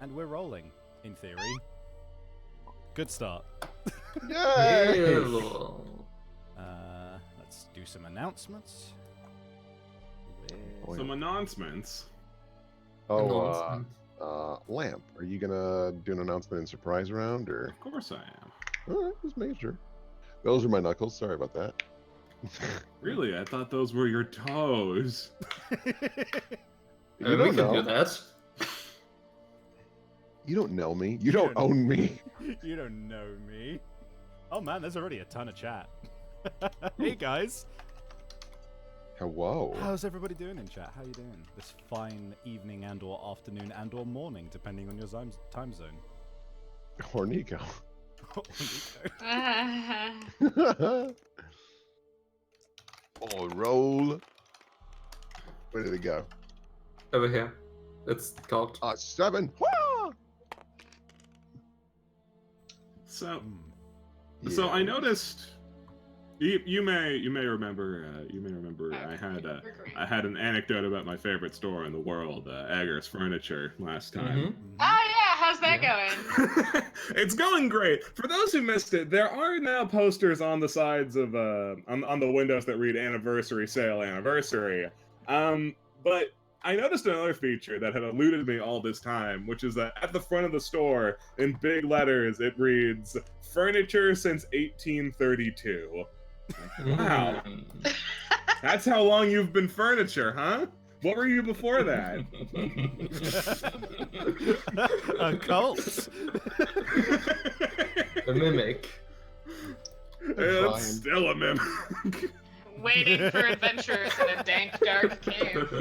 And we're rolling, in theory. Good start. Yay! Let's do some announcements. Some announcements. Announcement. Lamp, are you gonna do an announcement in surprise round, or? Of course I am. All right, just making sure. Those are my knuckles. Sorry about that. Really? I thought those were your toes. You We don't can know. do that. You don't know me. You don't own me. You don't know me. Oh man, there's already a ton of chat. Hey guys. Hello. How's everybody doing in chat? How you doing? This fine evening and or afternoon and or morning, depending on your time zone. Or Nico. Or Nico. Oh, roll. Where did it go? Over here. It's called. 7. Wah! So Yeah. I noticed. You may remember. I had an anecdote about my favorite store in the world, Eggers Furniture, last time. Oh yeah, how's that going? It's going great. For those who missed it, there are now posters on the sides of on the windows that read "Anniversary Sale Anniversary." But I noticed another feature that had eluded me all this time, which is that at the front of the store, in big letters, it reads "Furniture since 1832." Wow. That's how long you've been furniture, huh? What were you before that? A cult. A mimic. It's still a mimic. Waiting for adventures in a dank, dark cave.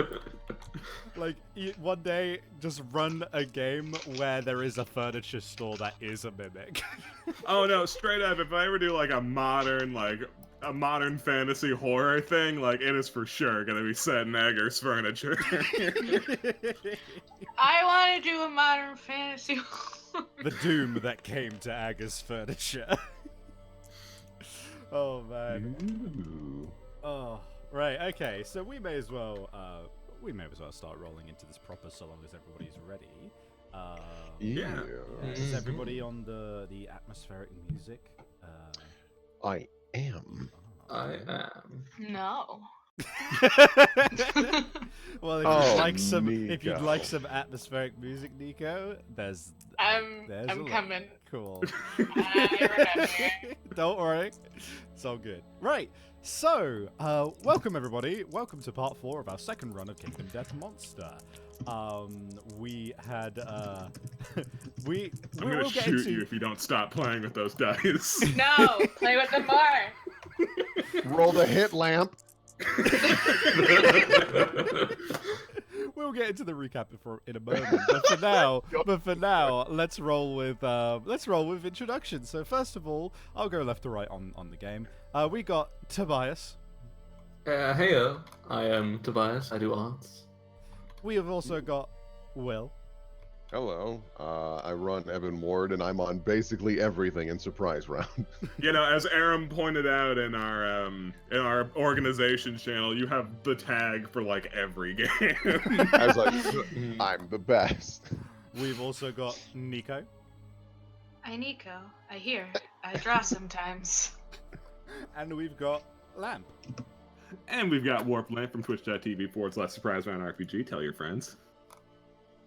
Like, one day, just run a game where there is a furniture store that is a mimic. Oh no, straight up, if I ever do like a modern fantasy horror thing, like it is for sure gonna be set in Eggers Furniture. I want to do a modern fantasy. The doom that came to Aga's Furniture. Oh man. Ooh. Oh, right. Okay. So we may as well start rolling into this proper, so long as everybody's ready. Yeah. Is everybody on the atmospheric music? I am. I am. No. Well, if you'd like some atmospheric music, Nico, there's I'm a link. coming. Cool. I remember. Don't worry, it's all good. Right. So, welcome everybody. Welcome to part 4 of our second run of Kingdom Death Monster. We had I'm we gonna will get shoot into... you if you don't stop playing with those dice. No, play with them more. Roll the hit lamp. We'll get into the recap in a moment. But for now, let's roll with introductions. So first of all, I'll go left to right on the game. We got Tobias. Heyo, I am Tobias. I do arts. We have also got Will. Hello. I run Evan Ward, and I'm on basically everything in surprise round. You know, as Aram pointed out in our organization channel, you have the tag for like every game. I was like, I'm the best. We've also got Nico. Hi, Nico. I hear. I draw sometimes. And we've got Lamp. And we've got Warpland from twitch.tv/surprise round RPG. Tell your friends.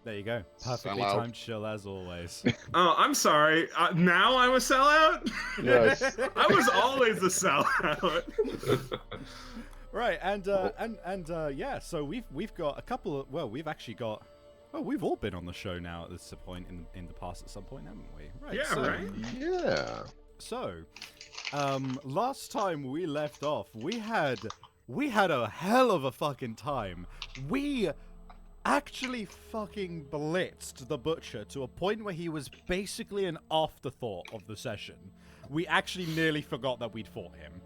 There you go. Perfectly Sellout. timed chill as always. Oh, I'm sorry. Now I'm a sellout? Yes. I was always a sellout. Right, and yeah, so we've got a couple of, we've all been on the show now at this point in the past at some point, haven't we? Right. Yeah, so, right. Yeah. So, last time we left off, we had a hell of a fucking time. We actually fucking blitzed the Butcher to a point where he was basically an afterthought of the session. We actually nearly forgot that we'd fought him.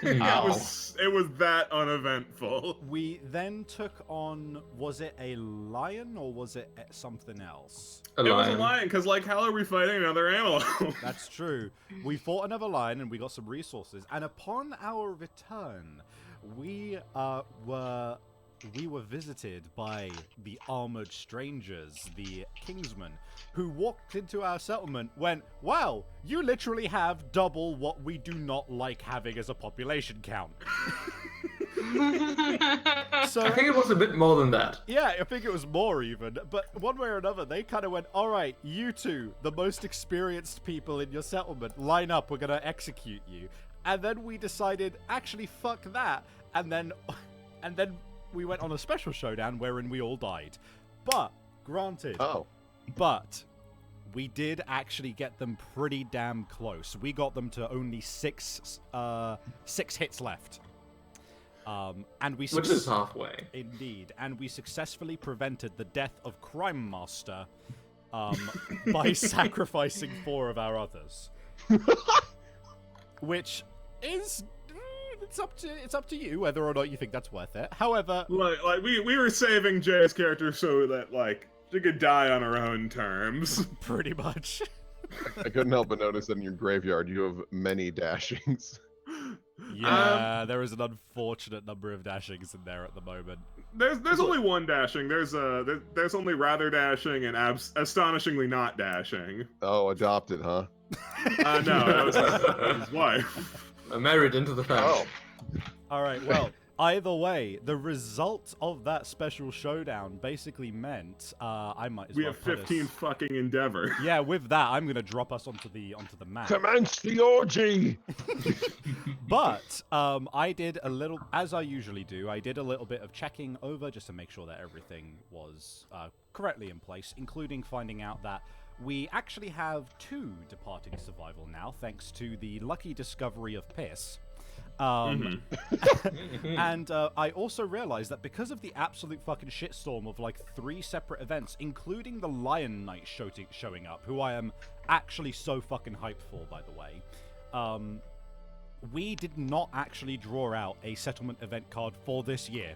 It was that uneventful. We then took on, was it a lion or was it something else? A It was a lion. lion, because like how are we fighting another antelope? That's true. We fought another lion and we got some resources. And upon our return, we were we were visited by the armored strangers, the Kingsmen, who walked into our settlement, went, wow, you literally have double what we do not like having as a population count. So I think it was a bit more than that. yeah, I think it was more even, but one way or another, they kind of went, all right, you two, the most experienced people in your settlement, line up, we're going to execute you. And then we decided, actually, fuck that. And then we went on a special showdown wherein we all died. But, granted, but we did actually get them pretty damn close. We got them to only six hits left. And we Which is halfway. Indeed, and we successfully prevented the death of Crime Master by sacrificing 4 of our others, which is it's up to you whether or not you think that's worth it. However, like we were saving Jay's character so that like she could die on her own terms. pretty much. I couldn't help but notice that in your graveyard you have many dashings. Yeah, there is an unfortunate number of dashings in there at the moment. There's only one dashing. There's only rather dashing and astonishingly not dashing. Oh, adopted, huh? No, that was his wife. Married into the family. Oh. All right, well, either way, the result of that special showdown basically meant I might as We well have put 15 us... fucking Endeavor. Yeah, with that, I'm gonna drop us onto the map. Commence the orgy! But I did a little, as I usually do, I did a little bit of checking over just to make sure that everything was correctly in place, including finding out that we actually have 2 departing survival now, thanks to the lucky discovery of piss. And I also realized that because of the absolute fucking shitstorm of like 3 separate events, including the Lion Knight showing up, who I am actually so fucking hyped for, by the way, we did not actually draw out a settlement event card for this year.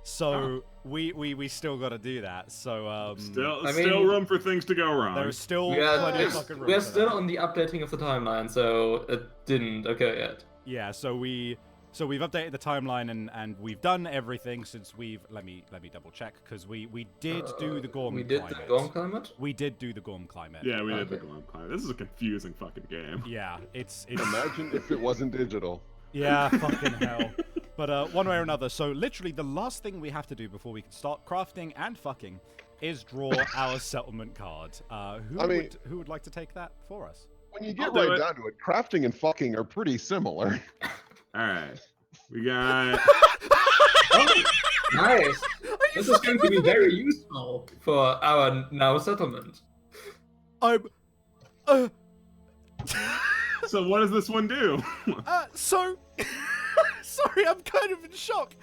So we still got to do that. So still room for things to go wrong. There's still plenty of fucking room. We are for still that. on the updating of the timeline, so it didn't occur yet. Yeah, so we've updated the timeline and we've done everything since we've let me double check because we did do the Gorm We did climate. the Gorm climate? We did do the Gorm climate. Yeah, we did the Gorm climate. This is a confusing fucking game. Yeah, it's Imagine if it wasn't digital. yeah, fucking hell. But one way or another, so literally the last thing we have to do before we can start crafting and fucking is draw our settlement card. Who would like to take that for us? When you get I'll do right it. down to it, crafting and fucking are pretty similar. Alright. We got... Oh, nice. This is going to be very useful for our now settlement. I'm So what does this one do? so sorry, I'm kind of in shock.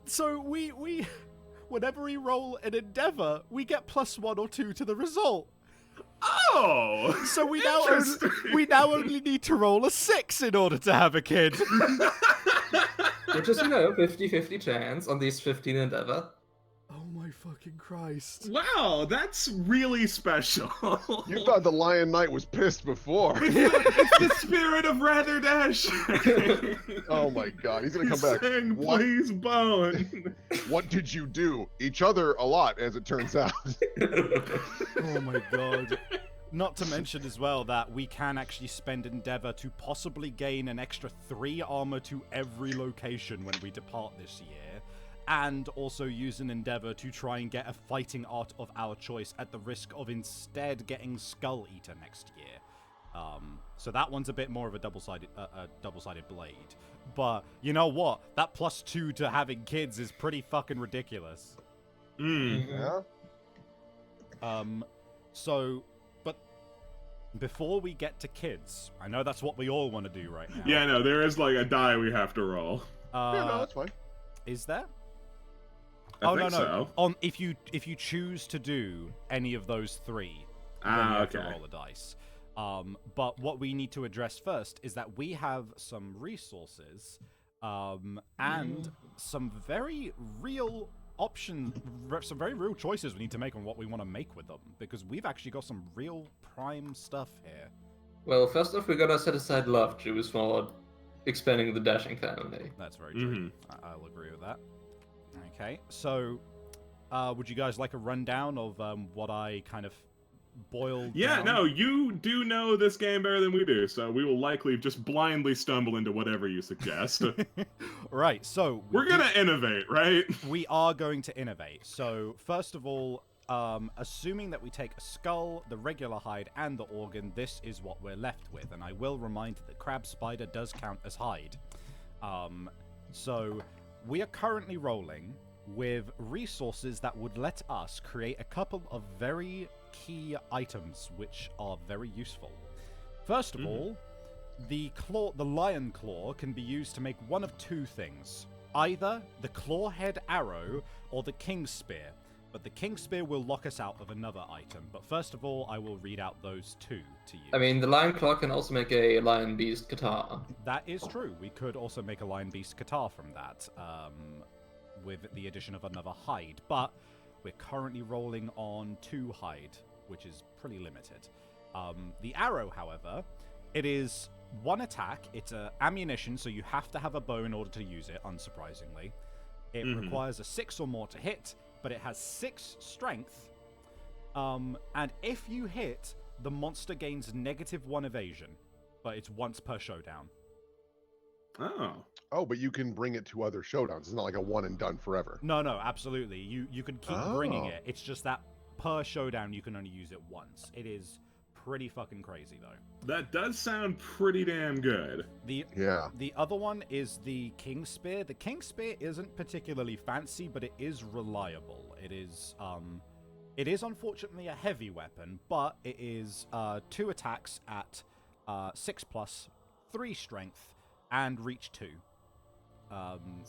So we whenever we roll an endeavor, we get +1 or 2 to the result. Oh! So we Interesting. now only need to roll a 6 in order to have a kid. Which is, 50-50 chance on these 15 endeavor. Oh my fucking Christ. Wow, that's really special. You thought the Lion Knight was pissed before. It's the spirit of rather dash. Oh my god, he's gonna come back. Saying, What? please, bone. What did you do? Each other a lot, as it turns out. Oh my god. Not to mention as well that we can actually spend Endeavor to possibly gain an extra 3 armor to every location when we depart this year, and also use an Endeavor to try and get a fighting art of our choice at the risk of instead getting Skull Eater next year. So that one's a bit more of a double-sided blade. But you know what? That +2 to having kids is pretty fucking ridiculous. Yeah? So, but before we get to kids, I know that's what we all want to do right now. Yeah, no, there is like a die we have to roll. Yeah, no, that's fine. Is there? I no. think so. On if you choose to do any of those 3, then you have to okay. roll a dice. But what we need to address first is that we have some resources, and some very real some very real choices we need to make on what we want to make with them, because we've actually got some real prime stuff here. Well, first off, we're gonna set aside love juice for expanding the dashing family. That's very true. I'll agree with that. Okay, so would you guys like a rundown of what I kind of boiled Yeah, down? no, you do know this game better than we do, so we will likely just blindly stumble into whatever you suggest. Right, so We're gonna innovate, right? we are going to innovate. So first of all, assuming that we take a skull, the regular hide, and the organ, this is what we're left with. And I will remind that crab spider does count as hide. So we are currently rolling with resources that would let us create a couple of very key items which are very useful. First of all, the lion claw can be used to make one of two things. Either the claw head arrow or the king's spear. But the king's spear will lock us out of another item. But first of all, I will read out those two to you. I mean, the lion claw can also make a lion beast guitar. That is true. We could also make a lion beast guitar from that, with the addition of another hide. But we're currently rolling on 2 hide, which is pretty limited. The arrow, however, it is 1 attack. It's ammunition, so you have to have a bow in order to use it, unsurprisingly. It requires a 6 or more to hit, but it has 6 strength. And if you hit, the monster gains -1 evasion, but it's once per showdown. Oh, but you can bring it to other showdowns. It's not like a one and done forever. No, absolutely. You can keep bringing it. It's just that per showdown you can only use it once. It is pretty fucking crazy though. That does sound pretty damn good. The other one is the King's Spear. The King's Spear isn't particularly fancy, but it is reliable. It is unfortunately a heavy weapon, but it is 2 attacks at 6+, 3 strength, and reach 2. And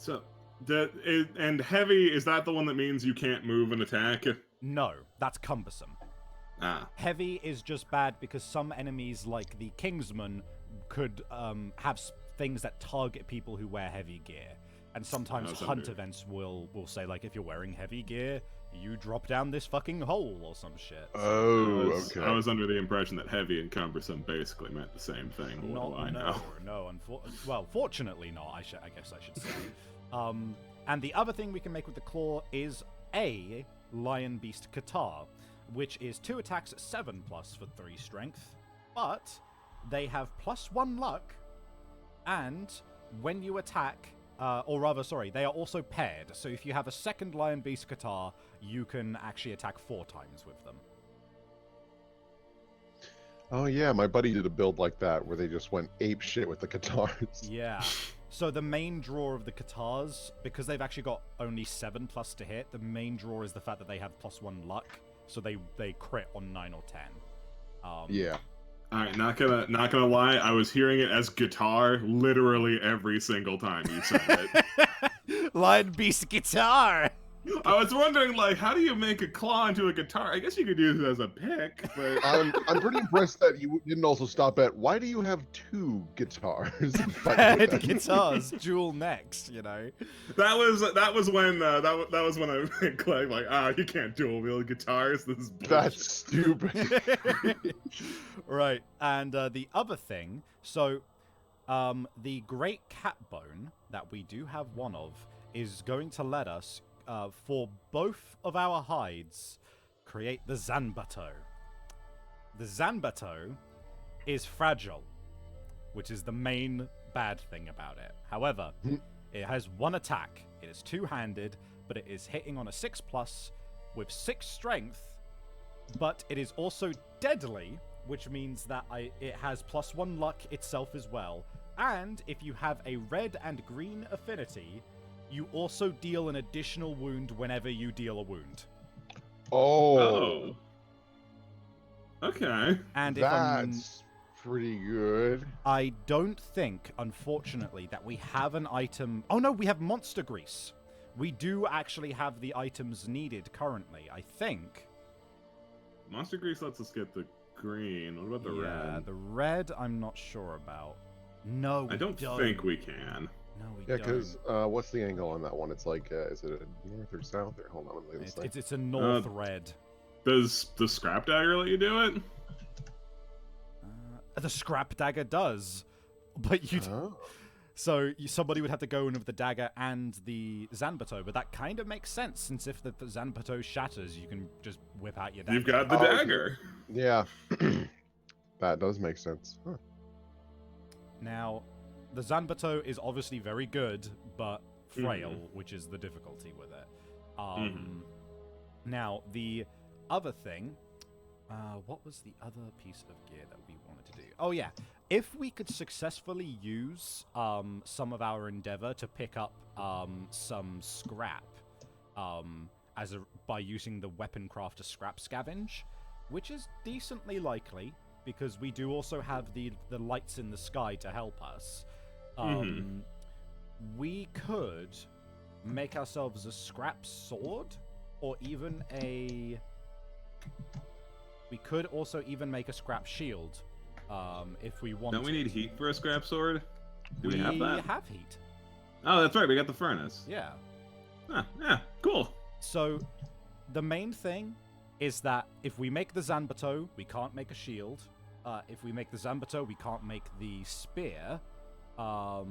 heavy, is that the one that means you can't move and attack? No, that's cumbersome. Heavy is just bad because some enemies, like the Kingsman, could have things that target people who wear heavy gear. And sometimes hunt events will say, like, if you're wearing heavy gear, you drop down this fucking hole or some shit. Okay. I was under the impression that heavy and cumbersome basically meant the same thing. But what do I know? Well, fortunately not, I guess I should say. And the other thing we can make with the claw is a Lion Beast Guitar, which is 2 attacks at 7+ for 3 strength, but they have +1 luck, and when you attack, they are also paired, so if you have a second Lion Beast Guitar, you can actually attack 4 times with them. Oh yeah, my buddy did a build like that where they just went ape shit with the guitars. Yeah. So the main draw of the guitars, because they've actually got only 7+ to hit, the main draw is the fact that they have +1 luck, so they crit on 9 or 10. Yeah. Alright, not gonna lie, I was hearing it as guitar literally every single time you said it. Lion Beast Guitar! I was wondering, like, how do you make a claw into a guitar? I guess you could use it as a pick, but... I'm pretty impressed that you didn't also stop at, why do you have 2 guitars? Paired guitars, dual necks, you know. That was when I clicked, like, you can't dual wield guitars. This is bullshit. That's stupid. Right, and the other thing, so the Great Cat Bone that we do have one of is going to let us, for both of our hides, create the Zanbato. The Zanbato is fragile, which is the main bad thing about it. However, it has 1 attack. It is 2-handed, but it is hitting on a 6+ with 6 strength, but it is also deadly, which means that it has +1 luck itself as well. And if you have a red and green affinity, you also deal an additional wound whenever you deal a wound. Oh. Okay. And that's pretty good. I don't think, unfortunately, that we have an item... Oh no, we have monster grease. We do actually have the items needed currently, I think. Monster grease lets us get the green. What about the red? Yeah, the red I'm not sure about. No, we I don't think we can. No, we Yeah, don't. because what's the angle on that one? It's like, is it a north or south? Or hold on, let me see. It's a north red. Does the scrap dagger let you do it? The scrap dagger does, but you. So somebody would have to go in with the dagger and the Zanbato, but that kind of makes sense, since if the Zanbato shatters, you can just whip out your dagger. You've got the dagger. Yeah. That does make sense. Huh. Now, the Zanbato is obviously very good, but frail, which is the difficulty with it. Now, the other thing... what was the other piece of gear that we wanted to do? Oh, yeah. If we could successfully use some of our endeavor to pick up some scrap by using the weapon crafter scrap scavenge, which is decently likely, because we do also have the lights in the sky to help us, we could make ourselves a scrap sword, or even a... We could also even make a scrap shield, if we wanted. Don't we need heat for a scrap sword? Do we have that? We have heat. Oh, that's right. We got the furnace. Yeah. Huh, yeah, cool. So, the main thing is that if we make the Zanbato, we can't make a shield. If we make the Zanbato, we can't make the spear, or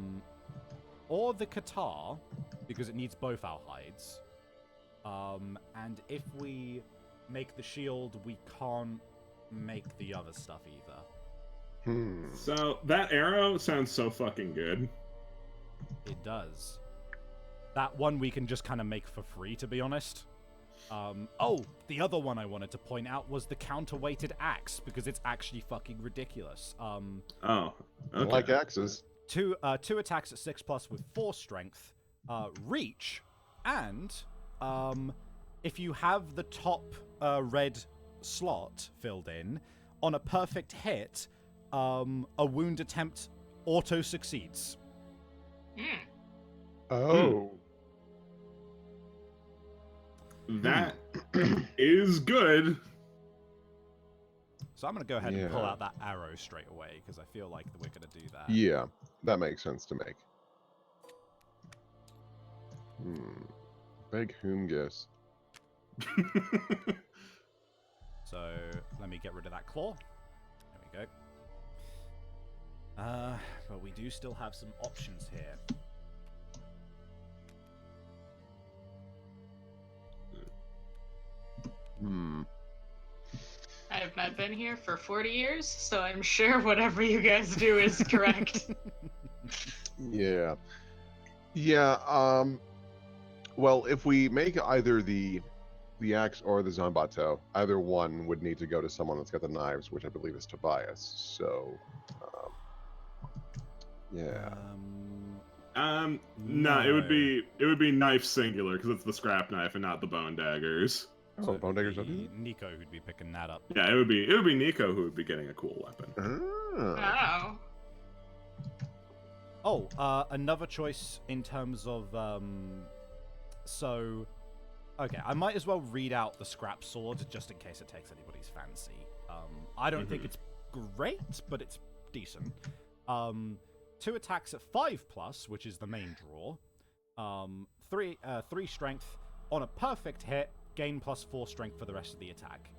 the Katar, because it needs both our hides. And if we make the shield, we can't make the other stuff either. So, that arrow sounds so fucking good. It does. That one we can just kind of make for free, to be honest. Oh, the other one I wanted to point out was the counterweighted axe, because it's actually fucking ridiculous. Oh, okay. I like axes. Two attacks at 6+ with 4 strength, reach, and if you have the top red slot filled in, on a perfect hit, a wound attempt auto succeeds. Oh. That is good. So I'm going to go ahead and pull out that arrow straight away, because I feel like we're going to do that. Yeah, that makes sense to make. Big Hoomgus. So let me get rid of that claw. There we go. But we do still have some options here. I have not been here for 40 years, so I'm sure whatever you guys do is correct. Yeah. Yeah, well, if we make either the axe or the Zanbato, either one would need to go to someone that's got the knives, which I believe is Tobias. So, yeah. No, it would be knife singular, because it's the scrap knife and not the bone daggers. Oh, So bone daggers. it'd be Nico who'd be picking that up. Yeah, it would be Nico who would be getting a cool weapon. Ah. Oh. Another choice in terms of so okay, I might as well read out the scrap sword just in case it takes anybody's fancy. I don't think it's great, but it's decent. 2 attacks at 5+, which is the main draw. 3 strength. On a perfect hit, gain +4 strength for the rest of the attack.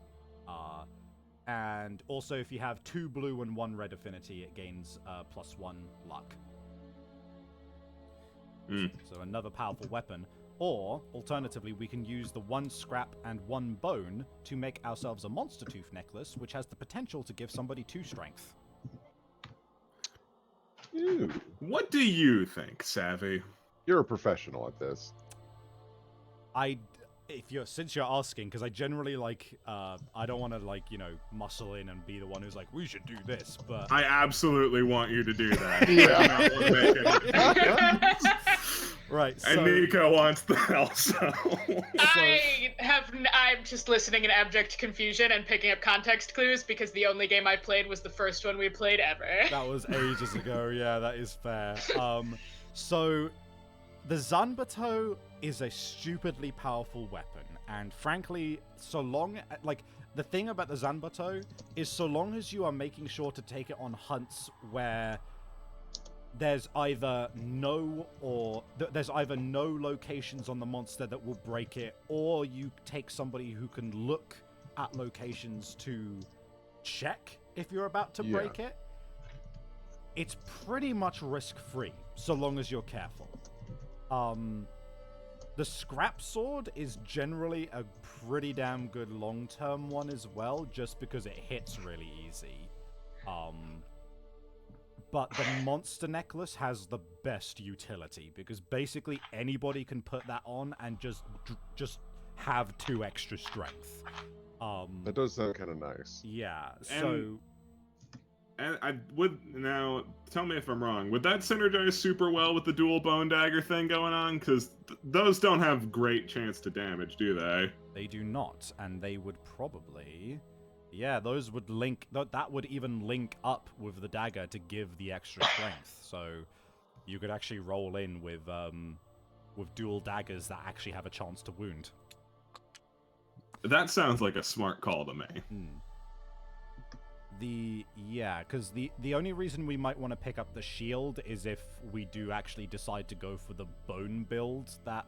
And also, if you have 2 blue and 1 red affinity, it gains +1 luck. So another powerful weapon. Or, alternatively, we can use the 1 scrap and 1 bone to make ourselves a monster tooth necklace, which has the potential to give somebody 2 strength. Ooh. What do you think, Savvy? You're a professional at this. Since you're asking, because I generally I don't want to muscle in and be the one who's like, we should do this, but I absolutely want you to do that. right. So, And Nico wants that also. I'm just listening in abject confusion and picking up context clues because the only game I played was the first one we played ever. That was ages ago. Yeah, that is fair. So the Zanbato is a stupidly powerful weapon, and frankly, the thing about the Zanbato is so long as you are making sure to take it on hunts where there's either no locations on the monster that will break it, or you take somebody who can look at locations to check if you're about to break it. it's pretty much risk-free, so long as you're careful. The scrap sword is generally a pretty damn good long-term one as well, just because it hits really easy. But the monster necklace has the best utility, because basically anybody can put that on and just have 2 extra strength. That does sound kind of nice. Yeah, so... And I would now tell me if I'm wrong. Would that synergize super well with the dual bone dagger thing going on? Because those don't have great chance to damage, do they? They do not, and they would probably... Yeah, those would link... That would even link up with the dagger to give the extra strength. So you could actually roll in with dual daggers that actually have a chance to wound. That sounds like a smart call to me. Because the only reason we might want to pick up the shield is if we do actually decide to go for the bone build that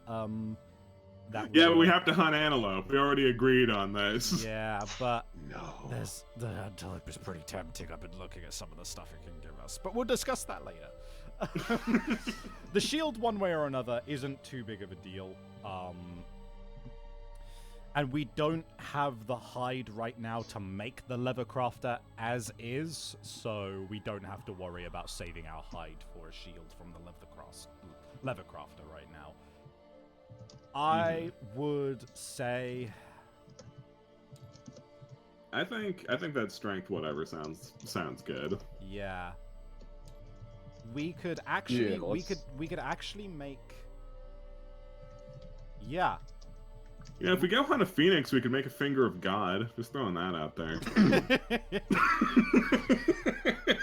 but we have to hunt antelope. We already agreed on this. Yeah, but No. the antelope is pretty tempting. I've been looking at some of the stuff it can give us, but we'll discuss that later. The shield, one way or another, isn't too big of a deal. And we don't have the hide right now to make the leather crafter as is, so we don't have to worry about saving our hide for a shield from the leather crafter right now. I would say... I think that strength whatever sounds good. Yeah. We could actually... Yeah, we could actually make... Yeah. Yeah, if we go hunt a phoenix, we could make a finger of God. Just throwing that out there.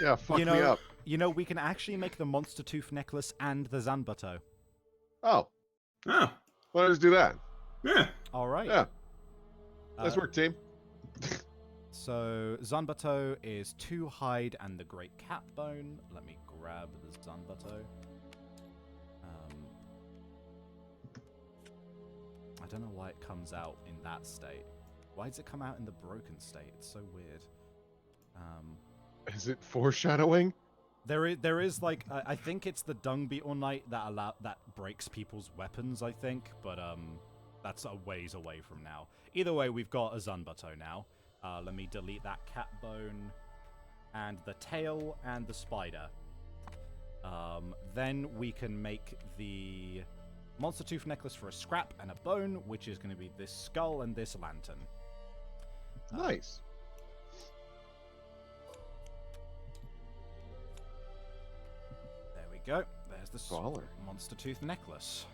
Yeah, fuck me up. You know, we can actually make the monster tooth necklace and the Zanbato. Oh, Oh, let us do that. yeah. All right. Yeah. Nice work, team. So, Zanbato is 2 hide and the great cat bone. Let me grab the Zanbato. I don't know why it comes out in that state. Why does it come out in the broken state? It's so weird. Is it foreshadowing? There is like I think it's the dung beetle knight that breaks people's weapons. I think, but that's a ways away from now. Either way, we've got a Zanbato now. Let me delete that cat bone and the tail and the spider. Then we can make the monster tooth necklace for a scrap and a bone, which is going to be this skull and this lantern. Nice. There we go. There's the Baller. monster tooth necklace.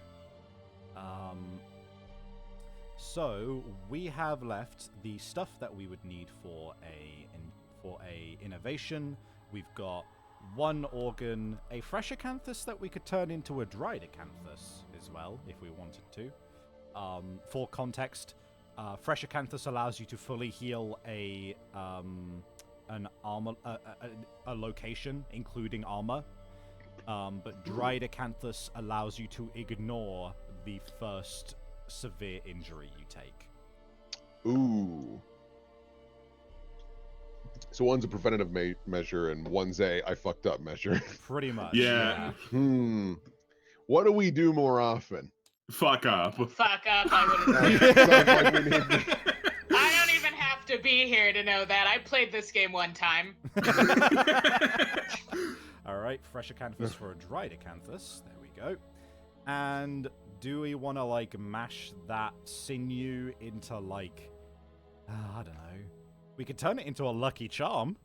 So we have left the stuff that we would need for a innovation. We've got 1 organ, a fresh acanthus that we could turn into a dried acanthus as well, if we wanted to. For context, fresh acanthus allows you to fully heal an armor, a location, including armor. But dried acanthus allows you to ignore the first severe injury you take. Ooh. So one's a preventative measure and one's a I fucked up measure. Pretty much. Yeah. What do we do more often? Fuck up. Fuck up, I wouldn't say. Sounds like we need I don't even have to be here to know that. I played this game one time. Alright, fresh acanthus for a dried acanthus. There we go. And do we want to, like, mash that sinew into, like, I don't know. We could turn it into a lucky charm.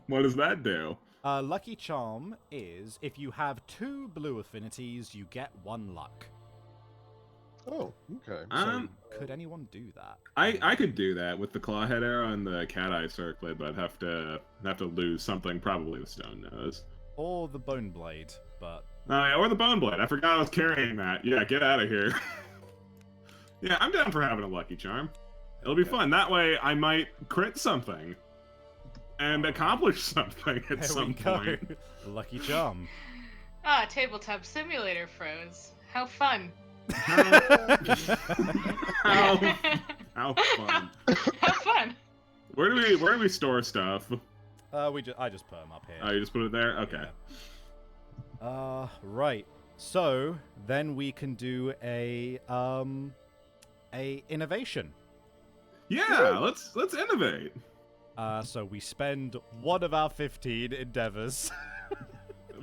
What does that do? Lucky charm is if you have 2 blue affinities, you get 1 luck. Oh, okay. So could anyone do that? I could do that with the clawhead arrow and the cat eye circlet, but I'd have to lose something, probably the stone nose. Or the bone blade, but... Oh yeah, or the bone blade. I forgot I was carrying that. Yeah, get out of here. Yeah, I'm down for having a lucky charm. It'll be fun. That way I might crit something and accomplish something at some point. Lucky charm. Ah, Tabletop Simulator froze. How fun. How fun. How fun. Where do we store stuff? I just put them up here. Oh, you just put it there? Okay. Yeah. Right. So then we can do a innovation. Yeah, let's innovate. So we spend one of our 15 endeavors.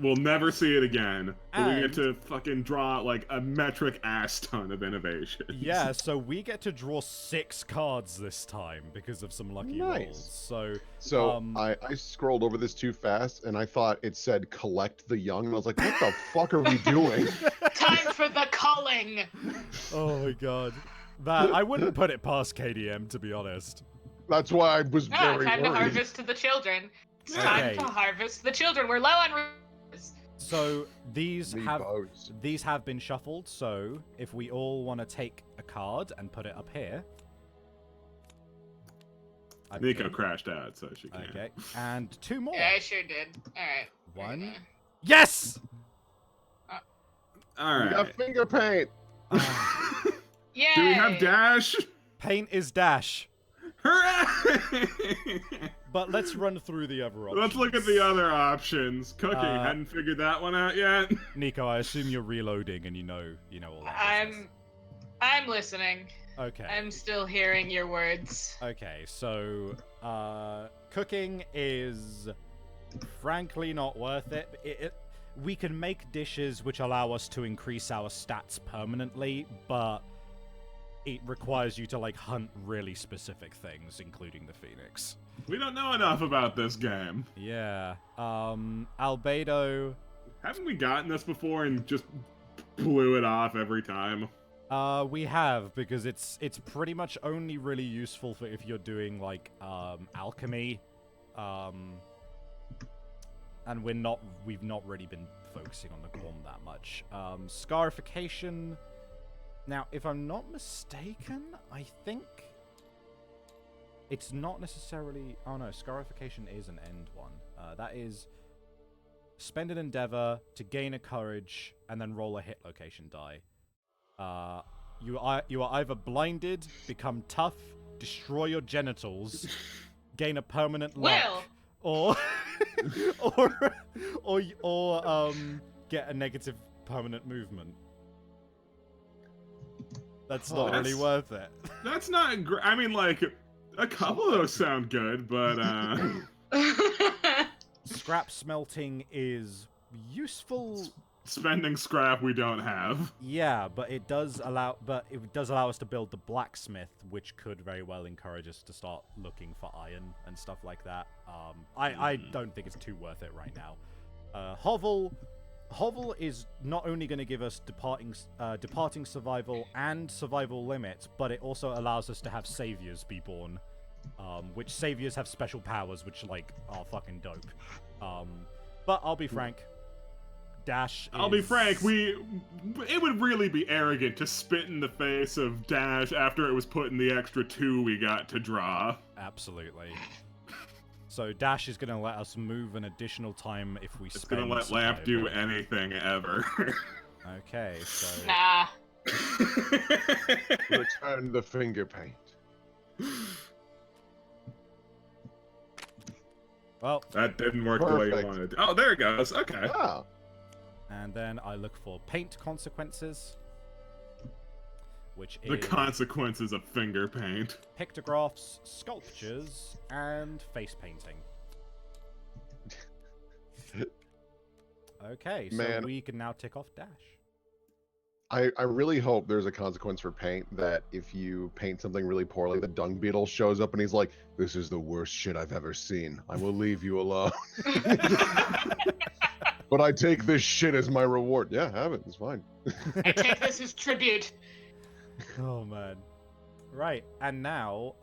We'll never see it again. But we And- get to fucking draw like a metric ass ton of innovation. Yeah, so we get to draw 6 cards this time because of some lucky Nice. rolls. So I scrolled over this too fast, and I thought it said collect the young, and I was like, what the fuck are we doing? Time for the culling. Oh my god. That I wouldn't put it past KDM, to be honest. That's why I was Ah, very time to worried. harvest the children. It's Okay. time to harvest the children. We're low on resources. So these The have bows. been shuffled. So if we all want to take a card and put it up here. I Nico think- crashed out, so she can't. Okay, and 2 more. Yeah, I sure did. All right. One. Yes. All We right. got finger paint. Yay! Do we have dash? Paint is dash. Hooray! But let's run through the other options. Let's look at the other options. Cooking, hadn't figured that one out yet. Nico, I assume you're reloading and you know all that. business. I'm listening. Okay. I'm still hearing your words. Okay, so cooking is frankly not worth it. We can make dishes which allow us to increase our stats permanently, but it requires you to like hunt really specific things, including the phoenix. We don't know enough about this game. Yeah. Albedo. Haven't we gotten this before and just blew it off every time? We have, because it's pretty much only really useful for if you're doing like alchemy, and we've not really been focusing on the Gorm that much. Scarification. Now, if I'm not mistaken, I think it's not necessarily. Oh no, scarification is an end one. That is spend an endeavor to gain a courage and then roll a hit location die. You are either blinded, become tough, destroy your genitals, gain a permanent luck, or get a negative permanent movement. That's not really worth it. That's not. I mean, like, a couple of those sound good, but Scrap smelting is useful. spending scrap we don't have. Yeah, but it does allow us to build the blacksmith, which could very well encourage us to start looking for iron and stuff like that. I don't think it's too worth it right now. Hovel is not only going to give us departing survival and survival limits, but it also allows us to have saviors be born, which saviors have special powers, which like are fucking dope. But I'll be frank. Dash. I'll be frank, it would really be arrogant to spit in the face of Dash after it was put in the extra 2 we got to draw. Absolutely. So Dash is going to let us move an additional time if we It's spend. gonna let Lamp do anything ever. Okay, so. Nah. Return the finger paint. Well, That didn't work the way you Perfect. wanted. Oh, there it goes. Okay. Ah, and then I look for paint consequences, which The is consequences of finger paint. pictographs, sculptures, and face painting. Okay, so Man. we can now tick off Dash. I really hope there's a consequence for paint that if you paint something really poorly, the dung beetle shows up and he's like, "This is the worst shit I've ever seen. I will leave you alone." But I take this shit as my reward. Yeah, have it. It's fine. I take this as tribute. Oh man. Right, and now,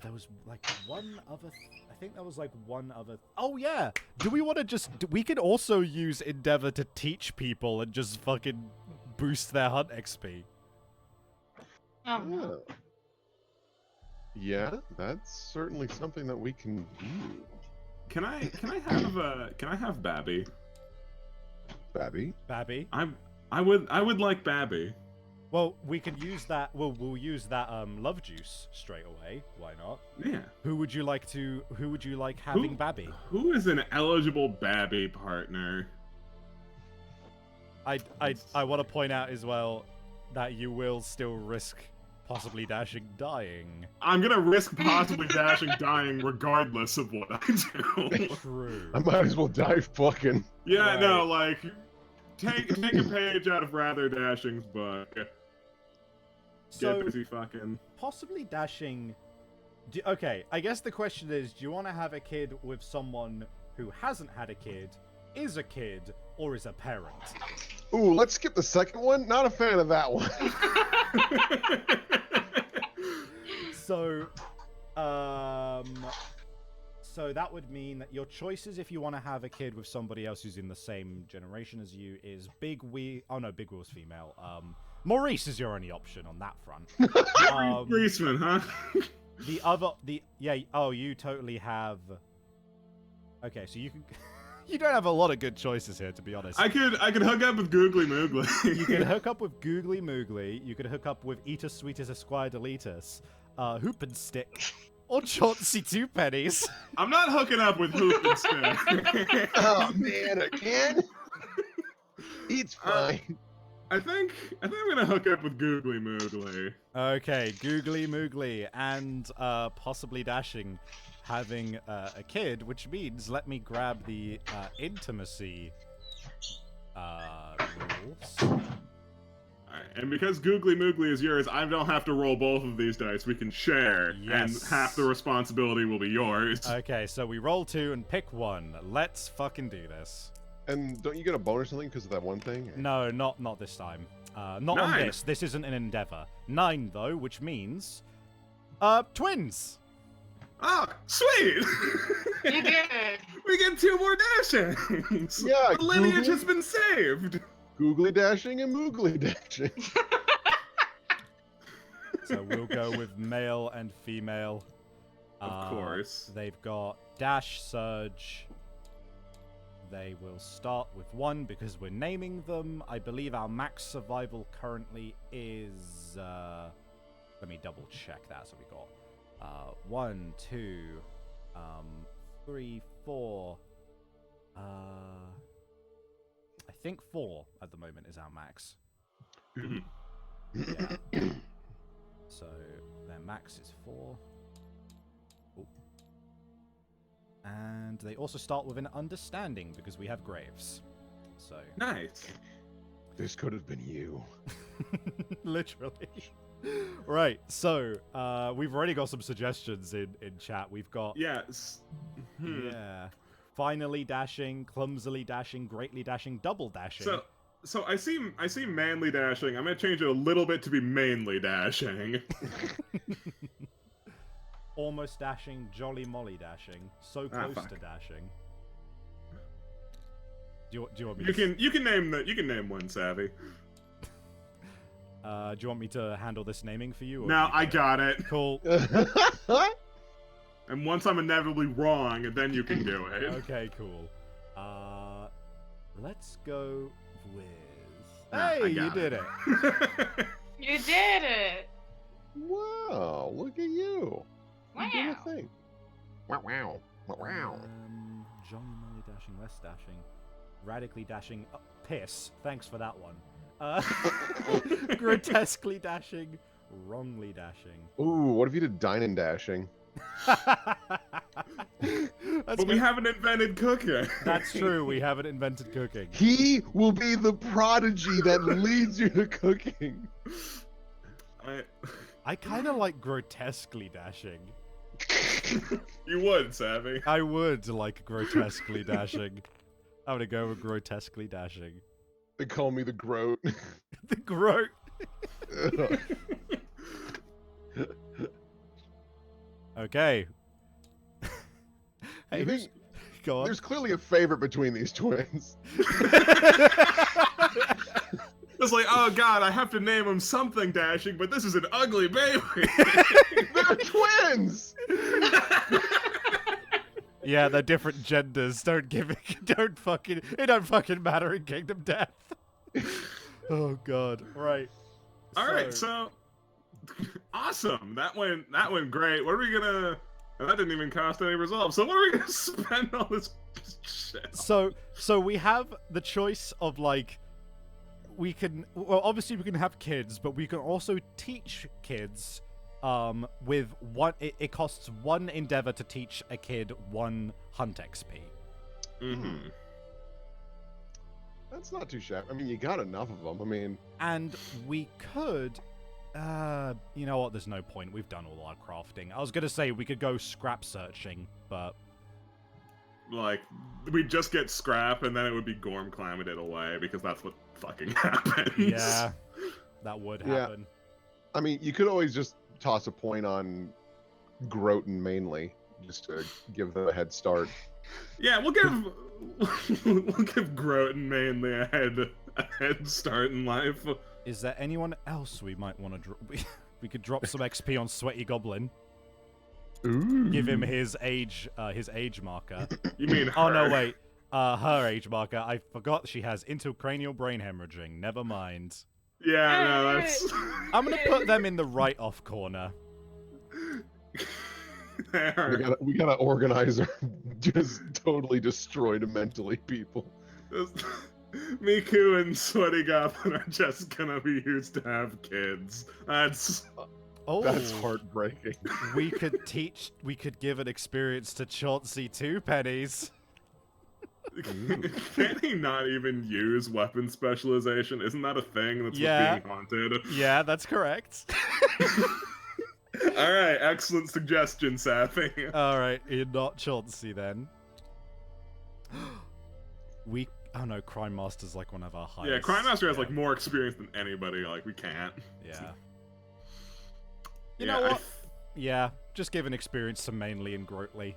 there was like one other. I think there was like one other. Oh yeah. Do we want to just? We can also use Endeavor to teach people and just fucking boost their hunt XP. Oh, no. Yeah, that's certainly something that we can do. Can I have Babby? Babby. Babby. I would like Babby. Well, we can use that. We'll use that love juice straight away. Why not? Yeah. Who would you like having Babby? Who is an eligible Babby partner? I want to point out as well that you will still risk possibly Dashing dying. I'm gonna risk possibly Dashing dying regardless of what I do. True. I might as well die fucking. Yeah, Right. no, like take a page out of Rather Dashing's book. So Get busy fucking. possibly Dashing. Okay, I guess the question is: do you want to have a kid with someone who hasn't had a kid, is a kid, or is a parent? Ooh, let's skip the second one. Not a fan of that one. So, so that would mean that your choices, if you want to have a kid with somebody else who's in the same generation as you, is Big Wheel. Oh no, Big Wheel's female. Maurice is your only option on that front. Greaseman, huh? Oh, you totally have. Okay, so you can. You don't have a lot of good choices here, to be honest. I could hook up with Googly Moogly. You could hook up with Googly Moogly. You could hook up with Eatus Sweetus Esquire Deletus, Hoop and Stick, or Chauncey Two Pennies. I'm not hooking up with Hoop and Stick. Oh man, again? It's fine. I think I'm gonna hook up with Googly Moogly. Okay, Googly Moogly and possibly Dashing having a kid, which means let me grab the intimacy rules. Alright, and because Googly Moogly is yours, I don't have to roll both of these dice. We can share, Yes. and half the responsibility will be yours. Okay, so we roll 2 and pick 1. Let's fucking do this. And don't you get a bonus or something because of that one thing? No, not this time. Not on 9. this. This isn't an endeavor. 9 though, which means twins. Oh, sweet! You did it. We get 2 more Dashings! Yeah, The lineage Googly- has been saved! Googly dashing and moogly dashing. So we'll go with male and female. Of course. They've got Dash, Surge. They will start with 1 because we're naming them. I believe our max survival currently is... let me double check that. So we got 1, 2, 3, 4. I think 4 at the moment is our max. Yeah. So their max is 4. Ooh. And they also start with an understanding because we have graves. So Nice. This could have been you. literally. Right, so we've already got some suggestions in chat. We've got Yes. yeah. Finally dashing, clumsily dashing, greatly dashing, double dashing. So I see manly dashing. I'm gonna change it a little bit to be mainly dashing. Almost dashing, jolly molly dashing, so close fuck. to dashing. Do you want me? You can name one, Savvy. Do you want me to handle this naming for you? Or Now you I got it. Cool. And once I'm inevitably wrong, then you can do it. Okay, cool. Let's go with. Nah, Hey, I you got did it. You did it. Wow, look at you. You did Wow. a thing. Wow, wow, wow. Jolly molly dashing, less dashing, radically dashing. Oh, piss. Thanks for that one. Grotesquely dashing, wrongly dashing. Ooh, what if you did dine and dashing? But we haven't invented cooking. That's true. We haven't invented cooking. He will be the prodigy that leads you to cooking. I kind of like grotesquely dashing. You would, Savvy. I would like grotesquely dashing. I'm gonna go with grotesquely dashing. They call me the Groat. The groat. Okay. Hey, You who's... think- Go on. There's clearly a favorite between these twins. It's like, oh god, I have to name him something dashing, but this is an ugly baby. They're twins! Yeah, they're different genders. It don't fucking matter in Kingdom Death. Oh god. Right. All right, so awesome. That went great. What are we gonna? And that didn't even cost any resolve. So what are we gonna spend all this shit on? So we have the choice of like, obviously we can have kids, but we can also teach kids. With one, it costs 1 endeavor to teach a kid 1 hunt XP. Mm-hmm. That's not too shabby. I mean, you got enough of them. I mean, And we could, you know what? There's no point. We've done all our crafting. I was gonna say we could go scrap searching, but Like, we'd just get scrap, and then it would be Gorm climbing it away, because that's what fucking happens. yeah, that would Yeah. happen. I mean, you could always just toss a point on Groton mainly, just to give them a head start. Yeah, we'll give Groton mainly a head start in life. Is there anyone else we might want to drop? We could drop some XP on Sweaty Goblin. Ooh. Give him his age marker. You mean her? Oh no, wait. Her age marker. I forgot she has intracranial brain hemorrhaging. Never mind. Yeah, no, that's. I'm gonna put them in the write-off corner. There. We gotta organize her. Just totally destroyed mentally people. Miku and Sweaty Goblin are just gonna be used to have kids. That's That's heartbreaking. We could give an experience to Chauncey 2 pennies. Can he not even use weapon specialization? Isn't that a thing that's Yeah. being haunted? Yeah, that's correct. Alright, excellent suggestion, Savvy. Alright, you're not Chauncey then. Oh no, Crime Master's like one of our highest. Yeah, Crime Master has like more experience than anybody, like we can't. Yeah. You know what? Yeah, just give an experience to Mainly and Grotely.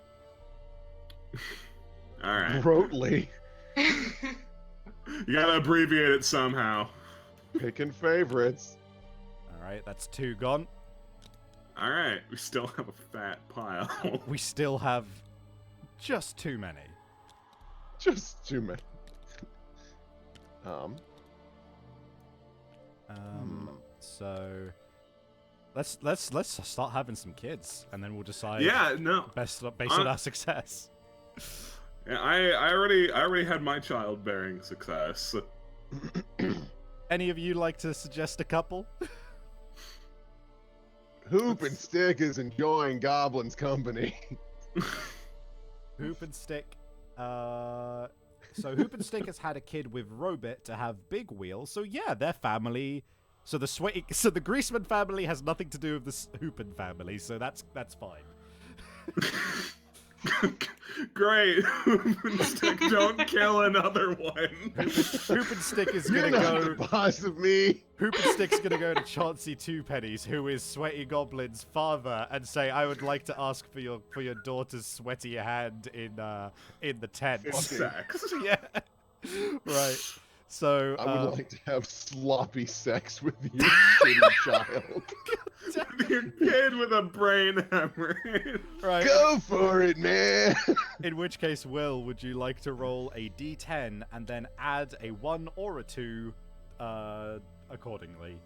Alright. Rotely. You gotta abbreviate it somehow. Picking favorites. Alright, that's 2 gone. Alright, we still have a fat pile. We still have just too many. Just too many. So let's start having some kids, and then we'll decide. Yeah, no. Based on our success. Yeah, I already had my childbearing success. Any of you like to suggest a couple? Hoop and Stick is enjoying Goblin's company. Hoop and Stick. So Hoop and Stick has had a kid with Robit to have Big Wheel. So yeah, their family. So the Greaseman family has nothing to do with the Hoopin family. So that's fine. Great. Hoop and Stick, don't kill another one. Hoop and Stick is You're gonna not go. the boss of me. Hoop and Stick's gonna go to Chauncey 2 pennies, who is Sweaty Goblin's father, and say, "I would like to ask for your daughter's sweaty hand in the tent." Sex. Yeah. Right. So I would like to have sloppy sex with your shitty child. Your kid with a brain hemorrhage. right. Go for it, man. In which case, Will, would you like to roll a d10 and then add a 1 or a 2 accordingly?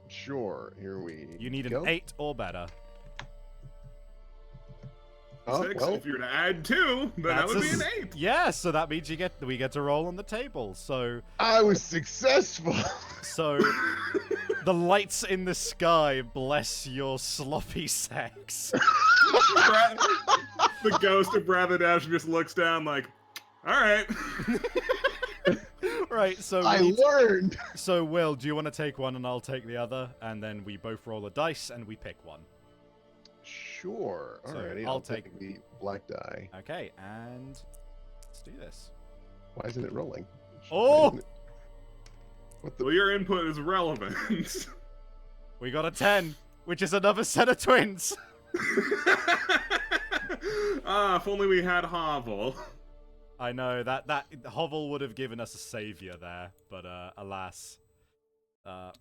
Sure. Here we You need go. an 8 or better. Oh, 6. well, If you were to add 2, then that would be an 8. Yeah, so that means we get to roll on the table. So I was successful. So the lights in the sky bless your sloppy sex. The ghost of Brother Dash just looks down like, alright. Right, so I learned. So Will, do you want to take one and I'll take the other, and then we both roll a dice and we pick one? Sure. So Alrighty. I'll I'll take- take the black die. Okay, and let's do this. Why isn't it rolling? Oh! Why isn't it- What the? Well, your input is relevant. We got a 10, which is another set of twins. If only we had Hovel. I know that Hovel would have given us a savior there, but alas.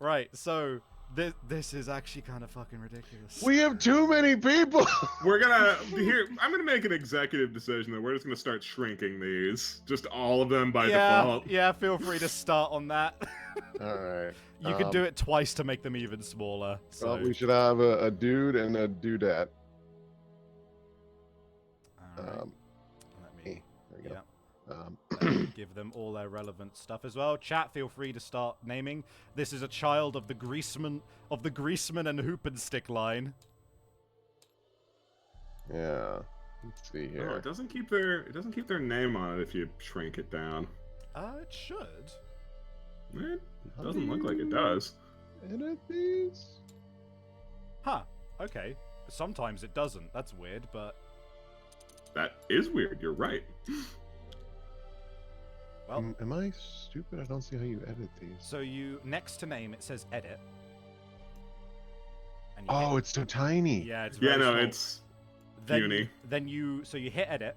Right, so This is actually kind of fucking ridiculous. We have too many people. We're gonna here. I'm gonna make an executive decision that we're just gonna start shrinking these, just all of them by default. Yeah, feel free to start on that. All right. You can do it twice to make them even smaller. So Well, we should have a dude and a dudette. all right. Let me There we go. let me give them all their relevant stuff as well. Chat, feel free to start naming. This is a child of the Greaseman and Hoopenstick line. Yeah. Let's see Oh, here. it doesn't keep their name on it if you shrink it down. It should. It doesn't look like it does. Edit these. Huh. Okay. Sometimes it doesn't. That's weird, but That is weird. You're right. well. Am I stupid? I don't see how you edit these. So you next to name it says edit. And you Oh, it's so tiny. yeah, it's Yeah, very no, small. it's then puny. then you hit edit,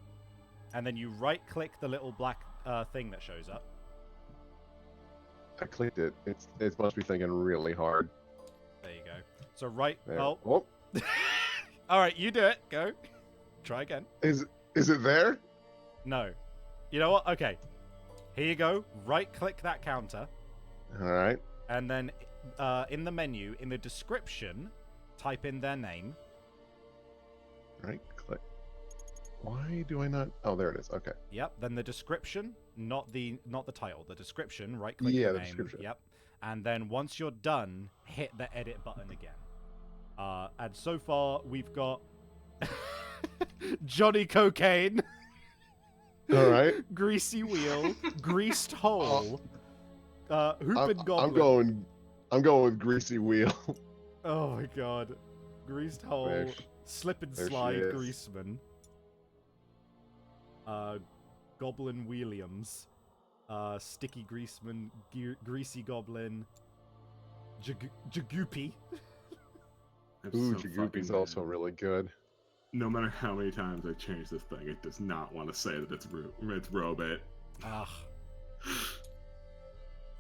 and then you right click the little black thing that shows up. I clicked it. It must be thinking really hard. There you go. So right. There. Oh. Oh, All right, you do it. Go. Try again. is it there? No. You know what? Okay. Here you go. Right click that counter, All right. and then in the menu, in the description, type in their name. Right click. Why do I not? Oh, there it is. Okay. Yep. Then the description, not the title. The description. Right click Yeah, the the name. description. Yep. And then once you're done, hit the edit button again. And so far we've got Johnny Cocaine, All right. Greasy Wheel, Greased Hole, Hoopin' Goblin. I'm going with Greasy Wheel. Oh my god. Greased Hole, There Slip and there she Slide is. Greaseman, Goblin Williams, Sticky Greaseman, Greasy Goblin, Jagoopy. I'm Ooh, so Jagoopy's fucking also mad. really good. No matter how many times I change this thing, it does not want to say that it's Robit. Ugh.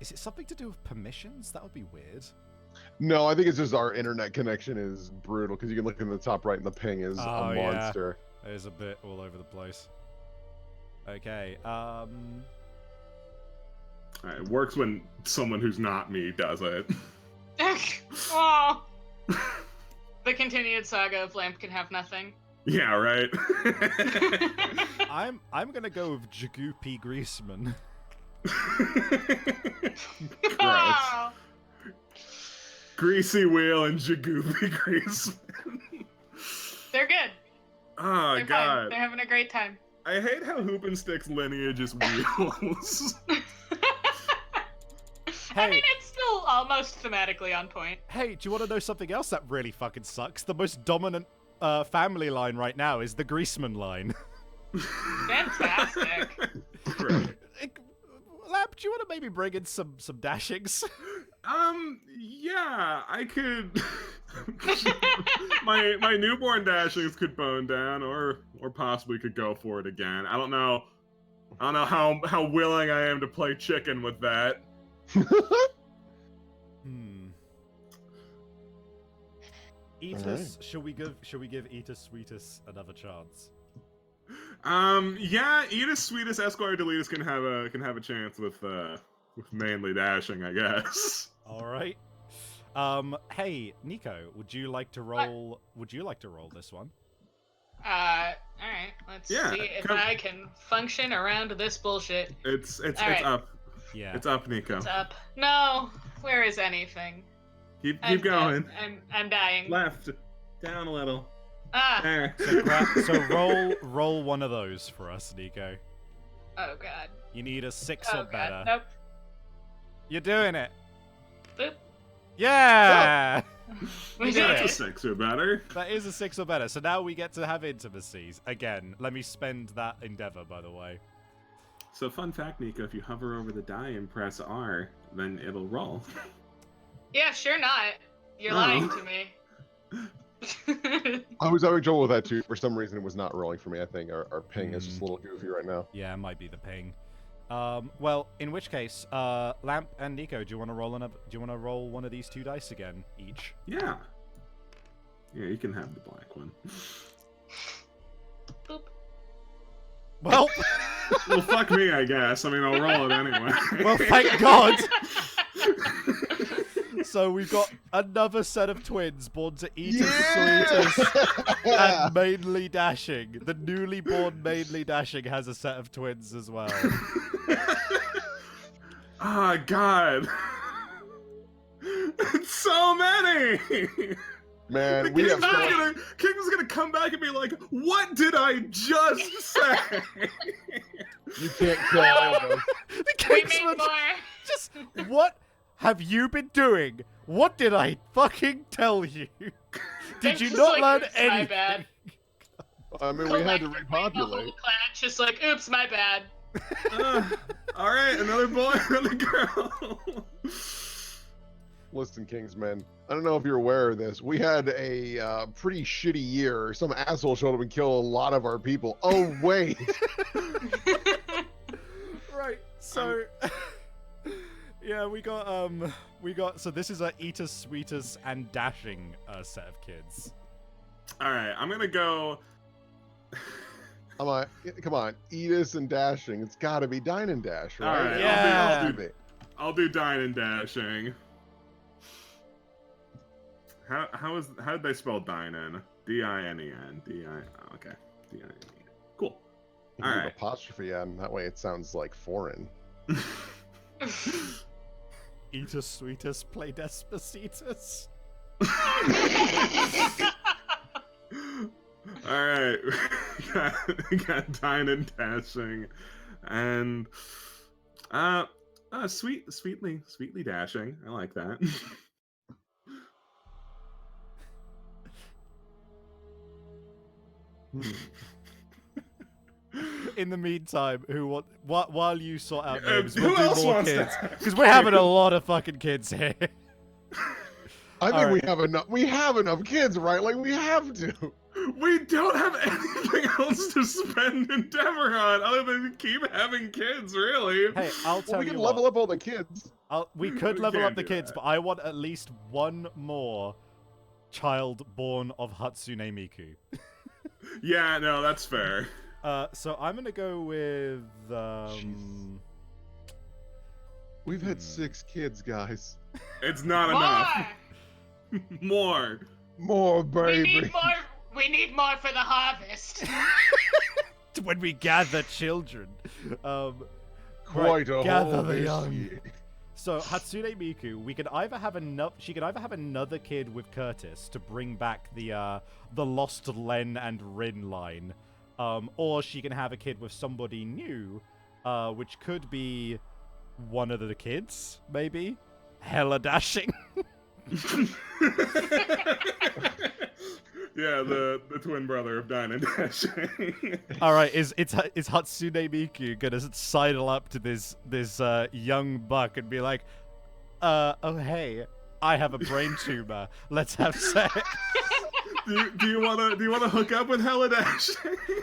Is it something to do with permissions? That would be weird. No, I think it's just our internet connection is brutal because you can look in the top right and the ping is Oh, a yeah. monster. There's a bit all over the place. Okay, Alright, it works when someone who's not me does it. Oh. The continued saga of Lamp Can Have Nothing. Yeah, right. I'm gonna go with Jagoopy Greaseman. Gross. Oh. Greasy Wheel and Jagoopy Grease. They're good. Oh They're god. fine. They're having a great time. I hate how Hoopenstick's lineage is wheels. I mean, it's still almost thematically on point. Hey, do you want to know something else that really fucking sucks? The most dominant family line right now is the Greaseman line. Fantastic. Right. Lamp, do you want to maybe bring in some dashings? Yeah, I could. my newborn dashings could bone down, or possibly could go for it again. I don't know how willing I am to play chicken with that. Eatus, should we give Eatus Sweetus another chance? Yeah, Edith Sweetest Esquire Deletus can have a chance with mainly dashing, I guess. All right. Hey, Nico, would you like to roll? Would you like to roll this one? Alright, let's Yeah, see if come- I can function around this bullshit. It's Alright. up. Yeah. It's up, Nico. It's up. No, where is anything? Keep I'm going. dead. I'm dying. Left, down a little. Ah, There. So roll one of those for us, Nico. oh god. You need a 6 Oh or better. god. Nope. You're doing it. Boop. Yeah. We did did That's a it. 6 or better. That is a 6 or better. So now we get to have intimacies again. Let me spend that endeavor, by the way. So fun fact, Nico, if you hover over the die and press R, then it'll roll. Yeah, sure not. You're Oh. lying to me. I was having trouble with that too. For some reason, it was not rolling for me. I think our ping is just a little goofy right now. Yeah, it might be the ping. Well, in which case, Lamp and Nico, do you want to roll one of these 2 dice again, each? Yeah. Yeah, you can have the black one. Boop. Well, Well, fuck me, I guess. I mean, I'll roll it anyway. well, thank God. So we've got another set of twins born to Eatus, Sweetus, and Mainly Dashing. The newly born Mainly Dashing has a set of twins as well. Oh, God. It's so many! Man, we have so King's gonna come back and be like, what did I just say? you can't kill all of us. The We need Kingsman more. just, what have you been doing? What did I fucking tell you? Did It's you just not like, learn "Oops, my anything? bad." I mean, we had to Collectively, the repopulate. whole clan just like, oops, my bad. All right, another boy, another girl. Listen, Kingsmen, I don't know if you're aware of this. We had a pretty shitty year. Some asshole showed up and killed a lot of our people. Oh, wait. Right, so yeah, we got so this is a Eatus, Sweetus, and Dashing set of kids. All right, I'm gonna go. Come on, Eatus and Dashing. It's got to be Dine and Dash, right? All right, Yeah. I'll do Dine and Dashing. How did they spell Dine-in? D-I-N-E-N. Okay. D-I-N-E-N. Cool. You All leave right. apostrophe on. That way it sounds like foreign. Eatus, Sweetus, play Despocetus. All right. got Dine and Dashing, and sweetly dashing. I like that. In the meantime, while you sort out names, who we'll do else more wants to kids have because we're having a lot of fucking kids here. I think All we right. have enough. We have enough kids, right? Like we have to. We don't have anything else to spend endeavor on other than keep having kids, really. Hey, I'll Well, tell we you can what. level up all the kids. We could We level up can't the do kids, that. but I want at least one more child born of Hatsune Miku. Yeah, no, that's fair. So I'm gonna go with We've had 6 kids, guys. It's not More! enough. More. More, We baby. need more. We need more for the harvest. when we gather children. Quite a gather whole the young. year. So Hatsune Miku, we could either have she could either have another kid with Curtis to bring back the lost Len and Rin line, or she can have a kid with somebody new, which could be one of the kids, maybe. Hella Dashing. Yeah, the twin brother of Dine and Dashing. All right, is Hatsune Miku gonna sidle up to this young buck and be like, oh hey, I have a brain tumor. Let's have sex. do you wanna hook up with Hella Dashing?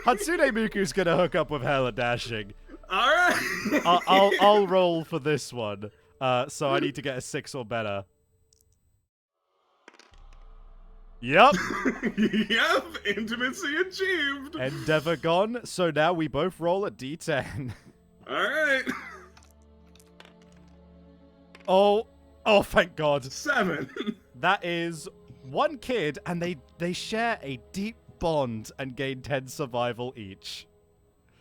Hatsune Miku's gonna hook up with Hella Dashing. All right. I'll roll for this one. So I need to get a 6 or better. Yep. Yep. Intimacy achieved. Endeavor gone. So now we both roll a d10. All right. Oh, thank God. 7. That is one kid, and they share a deep bond and gain 10 survival each.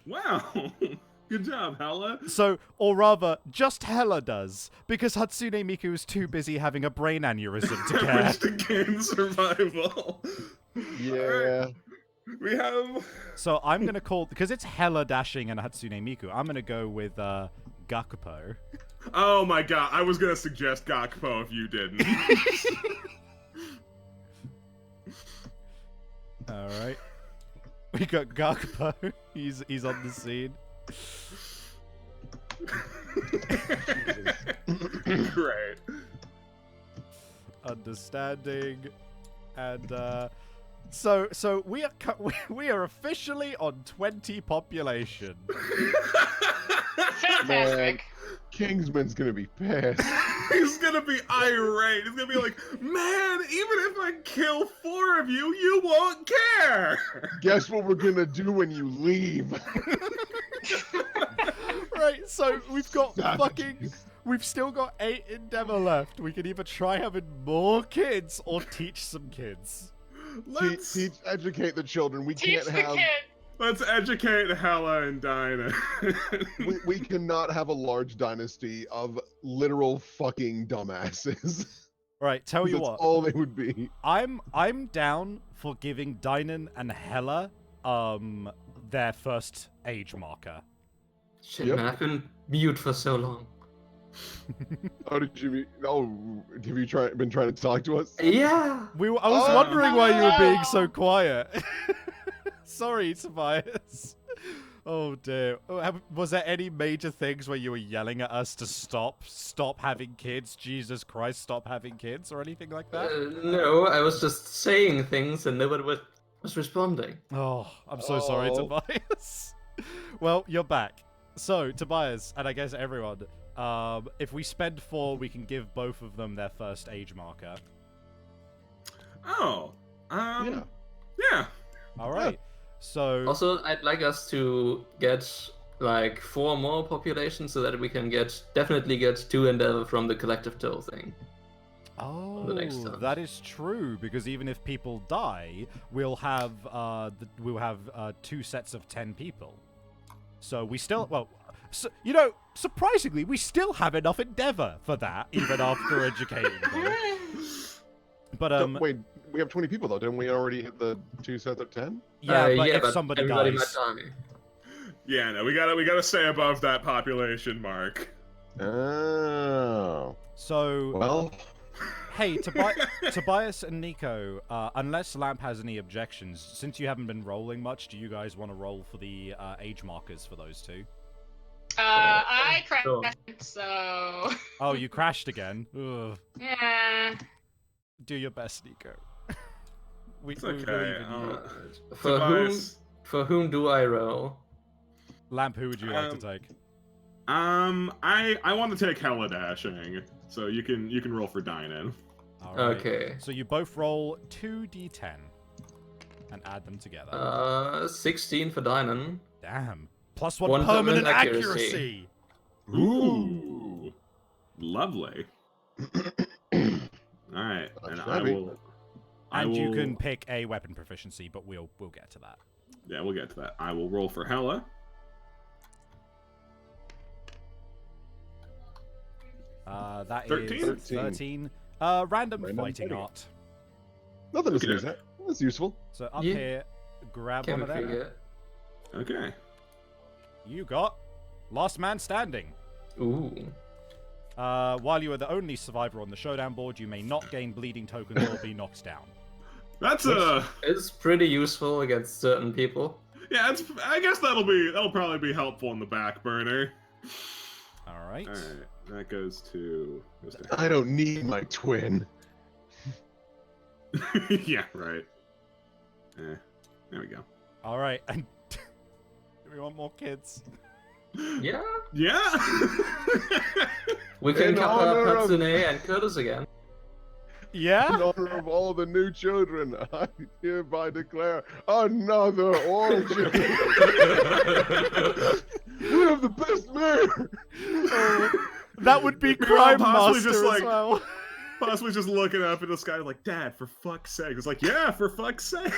Wow. Good job, Hella. So, or rather, just Hella does, because Hatsune Miku is too busy having a brain aneurysm to care. Which to gain survival. Yeah. We have. So I'm gonna call, because it's Hella Dashing and Hatsune Miku, I'm gonna go with Gakupo. Oh my god, I was gonna suggest Gakpo if you didn't. All right, we got Gakupo. He's on the scene. Great. Understanding, and so we are officially on 20 population. fantastic. Kingsman's gonna be pissed. He's gonna be irate. He's gonna be like, man, even if I kill 4 of you, you won't care. Guess what we're gonna do when you leave? Right, so we've got we've still got 8 Endeavor left. We can either try having more kids or teach some kids. Let's Educate the children. We Teach can't the have. kid. let's educate Hella and Dinah. We cannot have a large dynasty of literal fucking dumbasses. Right, tell you That's what. all they would be. I'm down for giving Dynan and Hella their first age marker. Shit, Yep. man, I've been mute for so long. Oh, have you been trying to talk to us? Yeah. I was Oh, wondering why you were being so no. quiet. Sorry, Tobias. Oh dear. Was there any major things where you were yelling at us to stop having kids? Jesus Christ, stop having kids or anything like that? No, I was just saying things and nobody was responding. Oh, I'm so sorry, Oh. Tobias. Well, you're back. So, Tobias, and I guess everyone, if we spend 4, we can give both of them their first age marker. Oh. Yeah. Yeah. All right. So, Also, I'd like us to get like 4 more populations so that we can definitely get 2 Endeavor from the collective toll thing. oh, the next turn. that is true because even if people die, we'll have 2 sets of 10 people. So we still, surprisingly, we still have enough Endeavor for that, even after educating them. But Wait, we have 20 people though. Didn't we already hit the 2 sets of 10? yeah, but if somebody everybody dies, might die. Yeah, no, we gotta stay above that population mark. Oh. so Well. hey, Tobias and Nico, unless Lamp has any objections, since you haven't been rolling much, do you guys want to roll for the age markers for those 2? I crashed, Sure. so Oh, you crashed again. Ugh. yeah. Do your best, Nico. we It's really okay. even need- Tobias, For whom do I roll? Lamp, who would you like to take? I want to take Hella dashing, so you can roll for Dynan. All right. Okay. So you both roll 2d10 and add them together. 16 for Dynan. Damn. Plus 1 One permanent permanent accuracy. Ooh, lovely. All right, and I Savvy. will. And you can pick a weapon proficiency, but we'll get to that. Yeah, we'll get to that. I will roll for Hella. That 13? is 13. Random fighting fighting. art. Nothing to Okay. sneeze that. That's useful. So up Yeah. here, grab Can one of we them. figure? Okay. You got Last Man Standing. Ooh. While you are the only survivor on the showdown board, you may not gain bleeding tokens or be knocked down. That's It's pretty useful against certain people. yeah. I guess that'll probably be helpful in the back burner. All right. All right, that goes to. I don't need my twin. Yeah, right. There we go. All right. And do we want more kids? Yeah. Yeah. We can In honor cover of- Hatsune and Curtis again. In Yeah. honor of all the new children, I hereby declare another orgy. We have the best mayor. That would be We're all Crime possibly Master just as like- well. Possibly just looking up at the sky like, Dad, for fuck's sake. It's like, yeah, for fuck's sake.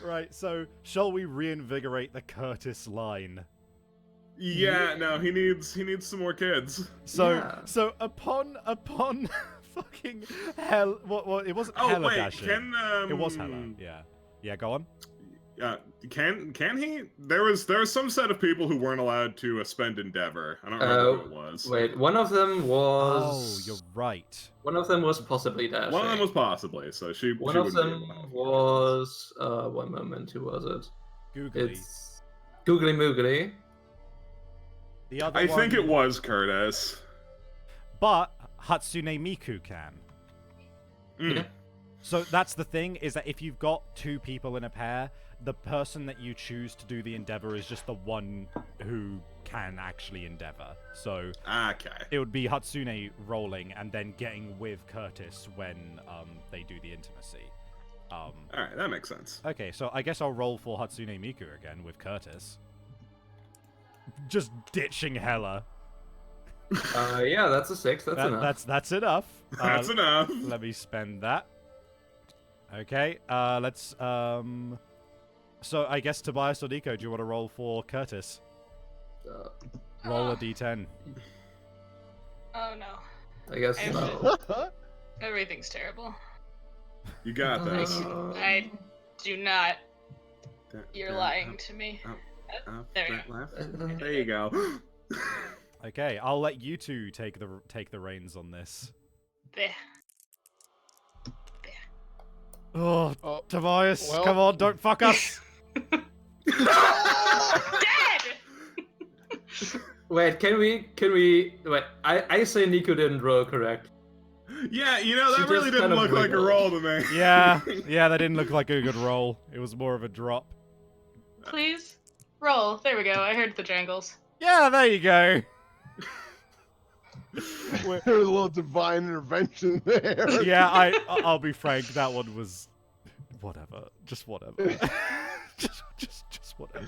Right. So, shall we reinvigorate the Curtis line? Yeah, no, he needs some more kids. So, Yeah. so upon fucking hell, what? It wasn't Oh Hella wait, dashing. can It was Hella. Yeah. Yeah. Go on. Can he? There was some set of people who weren't allowed to spend Endeavor. I don't remember who it was. Wait, one of them Oh, was. you're right. One of them was possibly dashing. One of them was possibly, so she. One she of wouldn't be them able to- was. One moment, who was it? Googly. It's Googly Moogly. The other I one, think it was Curtis. But Hatsune Miku can. Mm. Yeah. So that's the thing, is that if you've got 2 people in a pair, the person that you choose to do the endeavor is just the one who can actually endeavor. So Okay. it would be Hatsune rolling and then getting with Curtis when they do the intimacy. All right, that makes sense. Okay, so I guess I'll roll for Hatsune Miku again with Curtis. Just ditching Hella. Yeah, that's a 6. That's enough. That's enough. That's enough. Let me spend that. Okay, let's so I guess Tobias or Nico, do you want to roll for Curtis? Roll a d10. Oh no. I guess I- no. Everything's terrible. You got this. I do not. You're lying to me. There you go. There you go. Okay, I'll let you two take the reins on this. There. Oh, Oh, Tobias, well- come on, don't fuck us. Dead! Wait, can we wait? I say Nico didn't roll correct. Yeah, you know, She that really just didn't kind of look like a wiggled. roll to me. Yeah, that didn't look like a good roll. It was more of a drop. Please? Roll. There we go. I heard the jangles. Yeah, there you go. We're- There was a little divine intervention there. yeah, I'll be frank. That one was whatever. Just whatever. just whatever.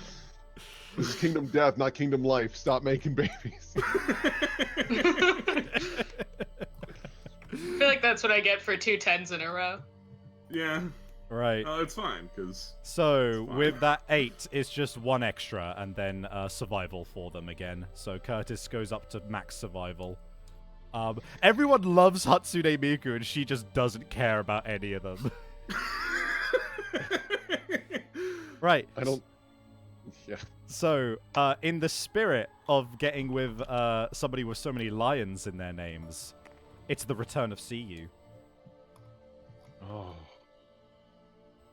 This is Kingdom Death, not Kingdom Life. Stop making babies. I feel like that's what I get for 2 10s in a row. Yeah. Right. It's fine, because... So fine. with that 8, it's just 1 extra, and then survival for them again. So Curtis goes up to max survival. Everyone loves Hatsune Miku, and she just doesn't care about any of them. Right. I don't. Yeah. So, in the spirit of getting with somebody with so many lions in their names, it's the return of CU. Oh.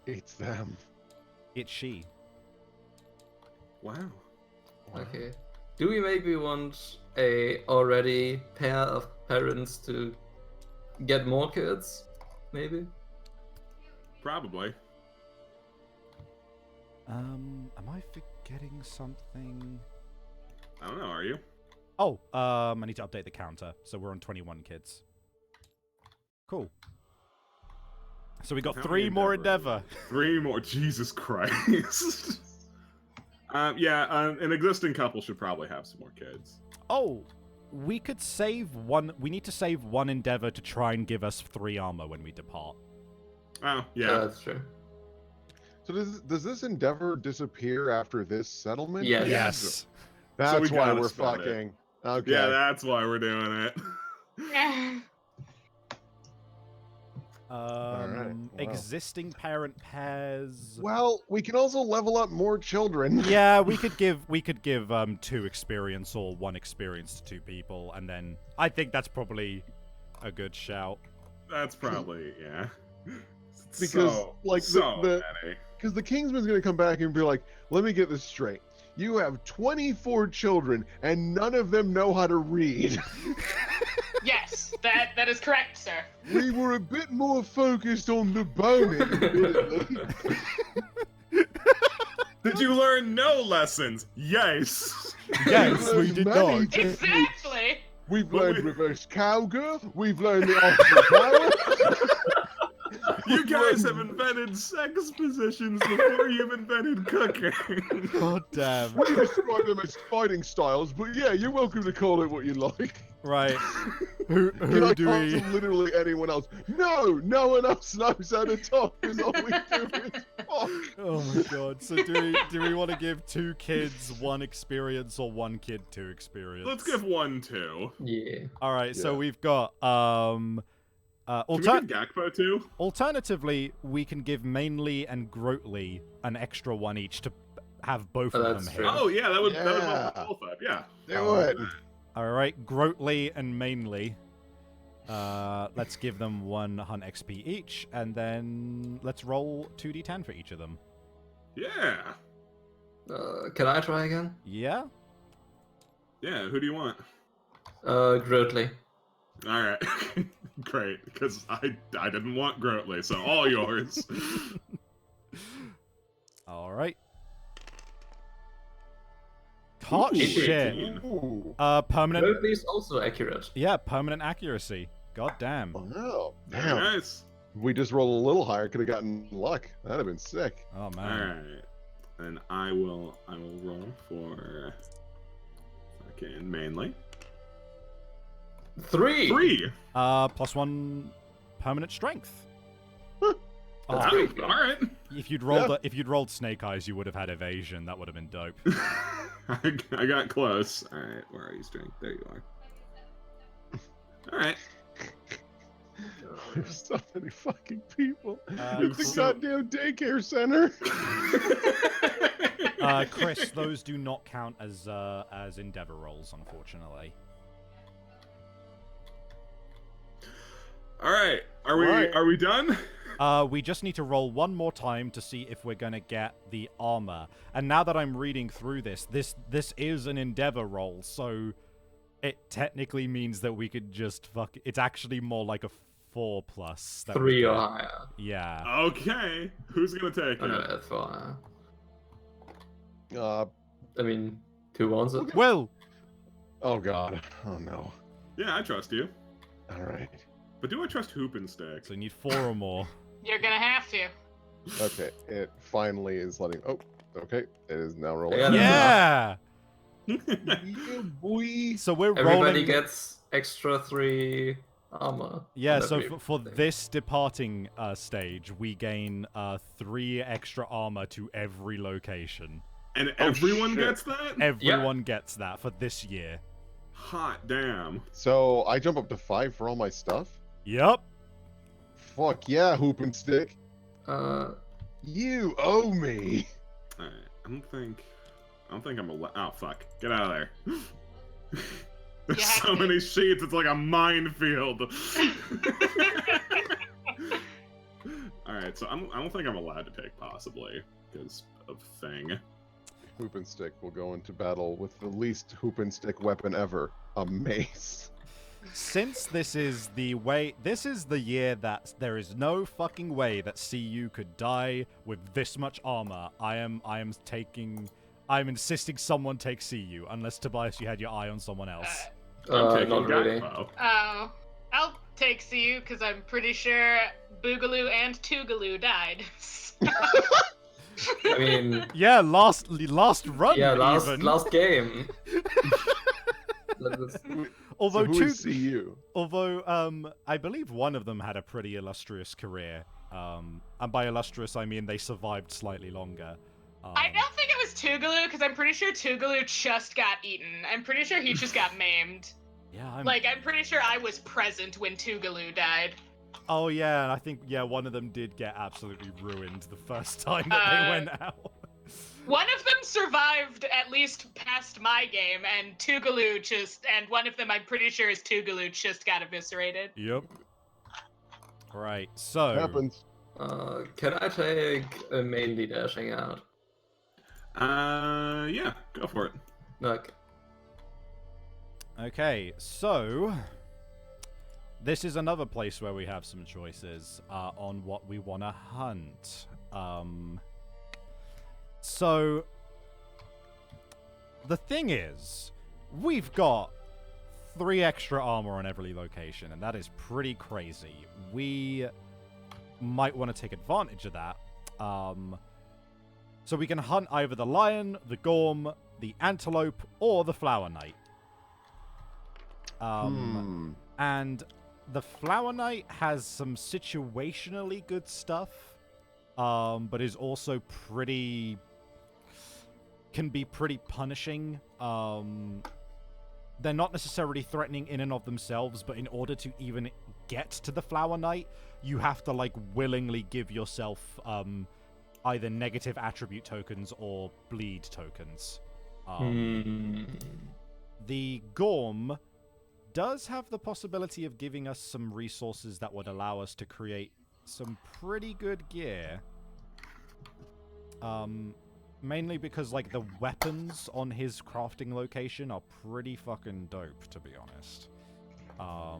It's them. It's she. Wow. Okay. Do we maybe want a already pair of parents to get more kids? Maybe. Probably. Am I forgetting something? I don't know, are you? Oh, I need to update the counter. So we're on 21 kids. Cool. So we got How 3 many more endeavor? endeavor. 3 more. Jesus Christ. An existing couple should probably have some more kids. Oh, we could save 1. We need to save 1 endeavor to try and give us 3 armor when we depart. Oh, yeah. That's true. So does this endeavor disappear after this settlement? Yes. Yes. That's we why gotta we're spend it. fucking. Okay. Yeah, that's why we're doing it. Wow. Existing parent pairs. Well, we can also level up more children. Yeah, we could give 2 experience or 1 experience to 2 people, and then I think that's probably a good shout. That's probably, yeah. Because, like, many. Because the Kingsman's gonna come back and be like, let me get this straight. You have 24 children, and none of them know how to read. Yes, that is correct, sir. We were a bit more focused on the boning, admittedly. Did you learn no lessons? Yes. Yes, we learned did many not. techniques. Exactly. We've But learned we- reverse cowgirl. We've learned the opposite power. You guys have invented sex positions before you've invented cooking. God damn. We describe them as fighting styles, but yeah, you're welcome to call it what you like. Right. Who I do can't we? tell literally anyone else. No one else knows how to talk, because all we do is talk. Oh my god. So do we want to give 2 kids 1 experience or 1 kid 2 experience? Let's give 1 2. Yeah. All right. So Yeah. we've got Can we give Gakpo 2? alternatively, we can give Mainly and Grotely an extra 1 each to have both of them that's hit. true. Oh yeah, that would Yeah. qualify. Yeah. Do it. All right, Grotely and Mainly. Let's give them 1 hunt XP each, and then let's roll 2d10 for each of them. Yeah. Can I try again? Yeah. Yeah. Who do you want? Grotely. All right. Great, because I didn't want Grotely, so all yours. All right. Hot Ooh, shit. 18. Ooh. Permanent. At least also accurate. Yeah, permanent accuracy. God damn. Wow. Very Damn. nice. We just rolled a little higher. Could have gotten luck. That'd have been sick. Oh man. Alright. And I will roll for fucking mainly. 3. 3! +1 permanent strength. That's Oh, pretty good. Alright. if you'd rolled Snake Eyes, you would have had evasion. That would have been dope. I got close. Alright, where are you, strength? There you are. Alright. There's so many fucking people. It's It's a so- goddamn daycare center. Chris, those do not count as endeavor rolls, unfortunately. Alright. Right. Are we done? We just need to roll one more time to see if we're gonna get the armor. And now that I'm reading through this is an endeavor roll, so it technically means that we could just it's actually more like a 4+. that we 3 or get. higher. Yeah. Okay. Who's gonna take Oh, no, it? that's 4 higher. Uh, I mean, 2 ones. Well, oh god. Oh no. Yeah, I trust you. All right. But do I trust Hoop and Stick? so you need 4 or more. You're gonna have to. Okay. It finally is letting. Oh. Okay. It is now rolling. Yeah. Yeah. Yeah, boy. So we're Everybody rolling. gets extra 3 armor. Yeah, on so every for thing. this departing stage, we gain 3 extra armor to every location. And everyone shit. gets that? Everyone gets that for this year. Hot damn. So I jump up to 5 for all my stuff. Yup. Fuck yeah, hoop and stick. Uh, You owe me. Alright, I don't think I'm allowed. Oh fuck! Get out of there. There's You have so to. many sheets. It's like a minefield. All right, so I don't think I'm allowed to take possibly because of thing. Hoop and stick will go into battle with the least hoop and stick weapon ever, a mace. Since this is the year that there is no fucking way that CU could die with this much armor. I'm insisting someone take CU, unless Tobias, you had your eye on someone else. I'm taking not really. Gakpo. Oh, I'll take CU because I'm pretty sure Boogaloo and Toogaloo died. I mean, Yeah, last run. yeah, even. last game. Let's- Although so who is CU? I believe one of them had a pretty illustrious career. And by illustrious, I mean they survived slightly longer. I don't think it was Toogaloo because I'm pretty sure Toogaloo just got eaten. I'm pretty sure he just got maimed. Yeah, I'm pretty sure I was present when Toogaloo died. Oh yeah, and I think one of them did get absolutely ruined the first time that they went out. One of them survived at least past my game, and and one of them I'm pretty sure is Toogaloo just got eviscerated. Yep. Right, so Happens. Can I take a mainly dashing out? Yeah, go for it. Like, okay, so this is another place where we have some choices on what we want to hunt. So the thing is, we've got 3 extra armor on every location, and that is pretty crazy. We might want to take advantage of that. So we can hunt either the lion, the gorm, the antelope, or the flower knight. And the flower knight has some situationally good stuff, but is also can be pretty punishing. They're not necessarily threatening in and of themselves, but in order to even get to the flower knight, you have to willingly give yourself either negative attribute tokens or bleed tokens. The gorm does have the possibility of giving us some resources that would allow us to create some pretty good gear. Mainly because, the weapons on his crafting location are pretty fucking dope, to be honest. I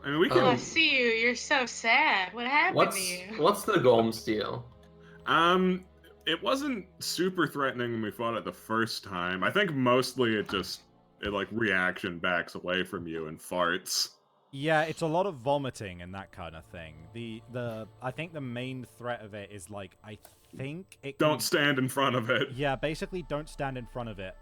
mean, we can. Oh, see you. You're so sad. What happened to you? what's the Gorm's deal? It wasn't super threatening when we fought it the first time. I think mostly it like reaction backs away from you and farts. Yeah, it's a lot of vomiting and that kind of thing. I think the main threat of it is like I think it can... Don't stand in front of it. Yeah, basically don't stand in front of it,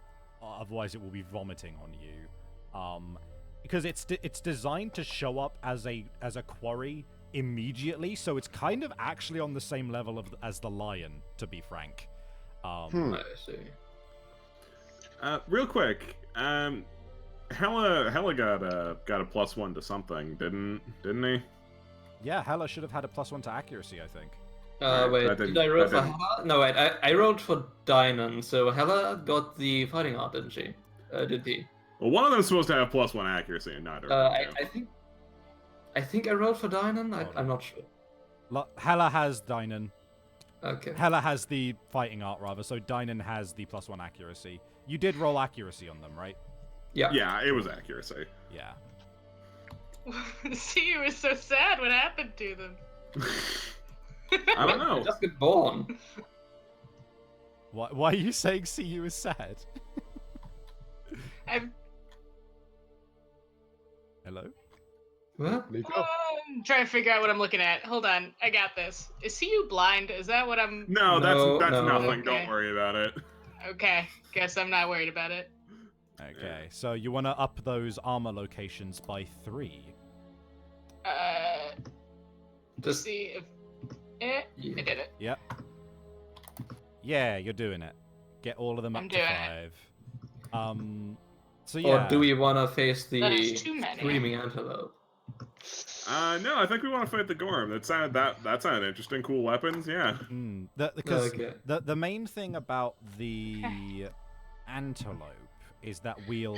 otherwise it will be vomiting on you. Because it's designed to show up as a quarry immediately, so it's kind of actually on the same level as the lion, to be frank. I see. Real quick, Hella got a +1 to something, didn't he? Yeah, Hella should have had a +1 to accuracy, I think. Wait, that did didn't- I roll that for didn't. Hella? No, wait, I rolled for Dynan, so Hella got the fighting art, didn't she? Did he? Well, one of them's supposed to have +1 accuracy, and neither of them do. I think I rolled for Dynan. Hold on. I'm not sure. Hella has Dynan. Okay. Hella has the fighting art, rather, so Dynan has the +1 accuracy. You did roll accuracy on them, right? Yeah. Yeah, it was accuracy. Yeah. See, you were so sad. What happened to them? I don't know. I just got born. Why are you saying CU is sad? I'm Hello? What? Nico? trying to figure out what I'm looking at. Hold on, I got this. Is CU blind? Is that what I'm? No, No, that's no. nothing. Okay. Don't worry about it. Okay, guess I'm not worried about it. Okay, so you want to up those armor locations by 3. Just See if. Yeah. I did it. Yep. Yeah, you're doing it. Get all of them up I'm to doing 5. So yeah. Or do we want to face the That is too many. screaming antelope? No, I think we want to fight the Gorm. That sounded interesting. Cool weapons, yeah. Because Okay. the main thing about the antelope is that we'll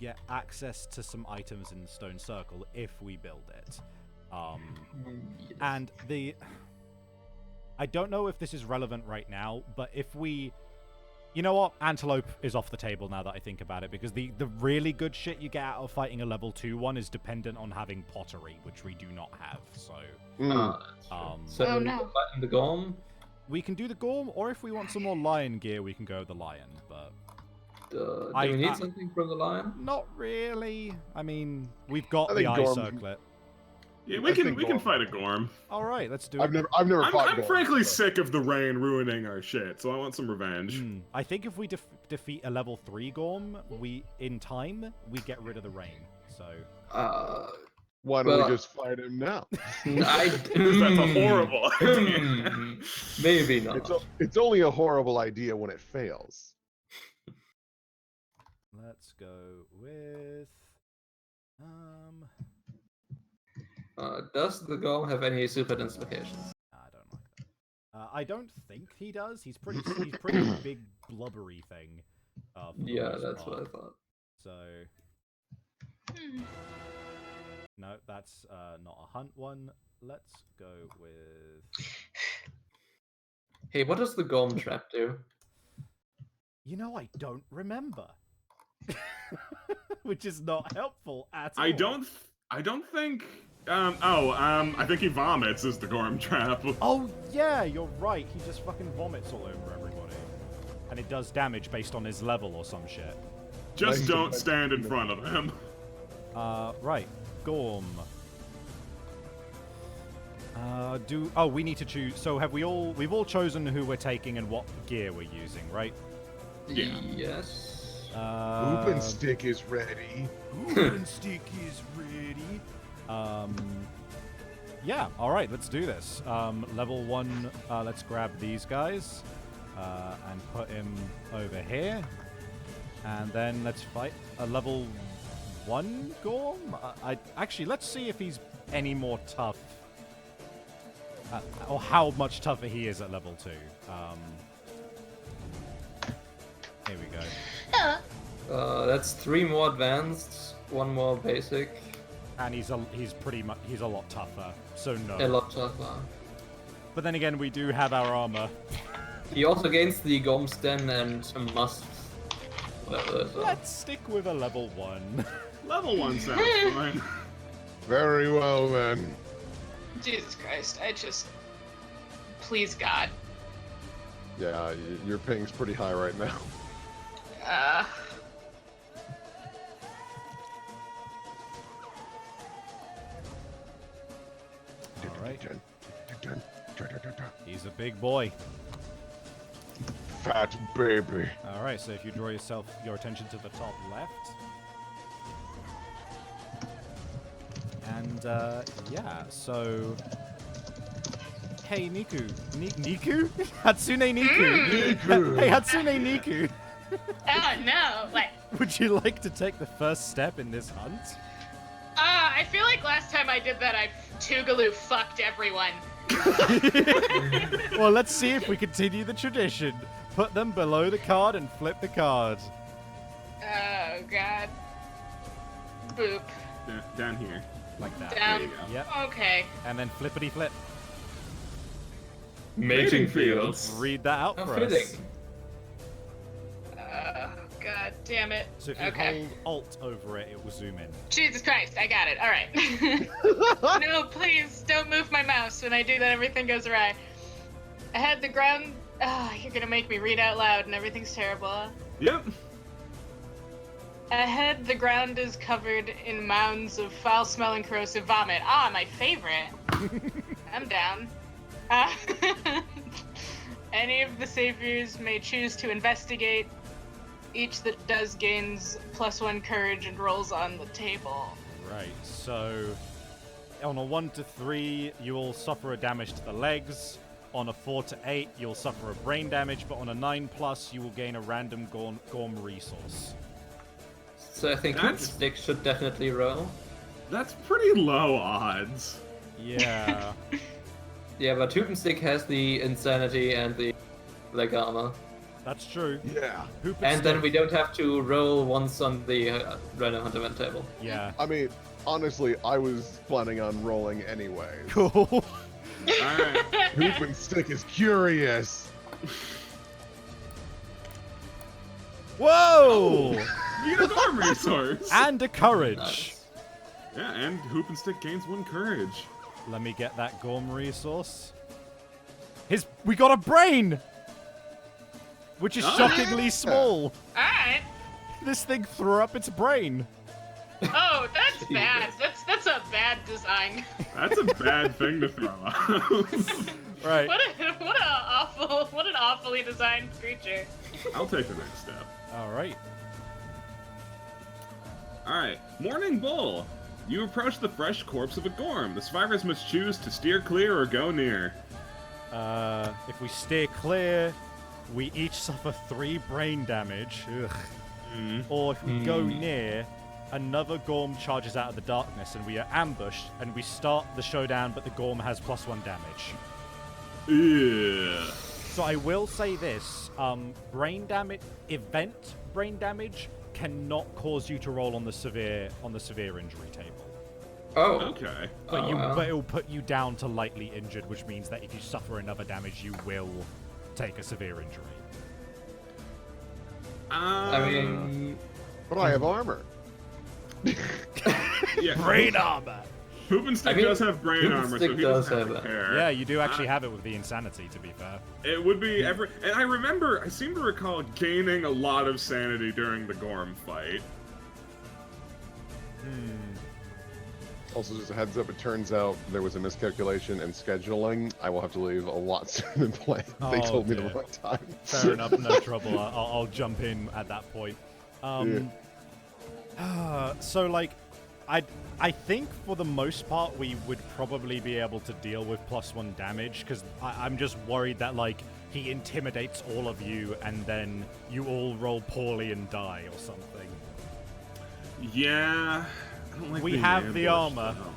get access to some items in the stone circle if we build it. Yes. And I don't know if this is relevant right now, but if we... You know what? Antelope is off the table now that I think about it, because the really good shit you get out of fighting a level 2 one is dependent on having pottery, which we do not have, so... So Oh, no. fighting the Gorm? We can do the Gorm, or if we want some more lion gear, we can go the lion, but... Do I- we need I- something from the lion? Not really. I mean, we've got I the think eye Gorm- circlet. Yeah, I we can think Gorm. fight a Gorm. Alright, let's do I've it. never fought I'm Gorm, frankly so- sick of the rain ruining our shit, so I want some revenge. I think if we defeat a level 3 Gorm, we get rid of the rain, so... Why don't Well, we just fight him now? That's a horrible idea. Maybe not. It's only a horrible idea when it fails. Let's go with... Does the Gorm have any super dislocations? I don't like that. I don't think he does. He's pretty big, blubbery thing. For the Yeah, most that's part. what I thought. So... Hmm. No, that's not a hunt one. Let's go with... Hey, what does the Gorm trap do? You know, I don't remember. Which is not helpful at all. I don't think. I think he vomits is the Gorm trap. Oh, yeah, you're right. He just fucking vomits all over everybody. And it does damage based on his level or some shit. Just Nice don't defense. stand in front of him. Right. Gorm. We need to choose. So we've all chosen who we're taking and what gear we're using, right? Yeah. Yes. Open stick is ready. Open stick is ready. Yeah, alright, let's do this. Level 1, let's grab these guys and put him over here. And then let's fight a level 1 Gorm? Actually, let's see if he's any more tough. Or how much tougher he is at level 2. Here we go. That's 3 more advanced, 1 more basic, And he's a lot tougher, so no. a lot tougher. But then again, we do have our armor. He also gains the Gorm Sten and a must. Whatever. So. Let's stick with a level 1. Level 1 sounds fine. Very well then. Jesus Christ, please God. Yeah, your ping's pretty high right now. Alright. He's a big boy. Fat baby. Alright, so if you draw your attention to the top left. And, yeah, so... Hey, Niku. Niku? Hatsune Niku. Hey, Hatsune Niku. Oh, no. What? Would you like to take the first step in this hunt? I feel like last time I did that, Tougaloo fucked everyone. Well, let's see if we continue the tradition. Put them below the card and flip the card. Oh, God. Boop. Down here. Like that. Down. There you go. Yep. Okay. And then flippity flip. Mating fields. Read that out How for fitting. us. God damn it. So if you Okay. hold Alt over it, it will zoom in. Jesus Christ, I got it. All right. No, please don't move my mouse. When I do that, everything goes awry. I had the ground. You're gonna make me read out loud, and everything's terrible. Yep. Ahead, the ground is covered in mounds of foul-smelling, corrosive vomit. Ah, my favorite. I'm down. Any of the saviors may choose to investigate. Each that does gains +1 courage and rolls on the table. Right, so on a 1 to 3, you will suffer a damage to the legs. On a 4 to 8, you'll suffer a brain damage, but on a 9+, you will gain a random Gorm resource. So I think That's- Stick should definitely roll. That's pretty low odds. Yeah. Yeah, but Stick has the insanity and the leg armor. That's true. Yeah. Hoop And then stick. we don't have to roll once on the Random Hunt event table. Yeah. I mean, honestly, I was planning on rolling anyway. Cool. Alright. Hoop and Stick is curious. Whoa! You get a Gorm resource. And a courage. Nice. Yeah, and Hoop and Stick gains 1 courage. Let me get that Gorm resource. We got a brain! Which is Oh, shockingly yeah. small. Alright. This thing threw up its brain. Oh, that's bad. That's a bad design. That's a bad thing to throw out. Right. What an awfully designed creature. I'll take the next step. Alright. Alright, Morning Bull. You approach the fresh corpse of a Gorm. The survivors must choose to steer clear or go near. If we steer clear, we each suffer 3 brain damage. Ugh. Or if we go near, another Gorm charges out of the darkness and we are ambushed and we start the showdown, but the Gorm has +1 damage. Yeah. So I will say this, brain damage, event brain damage cannot cause you to roll on the severe injury table. Oh. Okay. But wow. but it'll put you down to lightly injured, which means that if you suffer another damage, you will take a severe injury. I mean, But I have armor. yeah. Brain armor! Hoop and Stick I mean, does have brain Hoop and armor, Stick so he does doesn't have have that. repair. Yeah, you do actually have it with the insanity, to be fair. It would be every, and I seem to recall gaining a lot of sanity during the Gorm fight. Also, just a heads up, it turns out there was a miscalculation in scheduling. I will have to leave a lot sooner than planned. They Oh, Oh, told me the dear. wrong time. Fair enough, no trouble. I'll jump in at that point. So, like, I think for the most part we would probably be able to deal with +1 damage, because I'm just worried that, like, he intimidates all of you and then you all roll poorly and die or something. Yeah. I don't like We being have the ambushed, armor. though.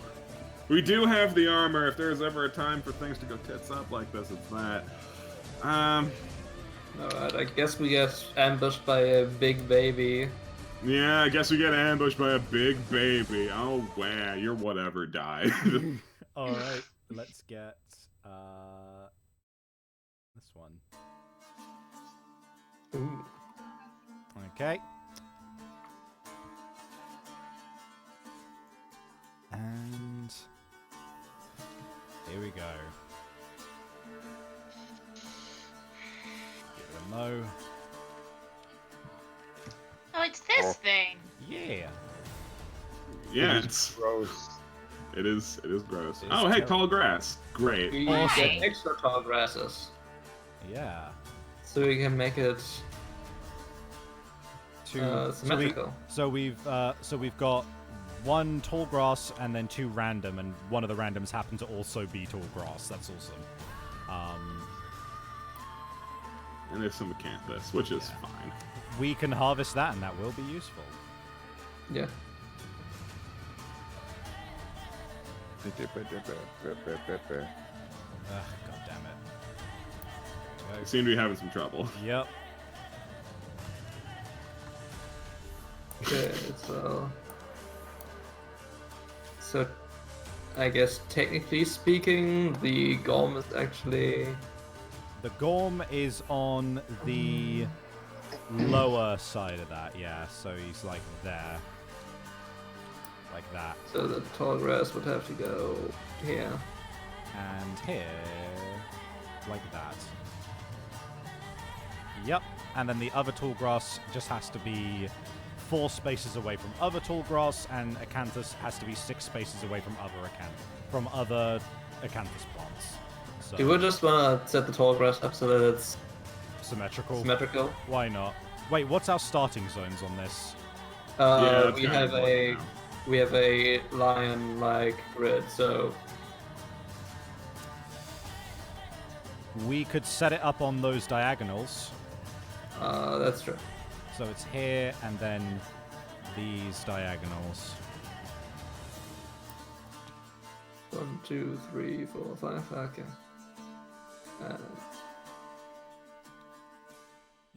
We do have the armor. If there's ever a time for things to go tits up like this, it's that. alright, I guess we get ambushed by a big baby. Yeah, I guess we get ambushed by a big baby. Oh, wow, you're whatever died. Alright, let's get this one. Ooh. Okay. And here we go. no. Oh, it's this Oh. thing. Yeah. Yeah, It is it's gross. it is gross. It's Oh, hey, terrible. tall grass. Great. We Awesome. get extra tall grasses, Yeah. so we can make it Two. symmetrical. So we've got one tall grass and then two random, and one of the randoms happen to also be tall grass. That's awesome. And there's some acanthus, which is Yeah. fine. We can harvest that, and that will be useful. Yeah. Ugh, God damn it. I seem to be having some trouble. Yep. Okay, so I guess technically speaking, the golem is actually The Gorm is on the lower side of that, yeah. So he's like there. Like that. so the tall grass would have to go here. And here. Like that. Yep. And then the other tall grass just has to be 4 spaces away from other tall grass, and acanthus has to be 6 spaces away from other acanthus plants. So Do we just wanna set the tall grass up so that it's symmetrical. symmetrical? Why not? Wait, what's our starting zones on this? that's We kinda have important now. we have a lion-like grid, so We could set it up on those diagonals. that's true. So it's here and then these diagonals. 1, 2, 3, 4, 5. Okay.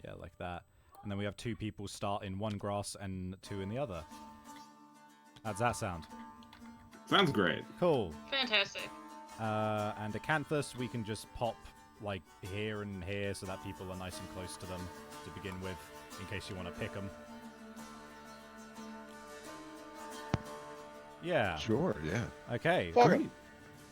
Yeah, like that. And then we have 2 people start in one grass and 2 in the other. How's that sound? Sounds great. Cool. Fantastic. And acanthus, we can just pop like here and here so that people are nice and close to them to begin with, in case you want to pick them. Yeah. Sure, yeah. Okay. Fuck 'em. Great.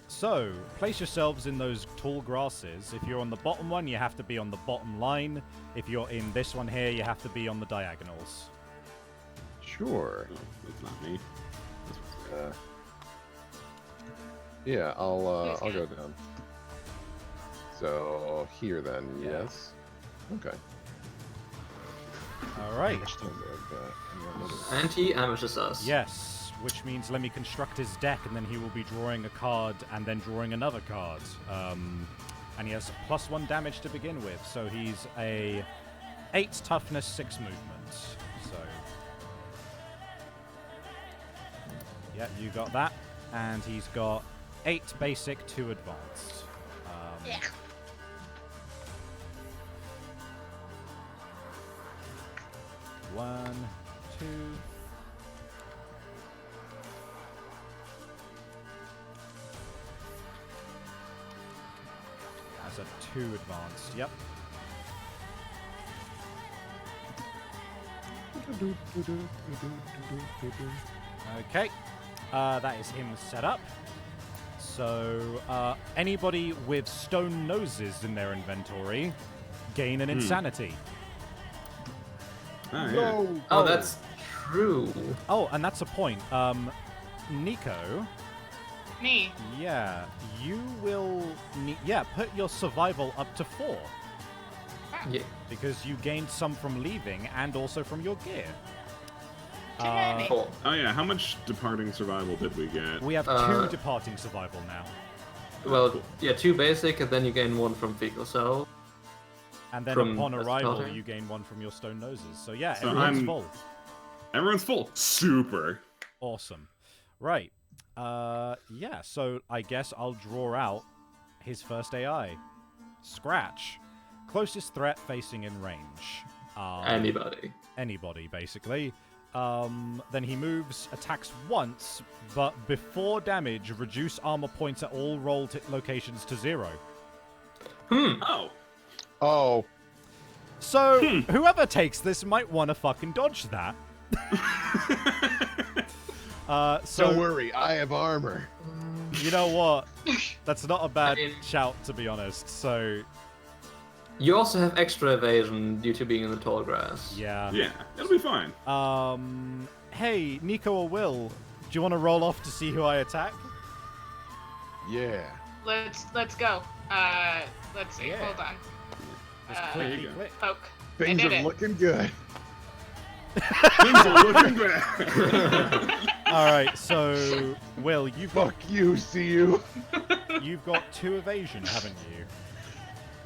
So, place yourselves in those tall grasses. If you're on the bottom one, you have to be on the bottom line. If you're in this one here, you have to be on the diagonals. Sure. Oh, that's not me. Yeah, I'll Please go down. So here then, Yeah. yes. Okay. All right. Understand that. And he ambushes us. Yes, which means let me construct his deck, and then he will be drawing a card and then drawing another card. And he has +1 damage to begin with, so he's a 8 toughness, 6 movement. So, yeah, you got that, and he's got 8 basic, 2 advanced. Yeah. One, 2. That's a 2 advanced. Yep. Okay. That is him set up. So, anybody with stone noses in their inventory gain an insanity. Oh, yeah. No. Oh, that's true. Oh, and that's a point. Nico, Me. yeah, you will put your survival up to 4 Yeah. because you gained some from leaving and also from your gear. Can Four. Oh yeah, how much departing survival did we get? We have 2 departing survival now, Well, yeah, 2 basic, and then you gain 1 from fecal cell. and then From upon arrival starting? you gain 1 from your stone noses. So yeah, So everyone's I'm- full. Everyone's full. Super. Awesome. Right. Yeah, so I guess I'll draw out his first AI. Scratch. Closest threat facing in range. Anybody. Anybody, basically. Then he moves, attacks once, but before damage, reduce armor points at all roll locations to 0. Oh. Oh, So, whoever takes this might want to fucking dodge that. So, don't worry, I have armor. you know what? That's not a bad I mean- shout, to be honest. So, You also have extra evasion due to being in the tall grass. Yeah. Yeah, it'll be fine. Hey, Nico or Will, do you want to roll off to see who I attack? Yeah. Let's go. Let's see. Yeah. Hold on. Just there you clicky go. click. Poke. Things did are it. looking good. Things are looking bad. All right, so Will, you've got Fuck you, see you. 2 evasion, haven't you?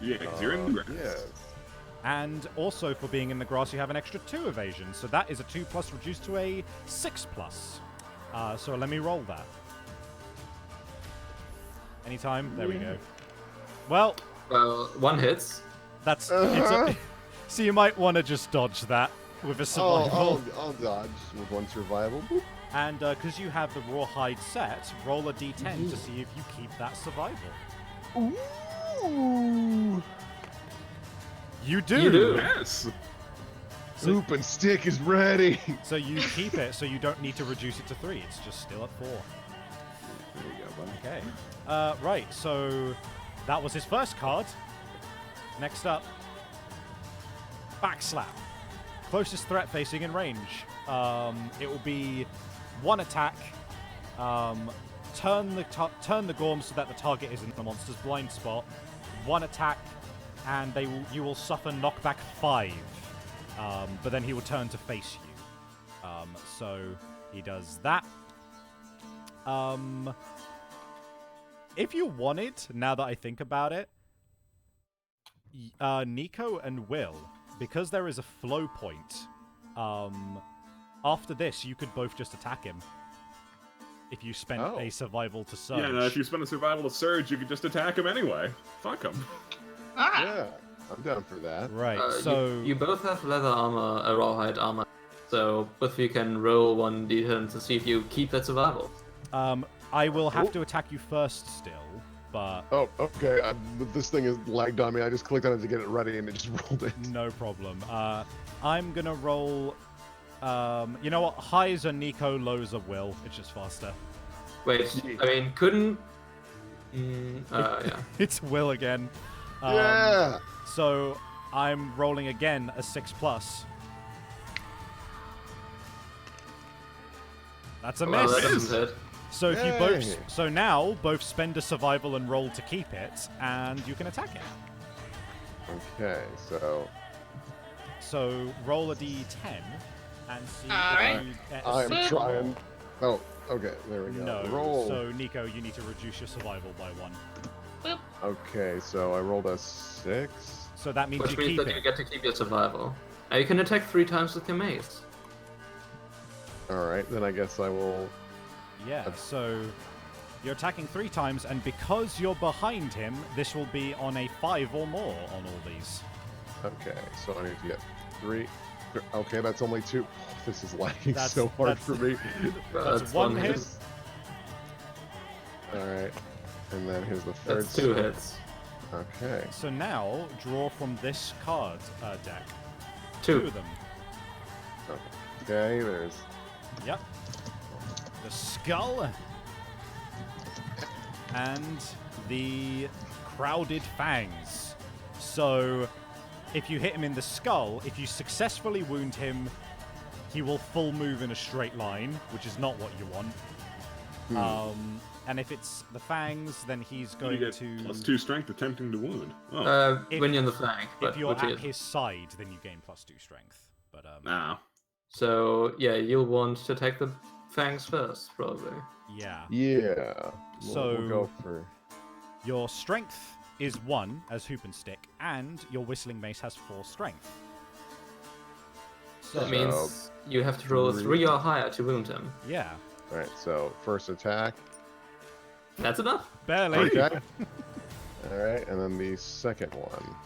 Yeah, because you're in the grass. Yes. And also for being in the grass, you have an extra 2 evasion. So that is a 2+ reduced to a 6+. So let me roll that. Anytime. There we go. Well, Well, 1 hits. that's so you might want to just dodge that with a survival. I'll dodge with 1 survival. Boop. And because you have the rawhide set, roll a d10 to see if you keep that survival. Ooh. You do. You do. Yes. Hoop and stick is ready. So you keep it, so you don't need to reduce it to 3. It's just still at 4. There you go, buddy. Okay. Right, so that was his first card. Next up, backslap. Closest threat facing in range. It will be 1 attack. Turn the Gorm so that the target is in the monster's blind spot. 1 attack, and you will suffer knockback 5. But then he will turn to face you. So he does that. If you wanted, now that I think about it, Nico and Will, because there is a flow point, after this you could both just attack him. If you spent a survival to surge. Yeah, no, if you spend a survival to surge, you could just attack him anyway. Fuck him. Ah. Yeah, I'm down for that. Right, You, so... you both have leather armor, rawhide armor. So both of you can roll 1d10 to see if you keep that survival. I will have to attack you first still, but... Oh, okay. This thing is lagged on me. I just clicked on it to get it ready, and it just rolled it. No problem. I'm gonna roll... you know what? Highs are Nico, lows are Will. It's just faster. Wait, I mean, couldn't... yeah. It's Will again. Yeah. So I'm rolling again a 6+. That's a Well, miss. that doesn't hit. So if you Yay. both, so now both spend a survival and roll to keep it, and you can attack it. Okay, so So roll a d10 and see Alright. if you get a I'm six. trying. Oh, okay. There we go. No. Roll. So Nico, you need to reduce your survival by 1. Boop. Okay, so I rolled a 6. So that means Which you means keep that you it. get to keep your survival. Now you can attack 3 times with your mace. All right, then I guess I will. Yeah. So you're attacking 3 times, and because you're behind him, this will be on a 5 or more on all these. Okay, so I need to get 3. Okay, that's only 2. This is lagging That's- so hard that's- for me. That's 1 hit. All right, and then here's the third. That's 2 hits. Okay. So now draw from this card deck. 2. 2 of them. Okay, there's. Yep. The skull. And the crowded fangs. So, if you hit him in the skull, if you successfully wound him, he will full move in a straight line, which is not what you want. And if it's the fangs, then he's You going get to... +2 strength attempting to wound. Oh, When you're in the flank. If But you're which at is- his side, then you gain +2 strength. But no. So, yeah, you'll want to attack the fangs first, probably. yeah. Yeah. So- we'll go for. Your strength is 1 as hoop and stick, and your whistling mace has 4 strength. So, That means you have to roll a 3 or higher to wound him. yeah, All right, so first attack. That's enough. barely. Okay. All right, and then the second one.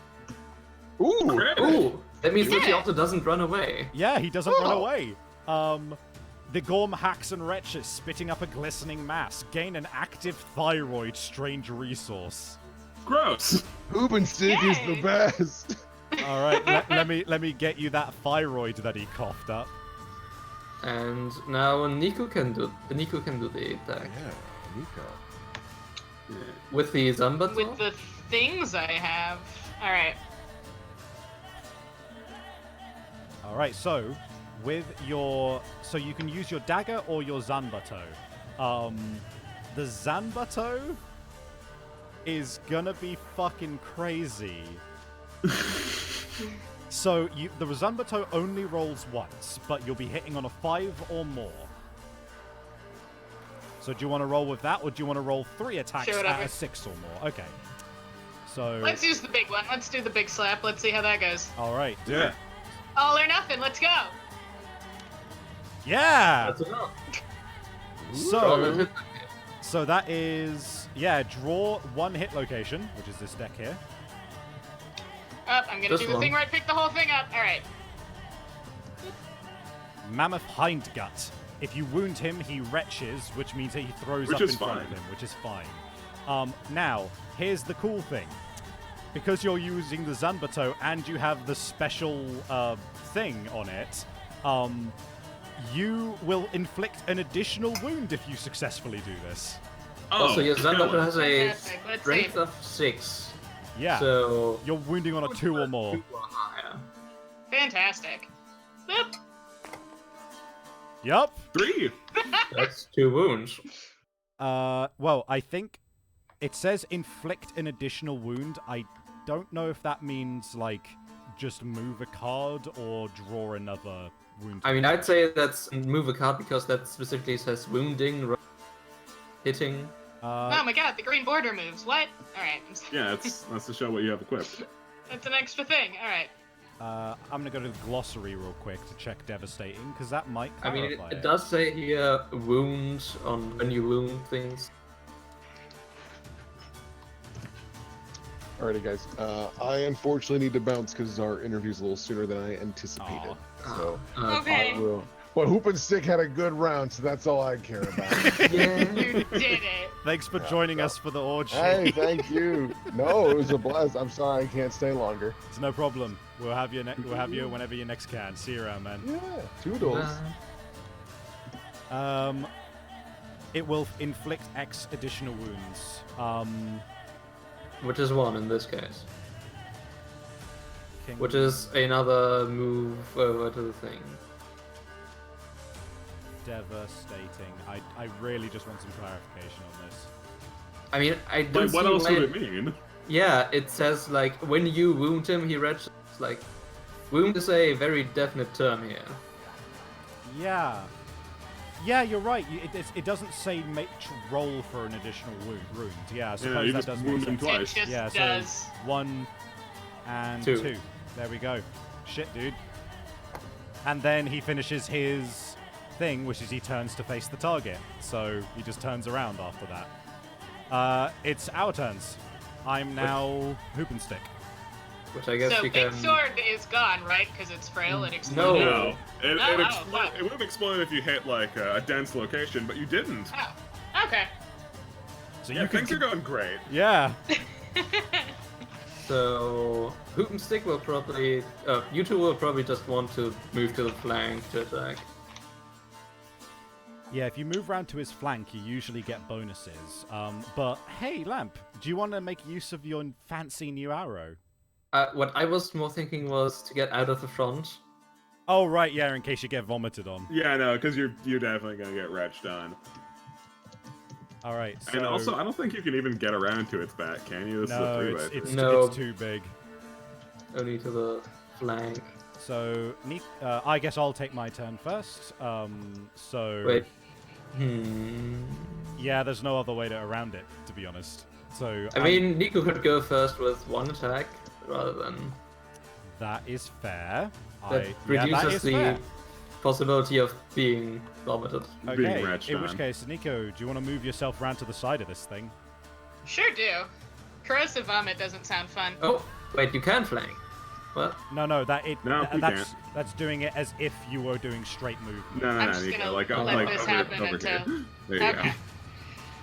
Ooh. Great. Ooh! That means that he Yeah. also doesn't run away. Yeah, he doesn't run Oh. away. The Gorm hacks and retches, spitting up a glistening mass. Gain an active thyroid, strange resource. Gross. Hoop and stick is the Yay. best. All right, let me get you that thyroid that he coughed up. And now Nico can do the attack. Yeah, Nico. With the Zambato? With the things I have. Alright. All right, so with your... So you can use your dagger or your Zanbato. The Zanbato is gonna be fucking crazy. So the Zanbato only rolls once, but you'll be hitting on a 5 or more. So do you want to roll with that, or do you want to roll 3 attacks Sure, at whatever. a 6 or more? Okay. So... Let's use the big one. Let's do the big slap. Let's see how that goes. All right, do it. All or nothing. Let's go. Yeah! That's enough. So that is... Yeah, draw 1 hit location, which is this deck here. I'm gonna This do the one. thing where I pick the whole thing up. All right. Mammoth Hindgut. If you wound him, he retches, which means that he throws Which up is in front of fine. him, which is fine. Now, here's the cool thing. Because you're using the Zanbato and you have the special thing on it, you will inflict an additional wound if you successfully do this. Also, your Zanbato has a Fantastic. Let's strength see. of 6. Yeah, So you're wounding on a 2 or more. 2 or higher. Fantastic. Boop. Yup. 3. That's 2 wounds. Well, I think it says inflict an additional wound. I don't know if that means, like, just move a card or draw another wound. I mean, I'd say that's move a card because that specifically says wounding, hitting. Oh my god, the green border moves. What? All right. Yeah, that's to show what you have equipped. That's an extra thing. All right. I'm gonna go to the glossary real quick to check devastating, because that might I mean, clarify it does say here wound on when you wound things. Alrighty, guys. I unfortunately need to bounce because our interview's a little sooner than I anticipated. So Okay. I will. But Hoop and Stick had a good round, so that's all I care about. Yeah. You did it. Thanks for joining us for the orgy. Hey, thank you. No, it was a blast. I'm sorry I can't stay longer. It's no problem. We'll have you. We'll have you whenever you next can. See you around, man. Yeah, toodles. It will inflict X additional wounds. Which is 1 in this case. King- Which is another move over to the thing. devastating. I really just want some clarification on this. I mean, I don't Wait, what see else why- would it mean? Yeah, it says like when you wound him, he retches. Like, wound is a very definite term here. Yeah. Yeah, you're right. It doesn't say roll for an additional wound. Yeah, I suppose you that just does wound make him sense. twice. It just Yeah, does. so 1 and 2. 2. There we go. Shit, dude. And then he finishes his thing, which is he turns to face the target. So he just turns around after that. It's our turns. I'm now Hoop and Stick. Which I guess So you big can. sword is gone, right? Because it's frail and exploded. No. No, it Oh, fuck. would have exploded if you hit like a dense location, but you didn't. Oh. Okay. So Yeah, you can. things are going great. Yeah. So Hoop and Stick will probably. You two will probably just want to move to the flank to attack. Yeah, if you move round to his flank, you usually get bonuses. But hey, Lamp, do you want to make use of your fancy new arrow? What I was more thinking was to get out of the front. Oh, right, yeah, in case you get vomited on. Yeah, no, because you're definitely gonna get wretched on. All right, so... And also, I don't think you can even get around to its back, can you? This no, is a 3x3. it's too big. Only to the flank. So, I guess I'll take my turn first. So... Wait. Yeah, there's no other way around it, to be honest. So, I mean, Nico could go first with 1 attack rather than. that is fair. That that reduces is the fair. possibility of being vomited. Being Okay, wretched in which on. case, Nico, do you want to move yourself round to the side of this thing? Sure do. Corrosive vomit doesn't sound fun. Oh, wait, you can flank. What? No, No, we that's doing it as if you were doing straight movement. No, I'm no, just Nico, gonna like, let like this over, happen over until- here. There you Okay.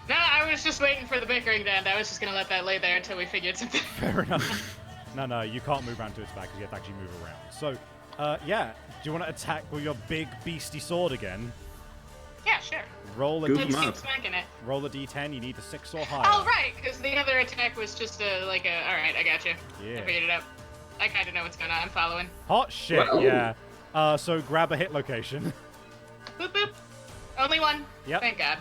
No, I was just waiting for the bickering to end. I was just gonna let that lay there until we figured something. Fair enough. No, you can't move around to its back because you have to actually move around. So, yeah, do you want to attack with your big beastie sword again? Yeah, sure. Roll a Good Let's Come keep on. smacking it. roll a d10. You need a 6 or higher. Oh, right, because the other attack was just Alright, I got you. Yeah. I figured it out. I kind of know what's going on. I'm following. Hot shit. Wow. Yeah. So grab a hit location. Boop boop. Only one. Yep. Thank God.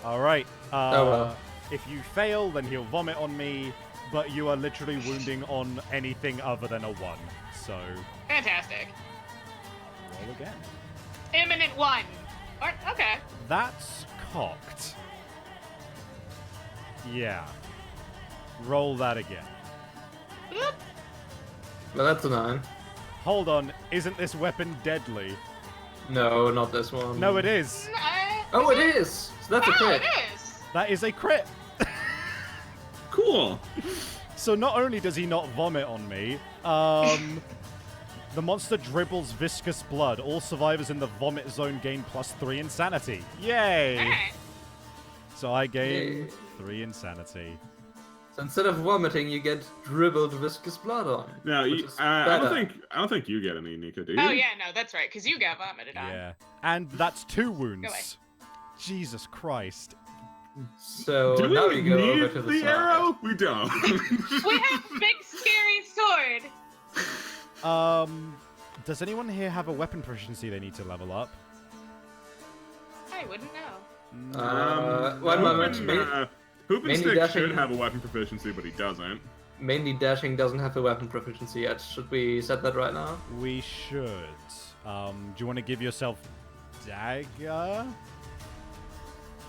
All right. well. If you fail, then he'll vomit on me, but you are literally wounding on anything other than a 1. So Fantastic. roll again. Imminent 1. Okay. That's cocked. Yeah. Roll that again. Boop. Well, that's a 9. Hold on, isn't this weapon deadly? No, not this one. No, it is. Oh, it is! So that's a Oh, crit. it is. That is a crit. Cool. So not only does he not vomit on me, the monster dribbles viscous blood. All survivors in the vomit zone gain +3 insanity. Yay! Alright. So I gain Yay. 3 insanity. So instead of vomiting, you get dribbled viscous blood on. No, which you, is I better. don't think you get any, Nika, do you? Oh, yeah, no, that's right, because you got vomited on. Yeah. And that's 2 Go away. wounds. Jesus Christ. So Do now we you go need over to the, side. arrow? We don't. We have big, scary sword. Does anyone here have a weapon proficiency they need to level up? I wouldn't know. One moment. Hoop and mainly Stick dashing- should have a weapon proficiency, but he doesn't. Mainly dashing doesn't have a weapon proficiency yet. Should we set that right now? We should. Do you want to give yourself dagger?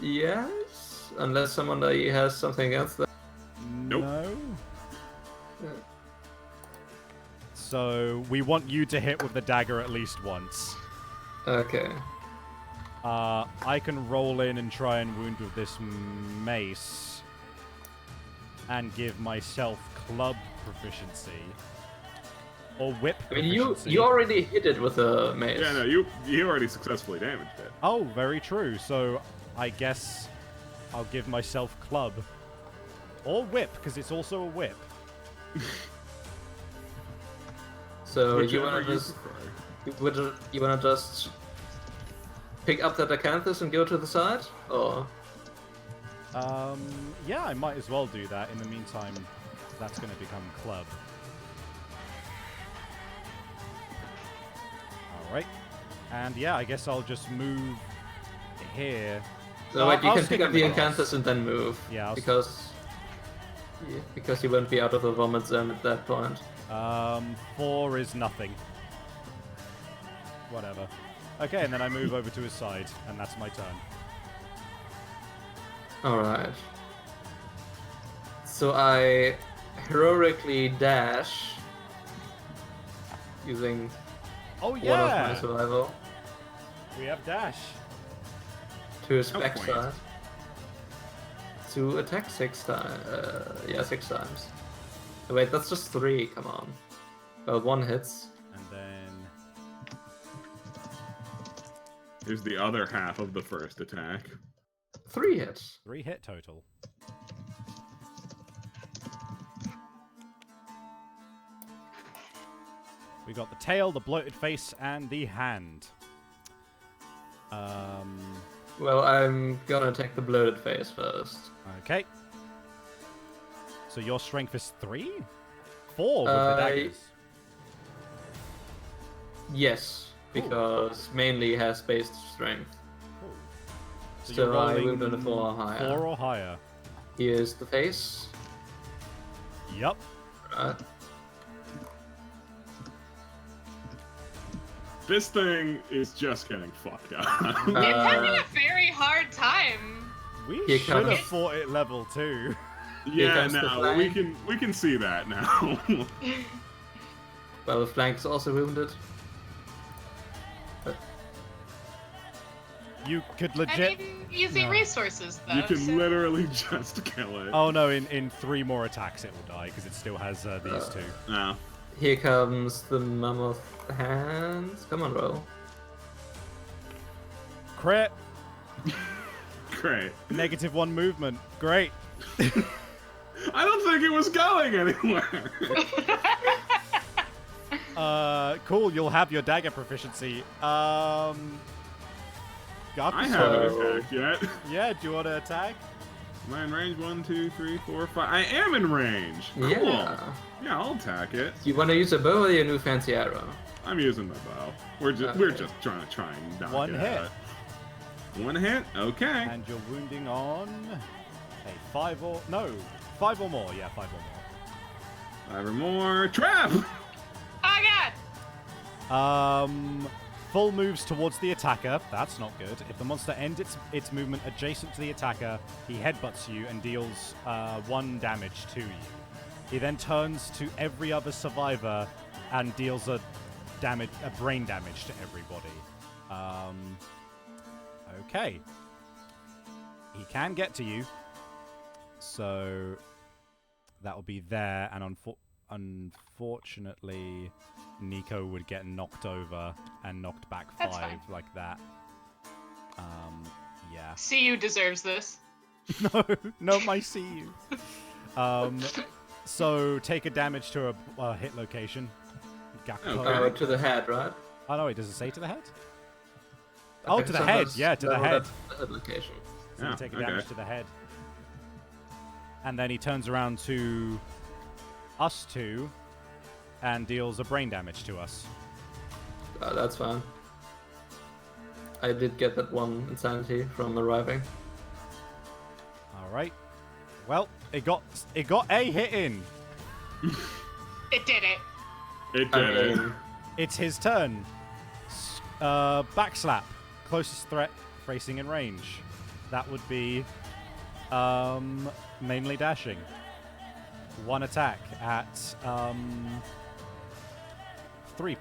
Yes, unless someone has something against that. Nope. No. So we want you to hit with the dagger at least once. Okay. I can roll in and try and wound with this mace and give myself club proficiency or whip I mean, proficiency. you already hit it with a mace. Yeah, no, you already successfully damaged it. Oh, very true. So I guess I'll give myself club or whip because it's also a whip. So you Whichever wanna just you wanna just pick up that acanthus and go to the side, or Yeah, I might as well do that. In the meantime, that's going to become club. All right. And yeah, I guess I'll just move here. so wait, you I'll can stick pick up him the across. acanthus and then move. Yeah, I'll because you won't be out of the vomit zone at that point. 4 is nothing. Whatever. Okay, and then I move over to his side, and that's my turn. Alright. So I heroically dash using Oh one of yeah, my survival we have dash. to his Oh, backside to attack 6 times. Yeah, 6 times. Oh, wait, that's just 3. Come on. Well, 1 hits. And then Here's the other half of the first attack. 3 hits. 3 hit total. We got the tail, the bloated face, and the hand. Well, I'm gonna attack the bloated face first. Okay. So your strength is 3? 4 with the Uh, daggers. Yes, because mainly has based strength. Cool. So So you're I rolling will do the 4 or higher. 4 or higher. Here's the face. Yup. Right. This thing is just getting fucked up. It's having a very hard time. We Here should have comes- fought it level 2. yeah, comes the no, flank. we can see that now. Well, the flank is also wounded. You could I legit... mean, easy No. resources, though. you can so- literally just kill it. Oh no, in 3 more attacks it will die, because it still has these 2. No. Here comes the mammoth hands. Come on, roll. Crit! Great. -1 movement. Great. I don't think it was going anywhere. Cool, you'll have your dagger proficiency. I Gaku, haven't So- attacked yet. yeah, do you want to attack? Am I in range? 1, 2, 3, 4, 5. I am in range. Cool. Yeah. Yeah, I'll attack it. You want to use a bow or your new fancy arrow? I'm using my bow. We're just trying to knock One it hit. out. One hit. Okay. And you're wounding on a 5 or more. Yeah, 5 or more. 5 or more. Trap. Oh god! Full moves towards the attacker. That's not good. If the monster ends its movement adjacent to the attacker, he headbutts you and deals 1 damage to you. He then turns to every other survivor and deals a brain damage to everybody. Okay. He can get to you, so that will be there. And unfortunately, Nico would get knocked over and knocked back 5 That's fine. like that. Yeah. CU deserves this. No, my CU. So take a damage to a hit location. Gakpo. Okay. To the head, right? Oh no, wait, does it say to the head? I Oh, think to the so, head. that's- Yeah, to the no, head. that's the head location. So Yeah, you take a okay. damage to the head. And then he turns around to us two and deals a brain damage to us. That's fine. I did get that 1 insanity from arriving. Alright. Well, it got a hit in. It did it. It I did it. mean, It's his turn. Backslap. Closest threat facing in range. That would be mainly dashing. 1 attack at 3+.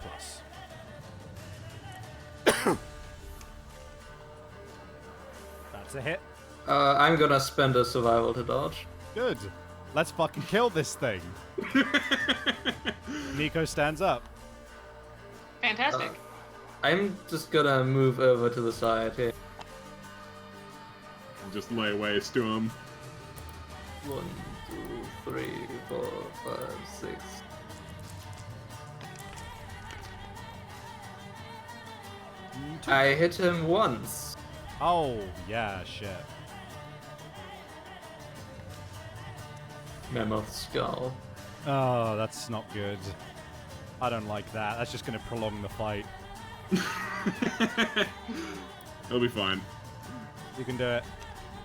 That's a hit. I'm gonna spend a survival to dodge. Good. Let's fucking kill this thing. Nico stands up. Fantastic. I'm just gonna move over to the side here. And just lay waste to him. 1, 2, 3, 4, 5, 6. I hit him once. Oh, yeah, shit. Mammoth skull. Oh, that's not good. I don't like that. That's just going to prolong the fight. It'll be fine. You can do it.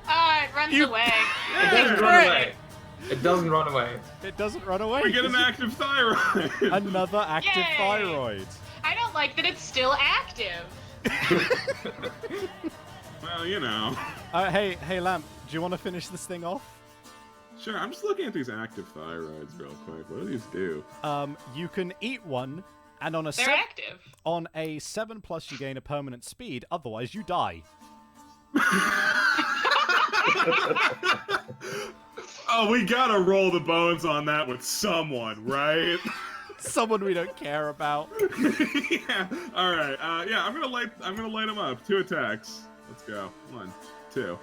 Ah, it runs away. It doesn't run away. It doesn't run away. It doesn't run away. We get an active thyroid. Another active Yay! thyroid. I don't like that it's still active. Well, you know. Hey, Lamp, do you want to finish this thing off? Sure, I'm just looking at these active thyroids real quick. What do these do? You can eat one, and on a They're active. on a 7+ you gain a permanent speed. Otherwise, you die. Oh, we gotta roll the bones on that with someone, right? Someone we don't care about. Yeah. All right. Yeah, I'm gonna light them up. 2 attacks. Let's go. 1, 2.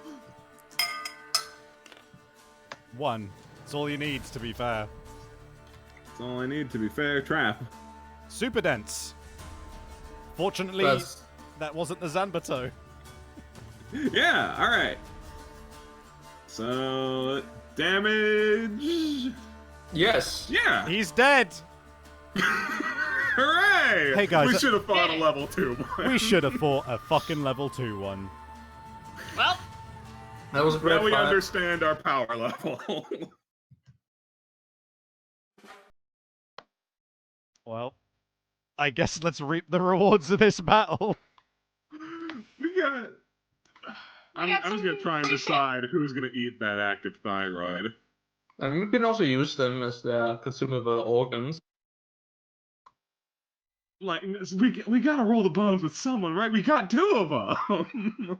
1. It's all you need, to be fair. That's all I need to be fair. Trap. Super dense. Fortunately, That's- that wasn't the Zanbato. Yeah. All right. So damage. Yes. Yeah. He's dead. Hooray! Hey, guys, we should have fought a level 2 one. We should have fought a fucking level 2 one. Well, That was a great Now we fight. understand our power level. Well, I guess let's reap the rewards of this battle. we got. I'm just gonna some try and free shit. decide who's gonna eat that active thyroid. And we can also use them as their consumable organs. Like we gotta roll the bones with someone, right? We got 2 of them.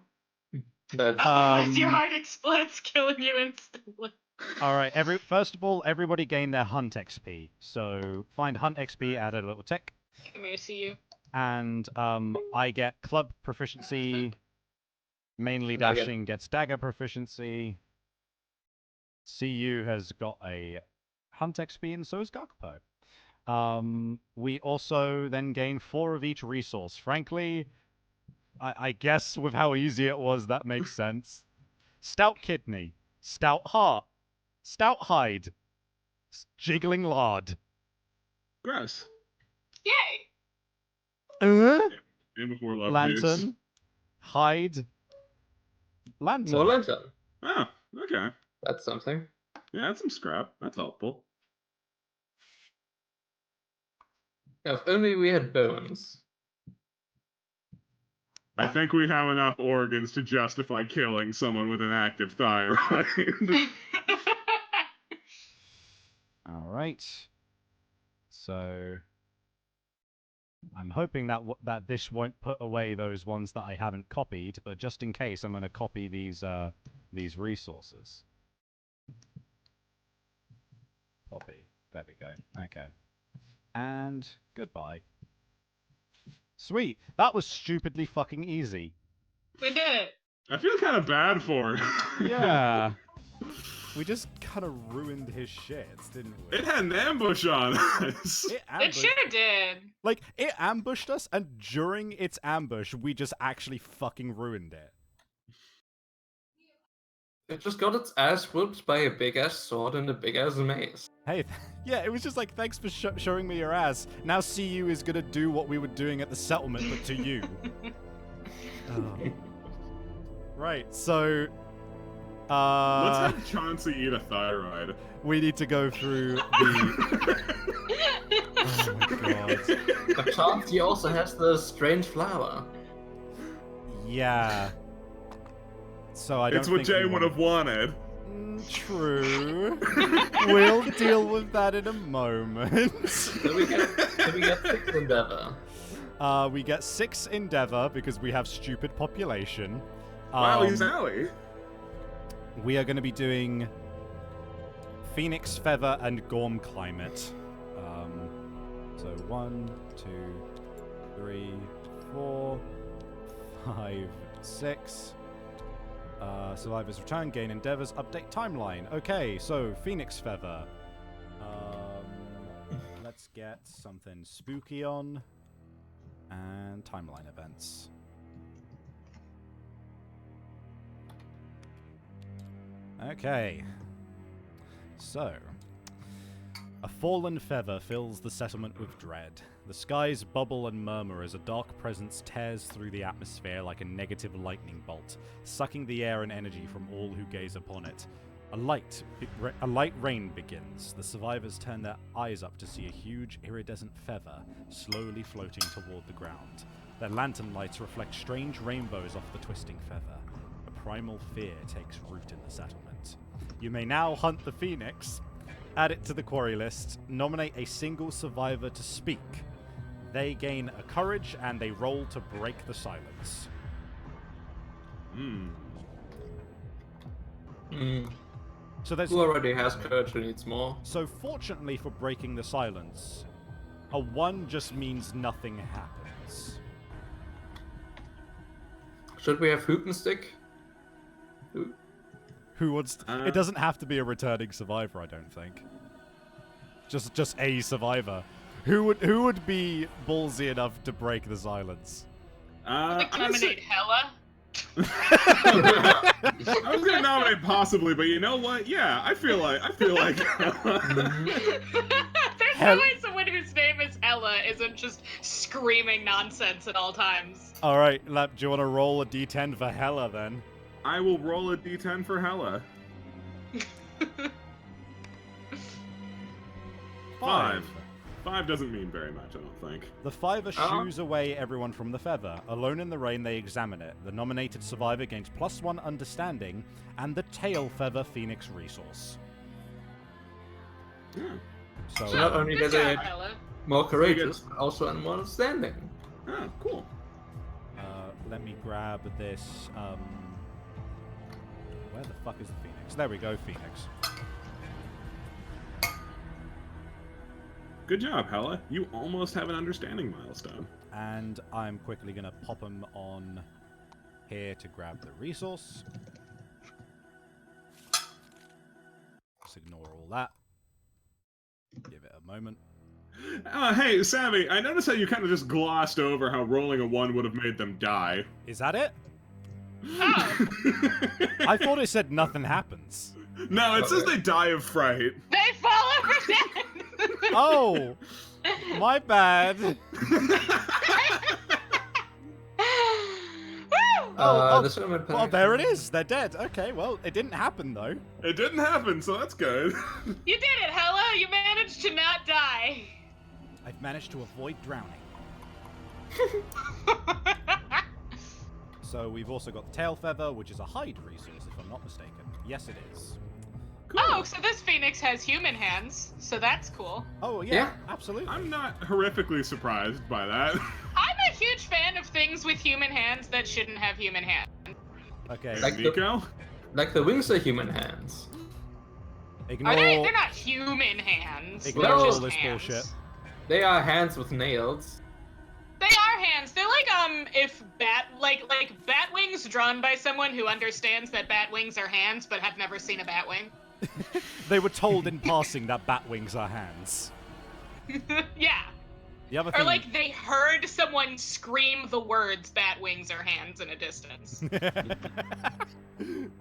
That unless your heart explodes, killing you instantly. All right. First of all, everybody gain their hunt XP. So find hunt XP, add a little tick, Come here, see you. and I get club proficiency. Mainly And I get- dashing gets dagger proficiency. CU has got a hunt XP, and so has Gakpo. We also then gain 4 of each resource. Frankly, I guess with how easy it was, that makes sense. Stout kidney. Stout heart. Stout hide. Jiggling lard. Gross. Yay! And before love juice. Lantern. Hide. Lantern. More lantern. Oh, okay. That's something. Yeah, that's some scrap. That's helpful. If only we had bones. I think we have enough organs to justify killing someone with an active thyroid. All right. So I'm hoping that that this won't put away those ones that I haven't copied, but just in case, I'm going to copy these resources. Copy. There we go. Okay. And goodbye. Sweet. That was stupidly fucking easy. We did it. I feel kind of bad for him. Yeah. We just kind of ruined his shit, didn't we? It had an ambush on us. It sure did. Like, it ambushed us, and during its ambush, we just actually fucking ruined it. It just got its ass whooped by a big ass sword and a big ass mace. Hey, yeah, it was just like, thanks for showing me your ass. Now CU is gonna do what we were doing at the settlement, but to you. Oh. Right, so... Let's have Chauncey eat a thyroid. we need to go through the... Oh my god. But Chauncey also has the strange flower. Yeah. So I don't It's what think Jay we would have wanted. True. We'll deal with that in a moment. So we get 6 endeavor. We get 6 endeavor because we have stupid population. Wow, he's Alley. We are going to be doing Phoenix Feather and Gorm Climate. So 1, 2, 3, 4, 5, 6. Survivor's Return, gain endeavors, update timeline. Okay, so Phoenix Feather. Let's get something spooky on. And timeline events. Okay. So, a fallen feather fills the settlement with dread. The skies bubble and murmur as a dark presence tears through the atmosphere like a negative lightning bolt, sucking the air and energy from all who gaze upon it. A light rain begins. The survivors turn their eyes up to see a huge iridescent feather slowly floating toward the ground. Their lantern lights reflect strange rainbows off the twisting feather. A primal fear takes root in the settlement. You may now hunt the phoenix, add it to the quarry list, nominate a single survivor to speak. They gain a courage and they roll to break the silence. So there's Who already has courage and needs more? So fortunately for breaking the silence, a 1 just means nothing happens. Should we have hoop and stick? Who wants to, it doesn't have to be a returning survivor, I don't think. Just a survivor. Who would be ballsy enough to break the silence? I think nominate Hella. I was gonna nominate possibly, but you know what? Yeah, I feel like. There's no way someone whose name is Ella isn't just screaming nonsense at all times. All right, Lap, do you want to roll a d10 for Hella then? I will roll a d10 for Hella. 5. 5 doesn't mean very much, I don't think. The fiver shoos away everyone from the feather. Alone in the rain, they examine it. The nominated survivor gains +1 understanding and the tail feather phoenix resource. Yeah. So not only Good do they job, Ella. more courageous, but also more understanding. Oh, cool. Let me grab this. Where the fuck is the phoenix? There we go, phoenix. Good job, Hella. You almost have an understanding milestone. And I'm quickly going to pop them on here to grab the resource. Just ignore all that. Give it a moment. Hey, Savvy, I noticed how you kind of just glossed over how rolling a 1 would have made them die. Is that it? Oh. I thought it said nothing happens. No, it says they die of fright. They fall over dead! Oh, my bad. Woo! Oh, the settlement well, there it is. They're dead. Okay, well, it didn't happen though. It didn't happen, so that's good. You did it, Hello! You managed to not die. I've managed to avoid drowning. So we've also got the tail feather, which is a hide resource, if I'm not mistaken. Yes, it is. Oh, so this phoenix has human hands, so that's cool. Oh yeah, Yeah. absolutely. I'm not horrifically surprised by that. I'm a huge fan of things with human hands that shouldn't have human hands. Okay. Like the- Nico? Like the wings are human hands. Ignore. Are they? They're not human hands. Ignore They're all just this hands. bullshit. They are hands with nails. They are hands. They're like if bat wings drawn by someone who understands that bat wings are hands but have never seen a bat wing. They were told in passing that bat wings are hands. Yeah. The other Or thing. like they heard someone scream the words "bat wings are hands" in a distance.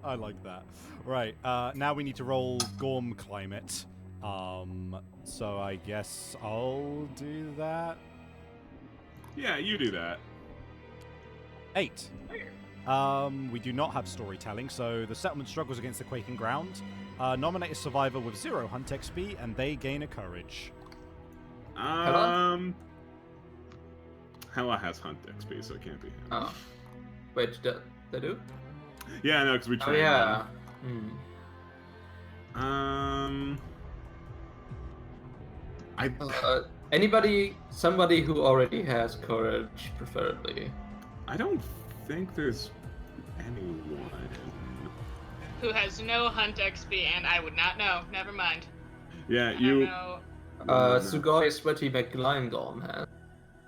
I like that. Right. Now we need to roll Gorm climate. So I guess I'll do that. Yeah, you do that. 8. We do not have storytelling, so the settlement struggles against the quaking ground. Nominate a survivor with 0 hunt XP, and they gain a courage. Hella has hunt XP, so it can't be him. Oh. Wait, they do? Yeah, no, because we Oh, trained yeah. him. Hmm. I Somebody who already has courage, preferably. don't think there's anyone. Who has no hunt XP, and I would not know. Never mind. Yeah, I don't you. know. Sugoi Sweaty McLion has.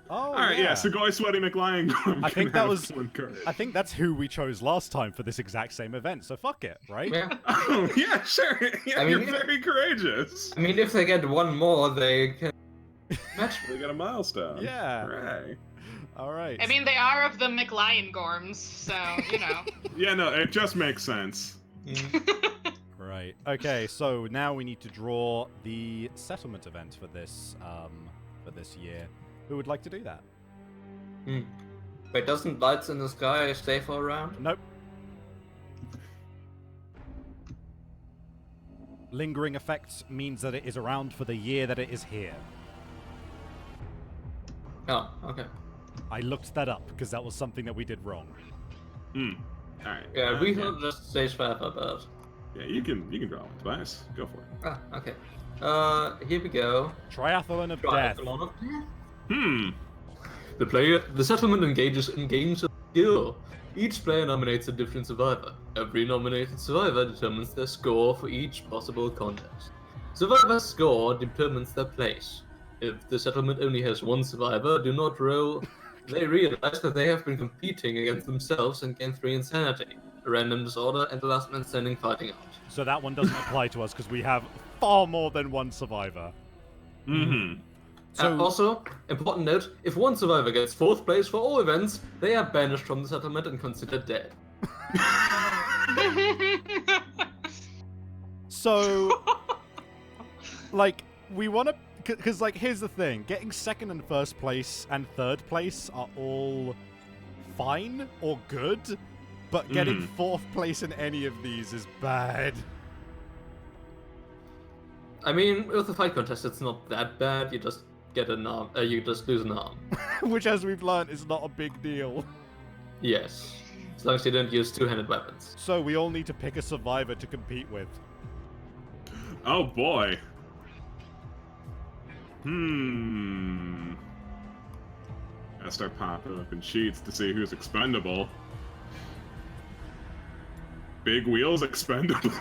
Oh, All right, yeah, Sugoi Sweaty McLion. I think that was- one courage. I think that's who we chose last time for this exact same event, so fuck it, right? Yeah. Oh, yeah, sure. Yeah, I mean, you're very courageous. I mean, if they get one more, they can match We got a milestone. Yeah. Hooray. Alright. I mean, they are of the McLion Gorms, so you know. Yeah, no, it just makes sense. Right. Okay, so now we need to draw the settlement event for this year. Who would like to do that? Wait, doesn't lights in the sky stay for a round? Nope. Lingering effects means that it is around for the year that it is here. Oh, okay. I looked that up because that was something that we did wrong. Alright. Yeah, we could just stay forever, but... Yeah, you can draw one, Tobias. Go for it. Ah, okay. Here we go. Triathlon of death. Triathlon of Death. The settlement engages in games of skill. Each player nominates a different survivor. Every nominated survivor determines their score for each possible contest. Survivor's score determines their place. If the settlement only has one survivor, do not roll. They realize that they have been competing against themselves and gain 3 insanity, a random disorder, and the last man standing fighting out. So that one doesn't apply to us because we have far more than one survivor. So Also, important note, if one survivor gets 4th place for all events, they are banished from the settlement and considered dead. So, like, we want to, because, like, here's the thing: getting 2nd and 1st place and 3rd place are all fine or good, but getting 4th place in any of these is bad. I mean, with the fight contest, it's not that bad. You just get an arm. You just lose an arm. Which, as we've learned, is not a big deal. Yes, as long as you don't use 2-handed weapons. So we all need to pick a survivor to compete with. Oh boy. Gotta start popping up in sheets to see who's expendable. Big Wheel's expendable.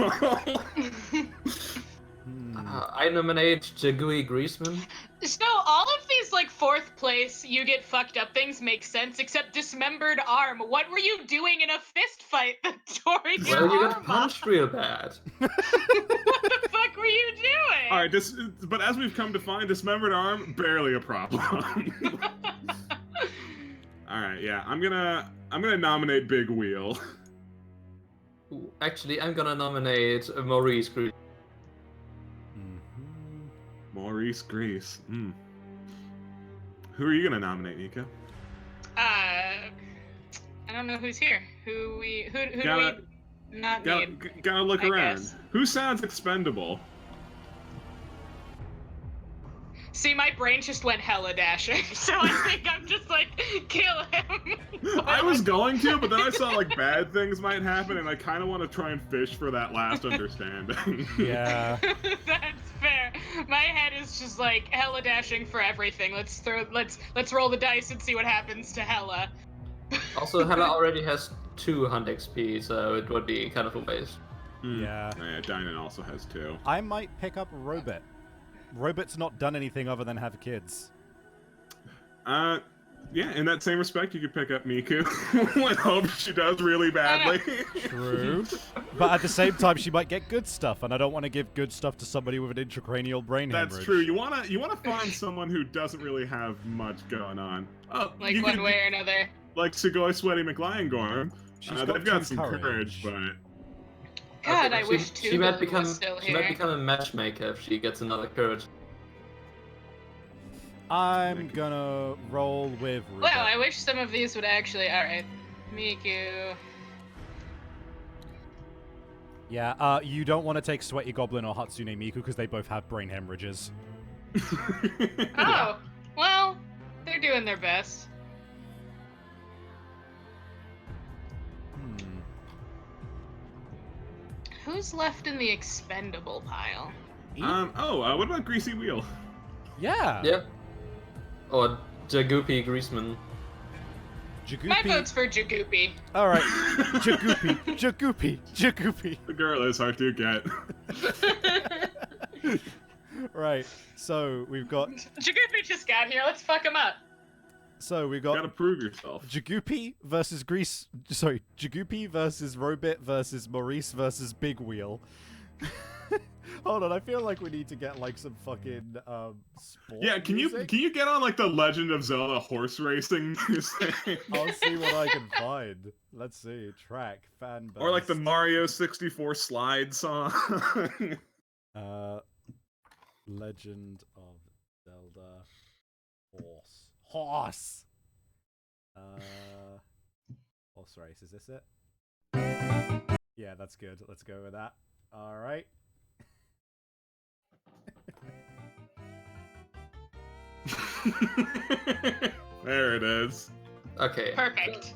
I nominate Jagui Greaseman. So all of these like 4th place, you get fucked up things make sense, except dismembered arm. What were you doing in a fist fight that tore your Well, you arm get punched real bad. off? What the fuck were you doing? All right, but as we've come to find, dismembered arm barely a problem. All right, yeah, I'm gonna nominate Big Wheel. Ooh, actually, I'm gonna nominate Maurice Green. Maurice Grease. Who are you gonna nominate, Nico? I don't know who's here. Who do Gotta- we not need? Gotta look I around. guess. Who sounds expendable? See, my brain just went hella dashing, so I think I'm just like, kill him. I was going to, but then I saw like bad things might happen, and I kind of want to try and fish for that last understanding. Yeah. That's fair. My head is just like hella dashing for everything. Let's roll the dice and see what happens to Hella. Also, Hella already has 2 hunt XP, so it would be kind of a waste. Yeah. Yeah, Dynan also has 2. I might pick up Robit. Robit's not done anything other than have kids. Yeah, in that same respect, you could pick up Miku. I hope she does really badly. True. But at the same time, she might get good stuff, and I don't want to give good stuff to somebody with an intracranial brain hemorrhage. That's true. You wanna find someone who doesn't really have much going on. Oh, Like you one could- way or another. Like Sugoi Sweaty McLion-Gorm. She's They've got 2 some courage, but God, I She- wish she Tuba might was become still she might here. become a matchmaker if she gets another courage. I'm gonna roll with Rupert. Well, I wish some of these would actually. All right, Miku. Yeah, you don't want to take Sweaty Goblin or Hatsune Miku because they both have brain hemorrhages. Oh, well, they're doing their best. Who's left in the expendable pile? what about Greasy Wheel? Yeah. Yep. Or Jagoopy Greaseman. My Jagoopy. vote's for Jagoopy. All right. Jagoopy. Jagoopy. Jagoopy. The girl is hard to get. Right. So we've got. Jagoopy just got here. Let's fuck him up. So we've Gotta got prove yourself. Jagoopy versus Grease. Sorry, Jagoopy versus Robit versus Maurice versus Big Wheel. Hold on, I feel like we need to get like some fucking sport Yeah, can music. you get on like the Legend of Zelda horse racing music? I'll see what I can find. Let's see. Track, fan base. Or like the Mario 64 slide song. Legend of Zelda Horse. Horse race, is this it? Yeah, that's good. Let's go with that. Alright. There it is. Okay. Perfect.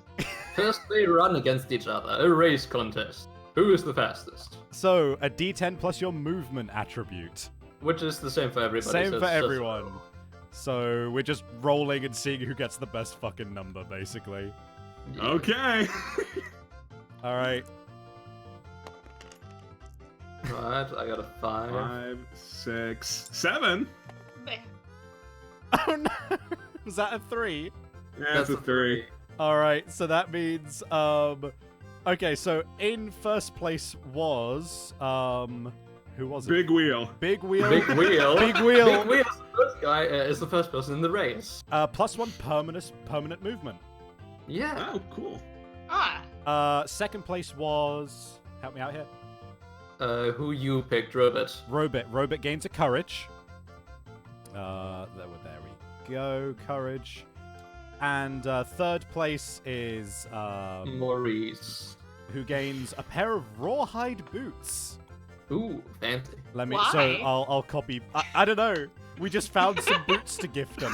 First, they run against each other. A race contest. Who is the fastest? So, a d10 plus your movement attribute. Which is the same for everybody. Same so for it's just- everyone. So, we're just rolling and seeing who gets the best fucking number, basically. Yeah. Okay. Alright. Right, I got a 5. 5, 6, 7. Oh no! Was that a 3? Yeah, that's a 3. Alright, so that means, okay, so in first place was, who was it? Big wheel. Big Wheel. Big Wheel. Big Wheel. Big Wheel is the first guy, is the first person in the race. +1 permanent movement. Yeah. Oh, cool. Ah. Second place was, help me out here. Who you picked, Robert? Robit. Robit gains a courage. There we go. Courage. And third place is Maurice. who gains a pair of rawhide boots. Ooh, fancy. Let me. Why? So I'll copy. I don't know. We just found some boots to gift him.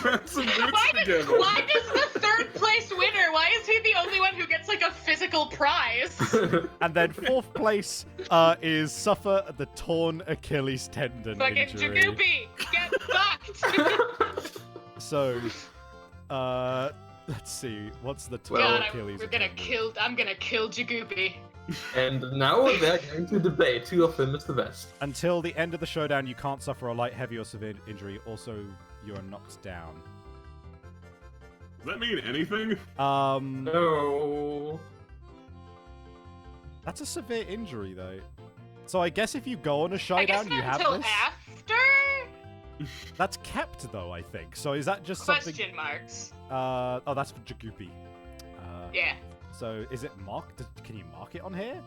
That's some boots Why together. does the third place winner? Why is he the only one who gets like a physical prize? And then fourth place is suffer the torn Achilles tendon Fucking injury. Jagoopy, get fucked. So, let's see. What's the torn Well, God, Achilles? I'm gonna kill Jagoopy. And now they're going to debate who of them is the best. Until the end of the showdown, you can't suffer a light, heavy, or severe injury. Also, you are knocked down. Does that mean anything? No. That's a severe injury, though. So I guess if you go on a I guess showdown, you not have until this. after? That's kept, though, I think. So is that just something? Question marks. Oh, that's for Jagoopy. Yeah. So is it marked? Can you mark it on here?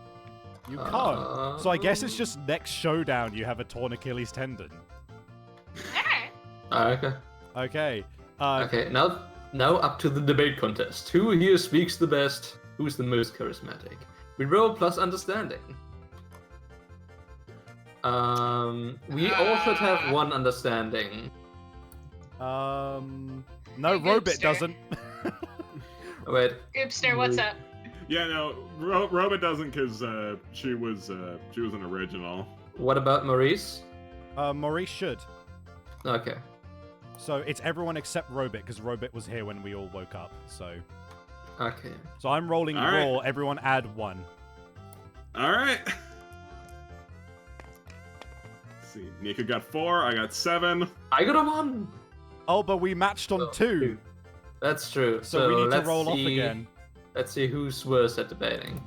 You can't. So I guess it's just next showdown you have a torn Achilles tendon. Alright. Okay. Okay. Okay, now up to the debate contest. Who here speaks the best? Who's the most charismatic? We roll plus understanding. We all should have one understanding. No, Hey, Robit Goopster. doesn't. Wait. Goopster, what's up? Yeah, no, Robot doesn't because she was an original. What about Maurice? Maurice should. Okay. So it's everyone except Robit, because Robit was here when we all woke up. So Okay. I'm rolling All right. raw. Everyone add 1. All right. Let's see, Nika got 4. I got 7. I got a 1. Oh, but we matched on 2. That's true. So we need to let's roll off see- again. Let's see who's worse at debating.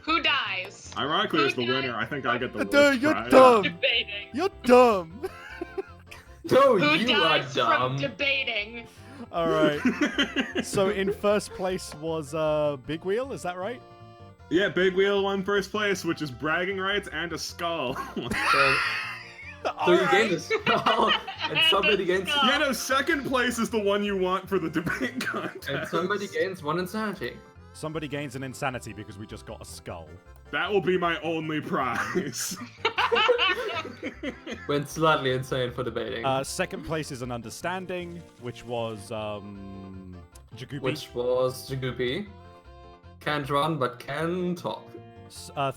Who dies? Ironically, as the Who winner, I think I get the Dude, worst you're prize. dumb. Debating. You're dumb. No, Who you are dies dumb. from debating? All right. So in first place was Big Wheel. Is that right? Yeah, Big Wheel won first place, which is bragging rights and a skull. So you gained a skull, and somebody gains. Yeah, no, second place is the one you want for the debate contest. And somebody gains 1 insanity. Somebody gains an insanity because we just got a skull. That will be my only prize. Went slightly insane for debating. Second place is an understanding, which was Jagubi. Which was Jagupi. Can't run, but can talk.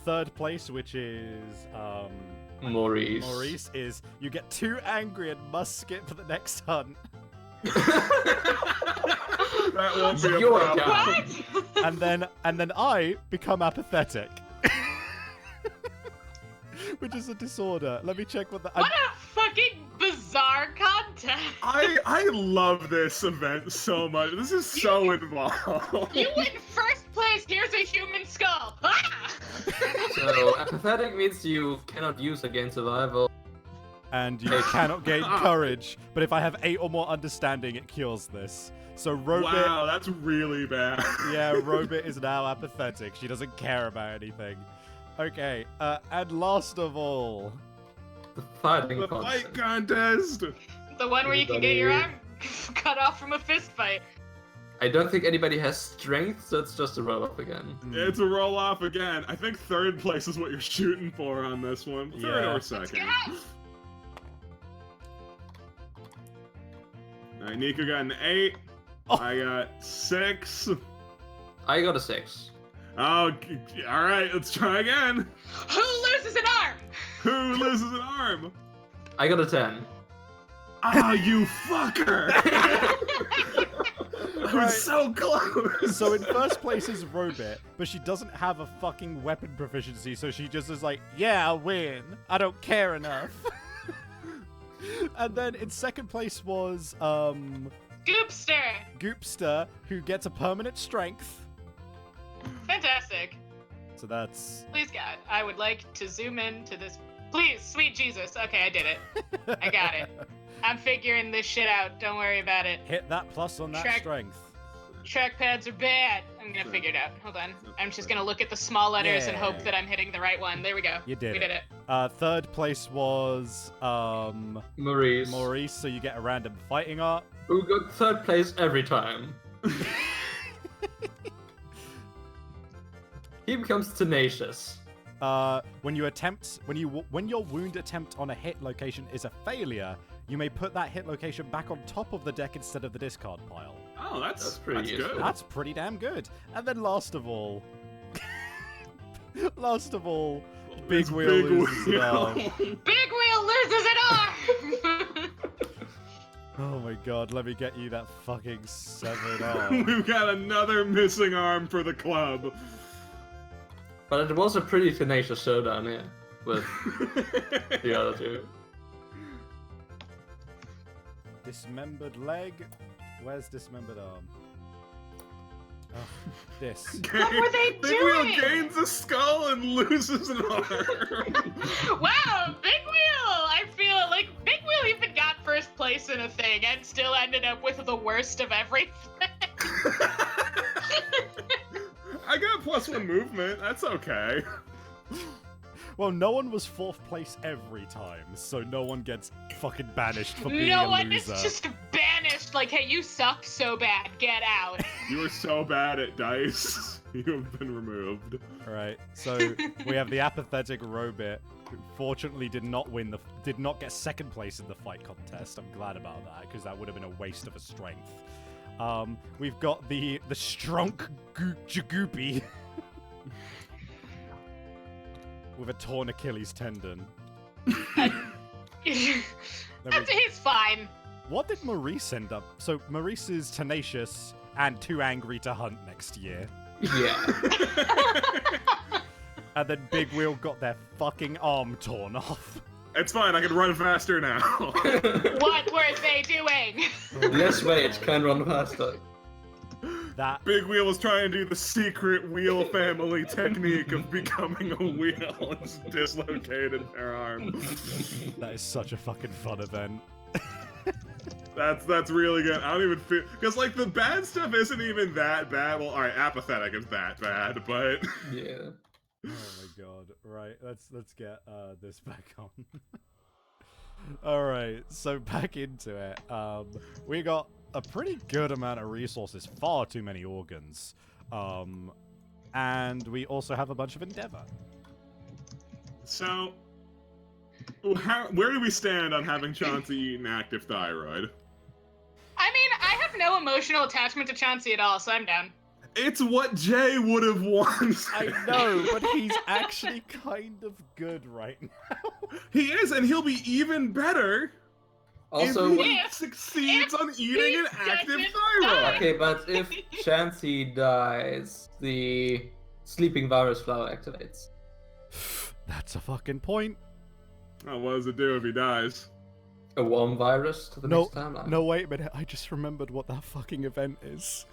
Third place, which is Maurice. Maurice, is you get too angry and must skip for the next hunt. That won't be a You're problem. What? and then I become apathetic. Which is a disorder. Let me check what the. What a fucking bizarre contest! I love this event so much. This is so involved. You win first place. Here's a human skull. Ah! So, apathetic means you cannot use against survival. And you cannot gain courage. But if I have 8 or more understanding, it cures this. So Robit. Wow, that's really bad. Yeah, Robit is now apathetic. She doesn't care about anything. Okay, and last of all, The fighting The contest. fight contest. The one where you can get your arm cut off from a fist fight. I don't think anybody has strength, so it's just a roll off again. It's a roll off again. I think third place is what you're shooting for on this one. Third Yeah. or second. go! Alright, Nico got an 8. Oh. I got 6. I got a 6. Oh, alright, let's try again. Who loses an arm? Who loses an arm? I got a 10. Ah, you fucker! I was so close. so in first place is Robit, but she doesn't have a fucking weapon proficiency, so she just is like, yeah, I'll win. I don't care enough. And then in second place was Goopster. Goopster, who gets a permanent strength. Fantastic. So that's Please, God, I would like to zoom in to this. Please, sweet Jesus. Okay, I did it. I got it. I'm figuring this shit out. Don't worry about it. hit that plus on that Track- strength. Trackpads are bad. I'm gonna figure it out. Hold on. I'm just gonna look at the small letters and hope Yeah. that I'm hitting the right one. There we go. You did We it. did it. Third place was Maurice. Maurice, so you get a random fighting art. Who got third place every time. He becomes tenacious. When your wound attempt on a hit location is a failure, you may put that hit location back on top of the deck instead of the discard pile. Oh, that's pretty useful. good. That's pretty damn good. And then last of all, Big It's Wheel Big loses an arm. Big Wheel loses an arm! Oh my god, let me get you that fucking severed arm. We've got another missing arm for the club. But it was a pretty tenacious showdown here with the other two. Dismembered leg. Where's dismembered arm? Oh, this. What were they Big Wheel doing? gains a skull and loses an arm. Wow, Big Wheel! I feel like Big Wheel even got first place in a thing and still ended up with the worst of everything. I got +1 movement. That's okay. Well, no one was 4th place every time, so no one gets fucking banished for being No a one is loser. just banished. Like, hey, you suck so bad. Get out. You were so bad at dice. You have been removed. Right. So we have the apathetic Robit, who fortunately did not get 2nd place in the fight contest. I'm glad about that because that would have been a waste of a strength. We've got the strunk Jagoopy with a torn Achilles tendon. He's fine. What did Maurice end up? So Maurice is tenacious and too angry to hunt next year. Yeah. And then Big Wheel got their fucking arm torn off. It's fine, I can run faster now. What were they doing? Less weight can run faster. That Big Wheel was trying to do the secret wheel family technique of becoming a wheel and just dislocated their arm. that is such a fucking fun event. That's really good. I don't even feel because like the bad stuff isn't even that bad. Well, all right, apathetic is that bad, but Yeah. Oh my god. Right, let's get this back on. Alright, so back into it. We got a pretty good amount of resources, far too many organs. And we also have a bunch of endeavor. so where do we stand on having Chauncey eat an active thyroid? I mean, I have no emotional attachment to Chauncey at all, so I'm down. It's what Jay would have wanted. I know, but he's actually kind of good right now. He is, and he'll be even better Also, if he succeeds on eating an active thyroid. okay, but if Chauncey dies, the sleeping virus flower activates. That's a fucking point. Oh, what does it do if he dies? A warm virus to the No, next timeline. no, wait a minute. I just remembered what that fucking event is.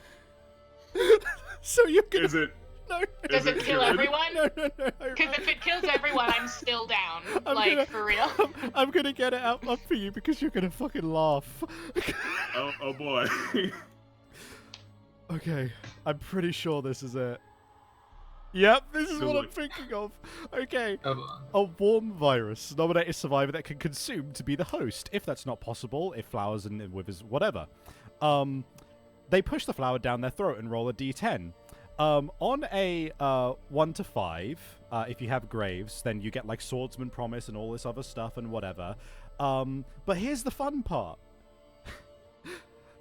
So you're gonna... Is it? No. Does it kill good? everyone? No. Because if it kills everyone, I'm still down. I'm like, gonna- for real. I'm gonna get it up for you because you're gonna fucking laugh. Oh boy. Okay, I'm pretty sure this is it. Yep, this is So what I'm like- thinking of. Okay. Come on. A warm virus. Nominate a survivor that can consume to be the host. If that's not possible, if flowers and withers, whatever. They push the flower down their throat and roll a d10. On a 1 to 5, if you have graves, then you get like swordsman promise and all this other stuff and whatever. But here's the fun part.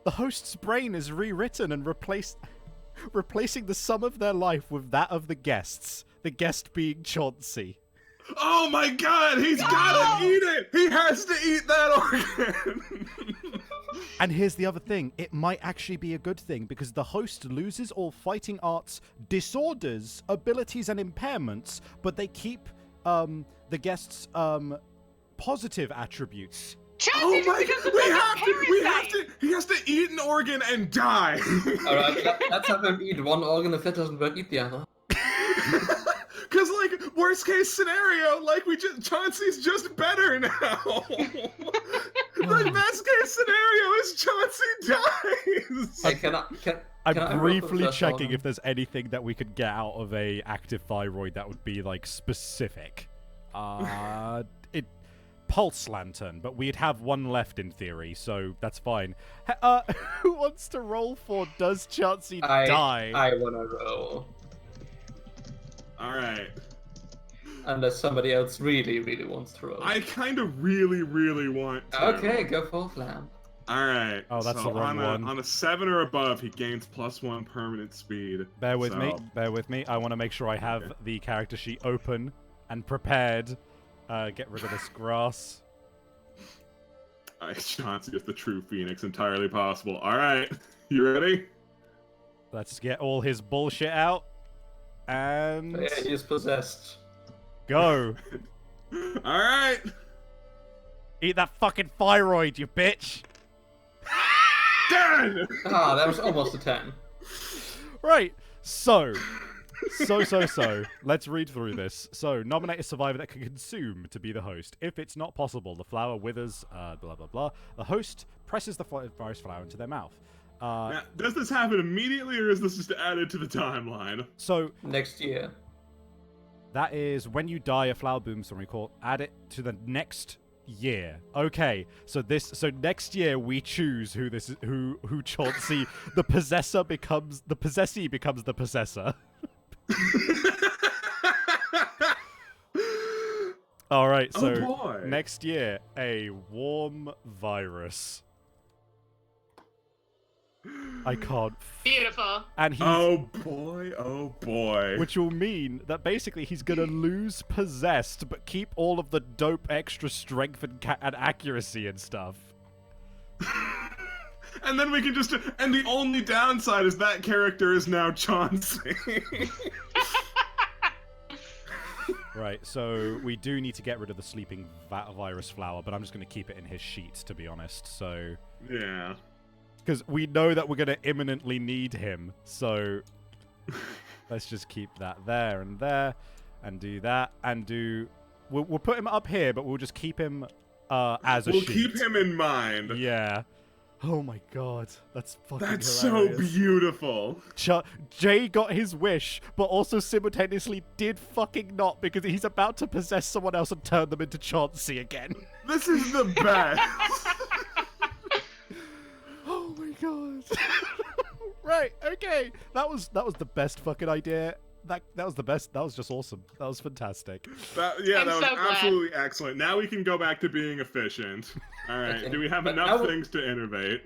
The host's brain is rewritten and replacing the sum of their life with that of the guests. The guest being Chauncey. Oh my god, he's gotta eat it! He has to eat that organ! And here's the other thing. It might actually be a good thing because the host loses all fighting arts, disorders, abilities, and impairments, but they keep the guests' positive attributes. Chauncey, Oh just my because god, of we the have to, he has to eat an organ and die! Alright, let's have him eat one organ. If that doesn't work, eat the other. Cause like, worst case scenario, like Chauncey's just better now! The best case scenario is Chauncey dies! Hey, can I I'm roll for briefly first checking organ? if there's anything that we could get out of a active thyroid that would be like specific. It pulse lantern, but we'd have one left in theory, so that's fine. Who wants to roll for does Chauncey die? I wanna roll. Alright. Unless somebody else really, really wants to roll. I kind of really want to. Okay, go for flam. Alright. Oh, that's so the wrong one. On a 7 or above, he gains +1 permanent speed. Bear with me. So- Bear with me. I want to make sure I have the character sheet open and prepared. Get rid of this grass. Chauncey is the true Phoenix, entirely possible. Alright. You ready? Let's get all his bullshit out. And Yeah, he is possessed. go. Alright. Eat that fucking thyroid, you bitch. Done! Ah, that was almost a 10. Right. So. Let's read through this. So, nominate a survivor that can consume to be the host. If it's not possible, the flower withers, blah, blah, blah. The host presses the virus flower into their mouth. Now, does this happen immediately, or is this just added to the timeline? So Next year. that is when you die, a flower blooms from recall. Add it to the next year. Okay, so next year we choose who Chauncey the possessor becomes. The possessee becomes the possessor. All right, so boy. next year a warm virus. I can't. Beautiful. And he's. Oh boy. Which will mean that basically he's gonna lose possessed, but keep all of the dope extra strength and accuracy and stuff. And then we can just. And the only downside is that character is now Chauncey. Right, so we do need to get rid of the sleeping virus flower, but I'm just gonna keep it in his sheet, to be honest. So. Yeah. Because we know that we're gonna imminently need him, so let's just keep that there, and do that, and do. We'll put him up here, but we'll just keep him as a sheet. We'll keep him in mind. Yeah. Oh my god, that's fucking That's hilarious. so beautiful. Jay got his wish, but also simultaneously did fucking not, because he's about to possess someone else and turn them into Chauncey again. This is the best. Oh my god. Right, okay. That was the best fucking idea. That was the best. That was just awesome. That was fantastic. That was so glad. absolutely excellent. Now we can go back to being efficient. All right. Okay. Do we have But enough now- things to innovate?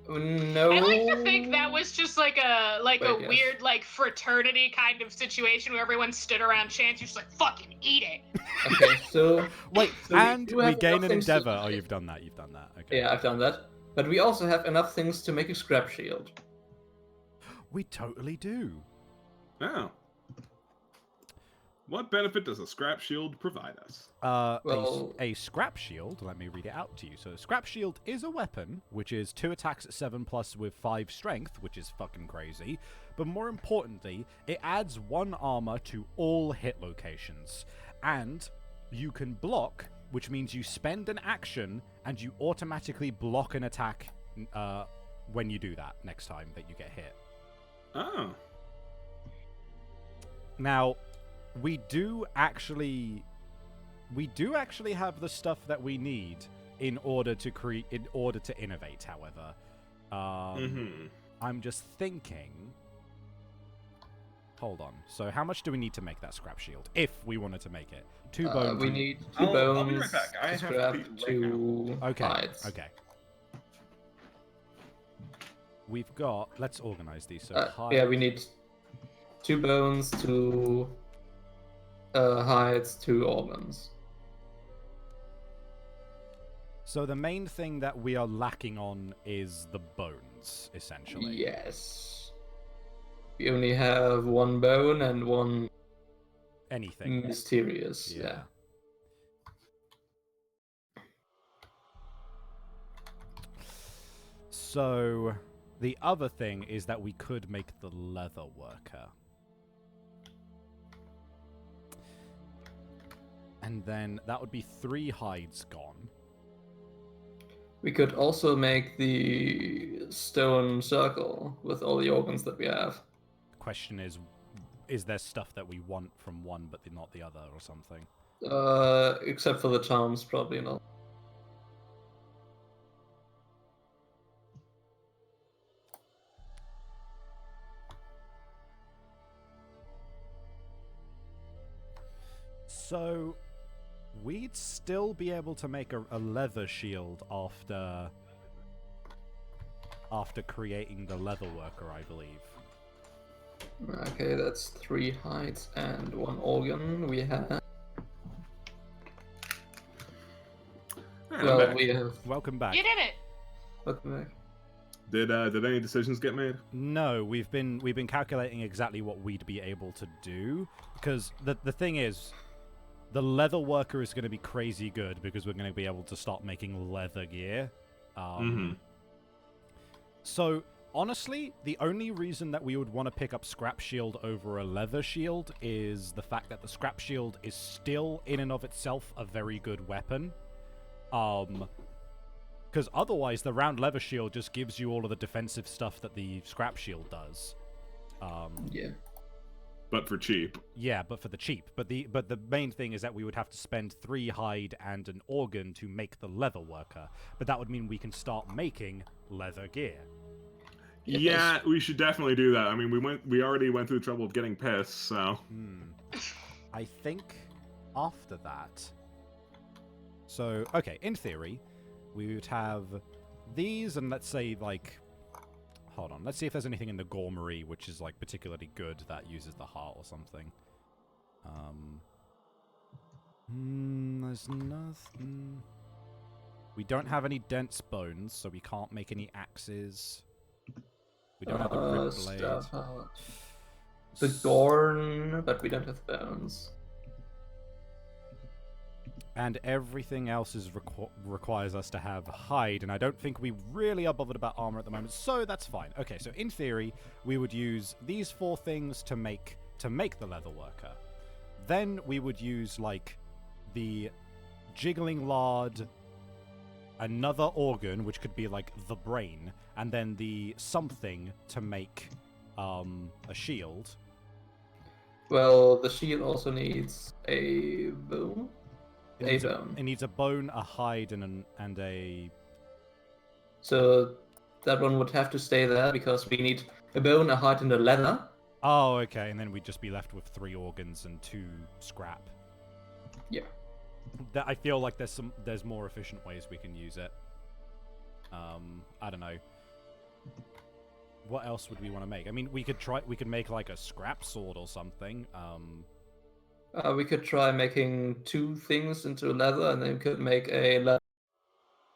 No. I like to think that was just like a Wait, yes. weird like fraternity kind of situation where everyone stood around Chance. You're just like fucking eat it. Okay, so Wait, So and do we have gain enough an things to- endeavor. Oh, you've done that. You've done that. Okay. yeah, I've done that. But we also have enough things to make a scrap shield. We totally do. Oh. What benefit does a scrap shield provide us? Well- A scrap shield, let me read it out to you. So, scrap shield is a weapon, which is 2 attacks at 7+ with 5 strength, which is fucking crazy. But more importantly, it adds 1 armor to all hit locations. And you can block, which means you spend an action and you automatically block an attack when you do that next time that you get hit. Oh. Now, we do actually have the stuff that we need in order to innovate. However, I'm just thinking. Hold on. So, how much do we need to make that scrap shield? If we wanted to make it, 2 bones. We need 2 I'll bones be right back. I to have scrap to be right 2 Okay. hides. Okay. We've got. Let's organize these. So Yeah, we need 2 bones, 2 hides, 2 organs. So the main thing that we are lacking on is the bones, essentially. Yes. We only have 1 bone and 1 Anything. mysterious. Yeah. So the other thing is that we could make the leather worker. And then that would be 3 hides gone. We could also make the stone circle with all the organs that we have. Question is there stuff that we want from one but not the other or something? Except for the charms, probably not. So we'd still be able to make a leather shield after creating the leather worker, I believe. Okay, that's 3 hides and 1 organ. We have. I'm Well, back. we have. Welcome back. You did it. Welcome back. Did any decisions get made? No, we've been calculating exactly what we'd be able to do, because the thing is, the leather worker is going to be crazy good because we're going to be able to start making leather gear. So honestly, the only reason that we would want to pick up scrap shield over a leather shield is the fact that the scrap shield is still in and of itself a very good weapon. Because otherwise, the round leather shield just gives you all of the defensive stuff that the scrap shield does. Yeah. But for cheap. Yeah, but for the cheap. But the main thing is that we would have to spend 3 hide and an organ to make the leather worker. But that would mean we can start making leather gear. Yeah, we should definitely do that. I mean, we already went through the trouble of getting piss, so. I think after that. So, okay, in theory, we would have these, and let's say, like, hold on, let's see if there's anything in the Gourmery which is, like, particularly good that uses the heart or something. There's nothing. We don't have any dense bones, so we can't make any axes. We don't have the rib blade. The Gorn, but we don't have bones. And everything else is requires us to have hide, and I don't think we really are bothered about armor at the moment, so that's fine. Okay, so in theory, we would use these 4 things to make the leather worker. Then we would use, like, the jiggling lard, another organ, which could be, like, the brain, and then the something to make a shield. Well, the shield also needs a bone. It needs a bone, a hide, and a. So that one would have to stay there because we need a bone, a hide, and a leather. Oh, okay, and then we'd just be left with 3 organs and 2 scrap. Yeah. I feel like there's more efficient ways we can use it. I don't know. What else would we want to make? I mean, we could make like a scrap sword or something. We could try making 2 things into leather, and then we could make a leather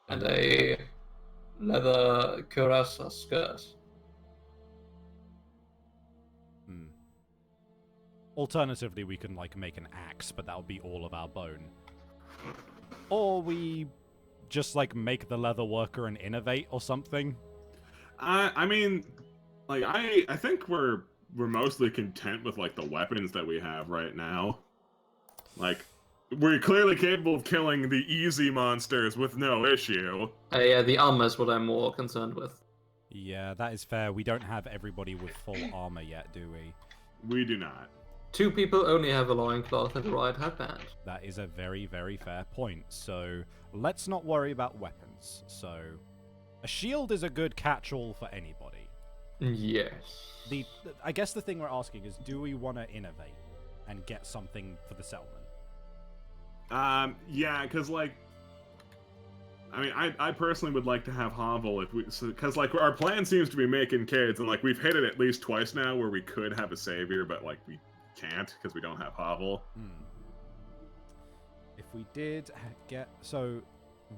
and a leather cuirass or skirt. Alternatively, we can like make an axe, but that would be all of our bone. Or we just like make the leather worker and innovate or something. I mean, like I think we're mostly content with like the weapons that we have right now. Like, we're clearly capable of killing the easy monsters with no issue. Yeah, the armor is what I'm more concerned with. Yeah, that is fair. We don't have everybody with full armor yet, do we? We do not. 2 people only have a loincloth and a right headband. That is a very, very fair point. So, let's not worry about weapons. So, a shield is a good catch-all for anybody. Yes. I guess the thing we're asking is, do we want to innovate and get something for the settlement? Yeah, because, like, I mean, I personally would like to have Hovel if we, because like our plan seems to be making kids, and like we've hit it at least twice now where we could have a savior, but like we can't because we don't have Hovel. If we did get, so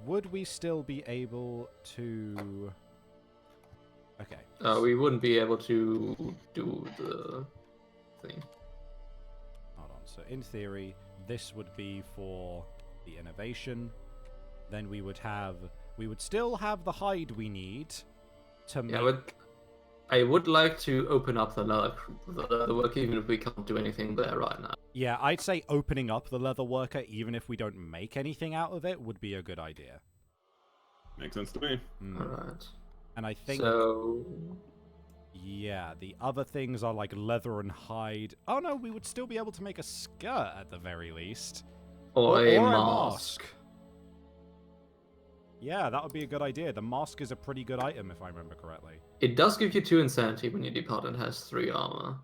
would we still be able to? Okay. We wouldn't be able to do the thing. Hold on. So in theory, this would be for the innovation. Then we would still have the hide we need to make. Yeah, I would like to open up the leather work, even if we can't do anything there right now. Yeah, I'd say opening up the leather worker, even if we don't make anything out of it, would be a good idea. Makes sense to me. Alright. And I think... So... Yeah, the other things are like leather and hide. Oh no, we would still be able to make a skirt at the very least. Or a mask. Yeah, that would be a good idea. The mask is a pretty good item, if I remember correctly. It does give you 2 insanity when you depart and has 3 armor.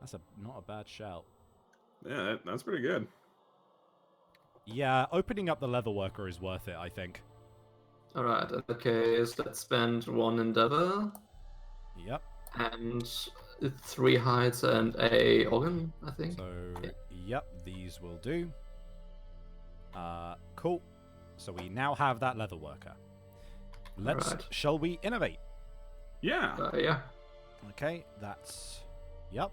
That's not a bad shout. Yeah, that's pretty good. Yeah, opening up the leather worker is worth it, I think. Alright, in that case, let's spend 1 endeavor. Yep. And 3 hides and a organ, I think. So, yep, these will do. Cool. So we now have that leather worker. Shall we innovate? Yeah. Yeah. Okay, that's... Yep.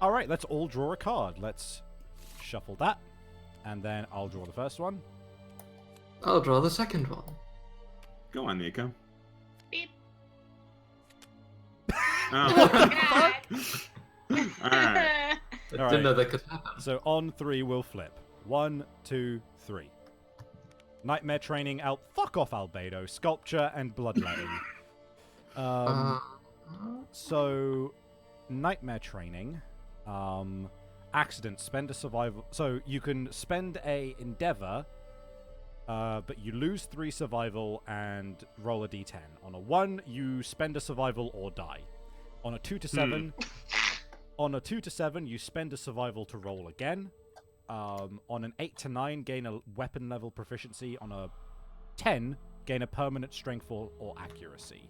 Alright, let's all draw a card. Let's shuffle that. And then I'll draw the first one. I'll draw the second one. Go on, Nico. Beep. Oh. Alright. I didn't know that could happen. So on 3, we'll flip. 1, 2, 3. Nightmare training out. Fuck off, Albedo. Sculpture and bloodletting. So, nightmare training. Accident. Spend a survival. So you can spend a endeavor, but you lose 3 survival and roll a d10. On a 1, you spend a survival or die. On a 2 to 7, you spend a survival to roll again. On an 8 to 9, gain a weapon level proficiency. On a 10, gain a permanent strength or accuracy.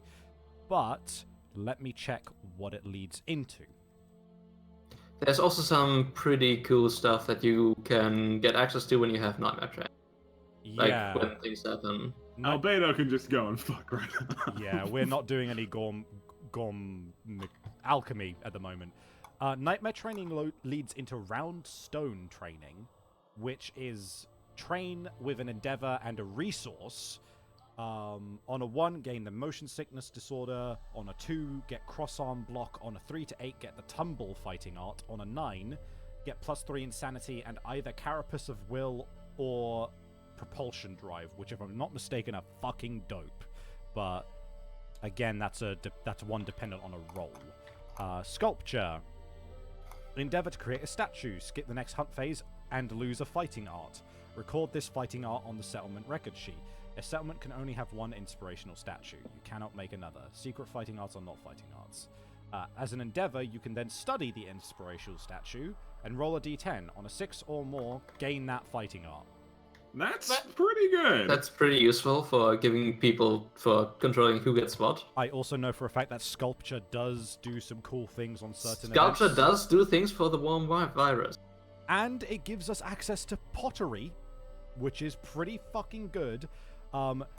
But let me check what it leads into. There's also some pretty cool stuff that you can get access to when you have Nightmare Training. Like when things happen. Albedo can just go and fuck right now. Yeah, we're not doing any gorm alchemy at the moment. Nightmare training leads into round stone training, which is train with an endeavor and a resource. On a 1, gain the motion sickness disorder. On a 2, get cross-arm block. On a 3 to 8, get the tumble fighting art. On a 9, get +3 insanity and either carapace of will or propulsion drive, which, if I'm not mistaken, are fucking dope. But again, that's one dependent on a roll. Sculpture. Endeavor to create a statue. Skip the next hunt phase and lose a fighting art. Record this fighting art on the settlement record sheet. A settlement can only have 1 inspirational statue. You cannot make another. Secret fighting arts are not fighting arts. As an endeavor, you can then study the inspirational statue and roll a d10. On a 6 or more, gain that fighting art. That's pretty good. That's pretty useful for giving people, for controlling who gets what. I also know for a fact that Sculpture does do some cool things on certain Sculpture events. does do things for the warm virus. And it gives us access to pottery, which is pretty fucking good.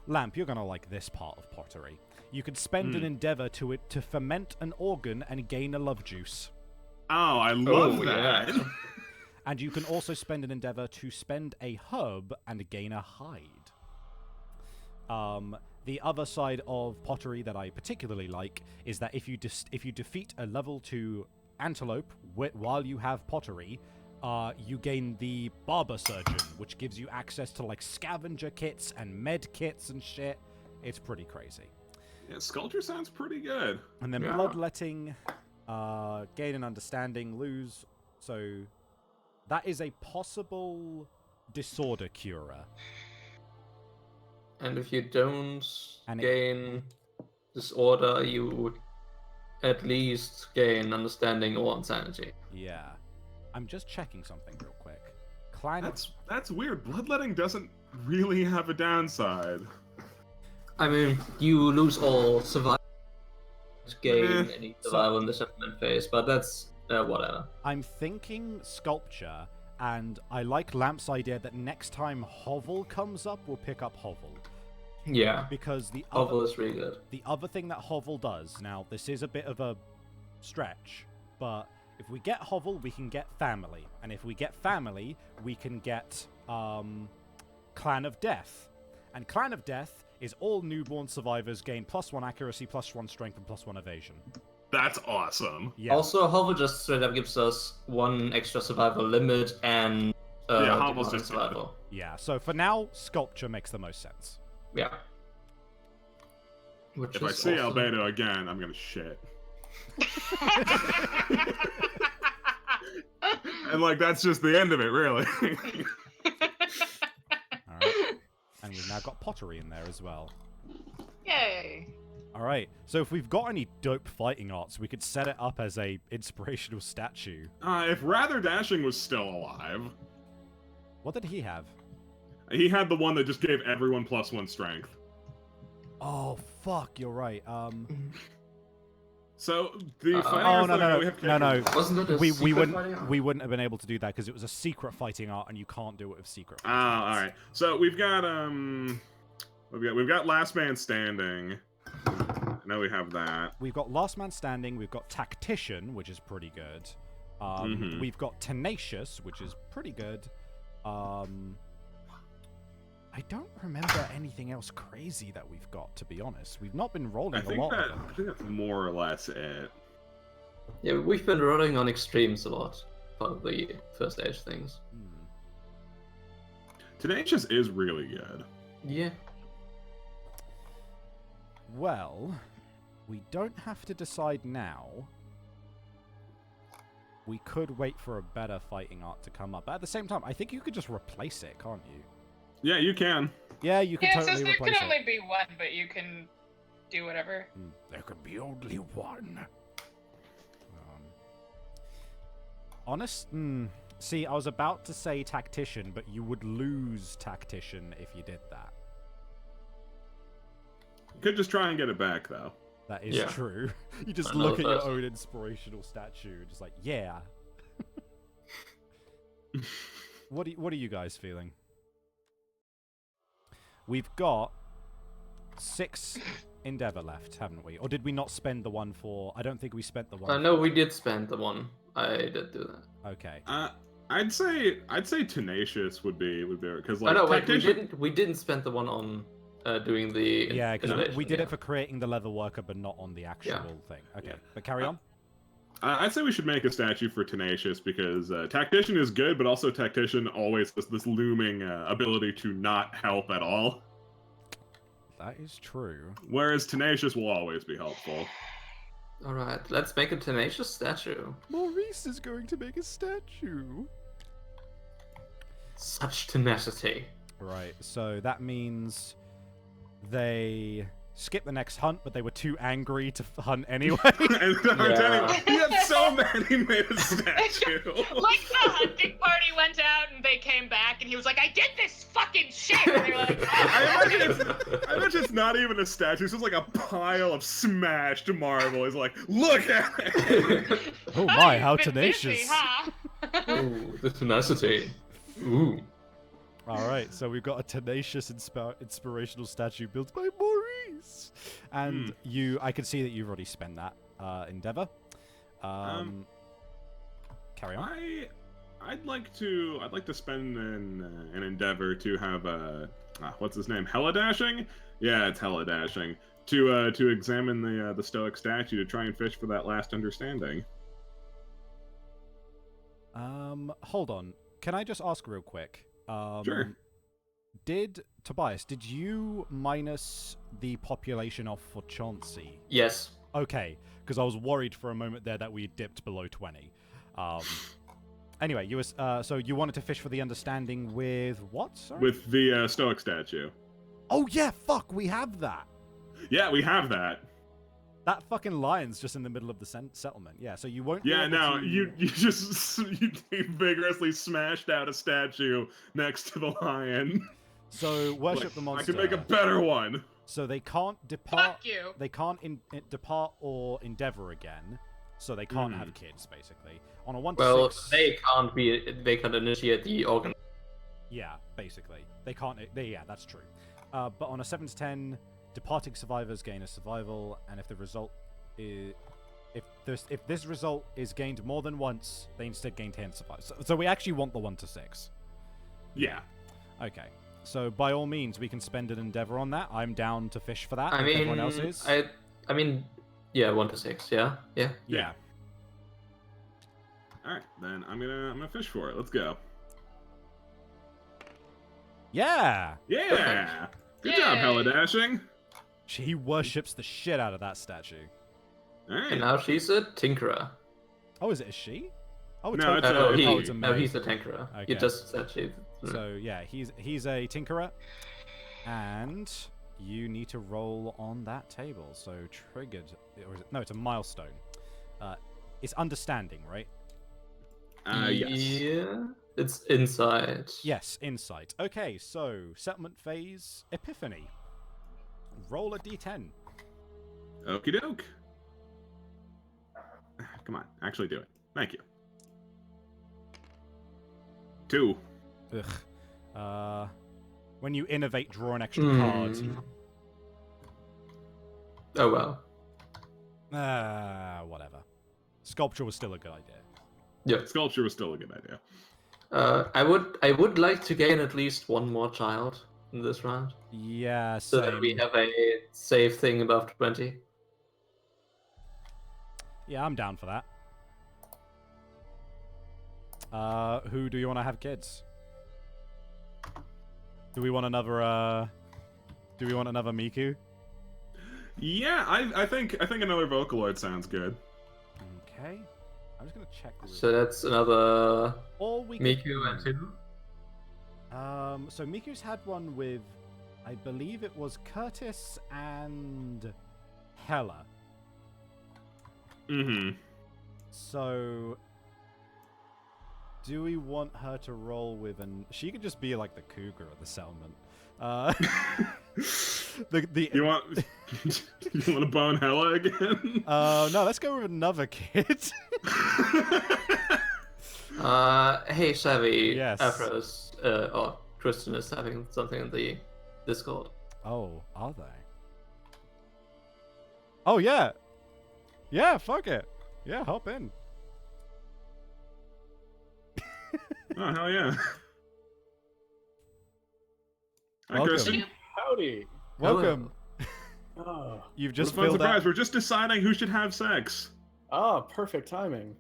Lamp, you're gonna like this part of pottery. You can spend an endeavor to ferment an organ and gain a love juice. Oh, I love that. Yeah. And you can also spend an endeavor to spend a herb and gain a hide. The other side of pottery that I particularly like is that if you defeat a level 2 antelope while you have pottery, you gain the Barber Surgeon, which gives you access to like scavenger kits and med kits and shit. It's pretty crazy. Yeah, sculpture sounds pretty good. And then bloodletting, gain an understanding, lose. So that is a possible disorder curer. And if you don't gain disorder, you would at least gain understanding or insanity. Yeah. I'm just checking something real quick. That's weird. Bloodletting doesn't really have a downside. I mean, you lose all survival, gain any survival in the settlement phase, but that's whatever. I'm thinking Sculpture, and I like Lamp's idea that next time Hovel comes up, we'll pick up Hovel. Yeah, because Hovel is really good. The other thing that Hovel does, now this is a bit of a stretch, but if we get Hovel, we can get Family. And if we get Family, we can get Clan of Death. And Clan of Death is all newborn survivors gain +1 accuracy, +1 strength, and +1 evasion. That's awesome. Yeah. Also, Hovel just straight up gives us 1 extra survival limit and Hovel's just survival. Yeah, so for now, Sculpture makes the most sense. Yeah. If I see Albedo again, I'm gonna shit. And like that's just the end of it, really. Alright. And we've now got pottery in there as well. Yay! Alright, so if we've got any dope fighting arts, we could set it up as a inspirational statue. If Rather Dashing was still alive. What did he have? He had the one that just gave everyone +1 strength. Oh, fuck, you're right. So the no. Wasn't it a We secret fighting art? wouldn't have been able to do that because it was a secret fighting art, and you can't do it with secret. All right. So we've got Last Man Standing. I know we have that. We've got Last Man Standing. We've got Tactician, which is pretty good. We've got Tenacious, which is pretty good. I don't remember anything else crazy that we've got, to be honest. We've not been rolling a lot. I think that's more or less it. Yeah, we've been rolling on extremes a lot for the first stage things. Tenacious is really good. Yeah. Well, we don't have to decide now. We could wait for a better fighting art to come up. But at the same time, I think you could just replace it, can't you? Yeah, you can. Yeah, you can Yeah, totally so there replace could only it. be one, but you can do whatever. There could be only one. Honest? See, I was about to say tactician, but you would lose tactician if you did that. You could just try and get it back, though. That is Yeah. true. You just I know look at your that. own inspirational statue, just like, yeah. What are you guys feeling? We've got 6 endeavor left, haven't we? Or did we not spend the one for? I don't think we spent the one. No, we did spend the one. I did do that. Okay. I'd say tenacious would be because like Oh no, wait, tactician- we didn't spend the one on doing the Yeah, because innovation, we did yeah. it for creating the leather worker, but not on the actual thing. Okay, Yeah. but carry on. I'd say we should make a statue for tenacious because tactician is good, but also tactician always has this looming ability to not help at all. That is true. Whereas tenacious will always be helpful. All right, let's make a tenacious statue. Maurice is going to make a statue. Such tenacity. Right, so that means they skipped the next hunt, but they were too angry to hunt anyway. And Yeah. he had so many made a statue. Like the hunting party went out and they came back and he was like, I did this fucking shit! And they're like, I imagine it's not even a statue. It's just like a pile of smashed marble. He's like, look at it. Oh my, you've how been tenacious. busy, huh? Ooh, the tenacity. Ooh. Alright, so we've got a tenacious inspirational statue built by Maurice. And I can see that you've already spent that endeavor. Carry on. I'd like to spend an endeavor to have what's his name? Helidashing? Yeah, it's helidashing. To examine the Stoic statue to try and fish for that last understanding. Hold on. Can I just ask real quick? Sure. Tobias, did you minus the population off for Chauncey? Yes. Okay, because I was worried for a moment there that we dipped below 20. Anyway, you was so you wanted to fish for the understanding with what? Sorry? With the Stoic statue. Oh yeah, fuck, we have that. Yeah, we have that. That fucking lion's just in the middle of the settlement. Yeah, so you won't. be Yeah, able no, to... you vigorously smashed out a statue next to the lion. So worship Like, the monster. I can make a better one. So they can't depart. Fuck you. They can't depart or endeavor again. So they can't have kids, basically. On a 1 to Well, 6. they can't initiate the organ. Yeah, basically. They can't. Yeah, that's true. But on a 7 to 10, departing survivors gain a survival, and if the result is if this result is gained more than once, they instead gain 10 survivors. So we actually want the 1 to 6. Yeah. Okay. So by all means, we can spend an endeavor on that. I'm down to fish for that. I if mean, everyone else is. I mean, yeah, 1 to 6. Yeah. Yeah. All right, then I'm gonna fish for it. Let's go. Yeah. Yeah. Good Yay. job, helidashing. He worships the shit out of that statue. All And right. now she's a tinkerer. Oh, is it a she? Oh, No, a it's token. a- Oh, it's a No, he's maid. a tinkerer. Okay. You just said she. So yeah, he's a tinkerer, and you need to roll on that table. So triggered, or is it, no, it's a milestone. It's understanding, right? Yes. Yeah, it's inside. Yes, insight. Okay, so settlement phase, epiphany. Roll a d10. Okie doke. Come on, actually do it. Thank you. 2. Ugh. When you innovate, draw an extra Hmm. card. Oh well. Whatever. Sculpture was still a good idea. Yeah. Sculpture was still a good idea. I would like to gain at least one more child in this round, Yeah, so that we have a save thing above 20. Yeah, I'm down for that. Who do you want to have kids? Do we want another Do we want another Miku? Yeah, I think another Vocaloid sounds good. Okay. I'm just gonna check. So that's another Or we could- Miku and who? So Miku's had one with, I believe it was Curtis and Hella. Mm-hmm. So, do we want her to roll with an? She could just be like the cougar of the settlement. You want to bone Hella again? No, let's go with another kid. Hey, Savvy. Yes. Afros, or Christian is having something in the Discord. Oh, are they? Oh yeah, yeah. Fuck it. Yeah, hop in. Oh hell yeah! Hi, Welcome. Kristen. Howdy. Welcome. Oh. You've Just just fun filled surprise. out. We're just deciding who should have sex. Ah, perfect timing.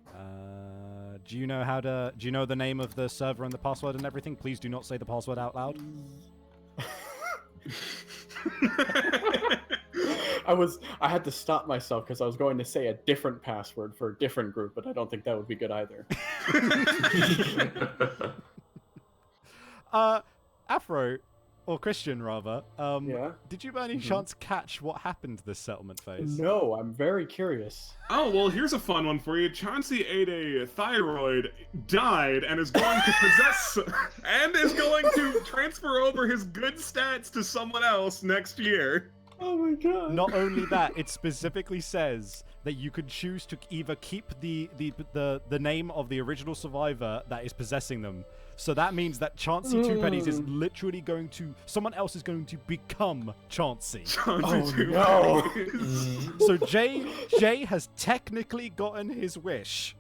Do you know how to? Do you know the name of the server and the password and everything? Please do not say the password out loud. I had to stop myself because I was going to say a different password for a different group, but I don't think that would be good either. Afro, or Christian rather. Yeah? Did you by any Mhm. chance catch what happened to this settlement phase? No, I'm very curious. Oh well, here's a fun one for you. Chauncey ate a thyroid, died, and is going to possess and is going to transfer over his good stats to someone else next year. Oh my god. Not only that, it specifically says that you can choose to either keep the name of the original survivor that is possessing them. So that means that Chauncey Two Pennies is literally going to, someone else is going to become Chauncey. Chauncey Oh, Two no. Pennies. So Jay has technically gotten his wish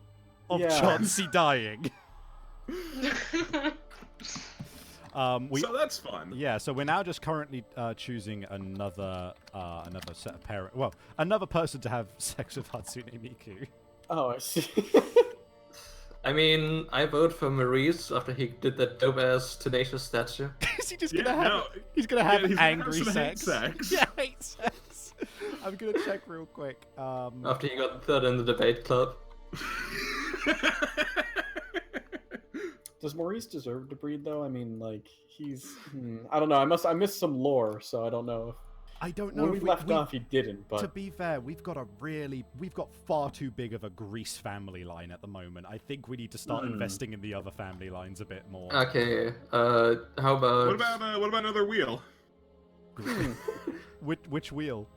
of Yeah. Chauncey dying. So that's fun. Yeah, so we're now just currently choosing another set of another person to have sex with Hatsune Miku. Oh, I see. I mean, I vote for Maurice after he did that dope-ass tenacious statue. Is he just Yeah, gonna have? no. He's gonna have Yeah, he's gonna have angry some hate sex. sex. Yeah, hate sex. I'm gonna check real quick. After he got third in the debate club. Does Maurice deserve to breed though? I mean, like, he's... I don't know. I missed some lore, so I don't know. I don't know When if we left off, he didn't, To but... be fair, we've got far too big of a Grease family line at the moment. I think we need to start investing in the other family lines a bit more. Okay, how about... What about another wheel? Which wheel?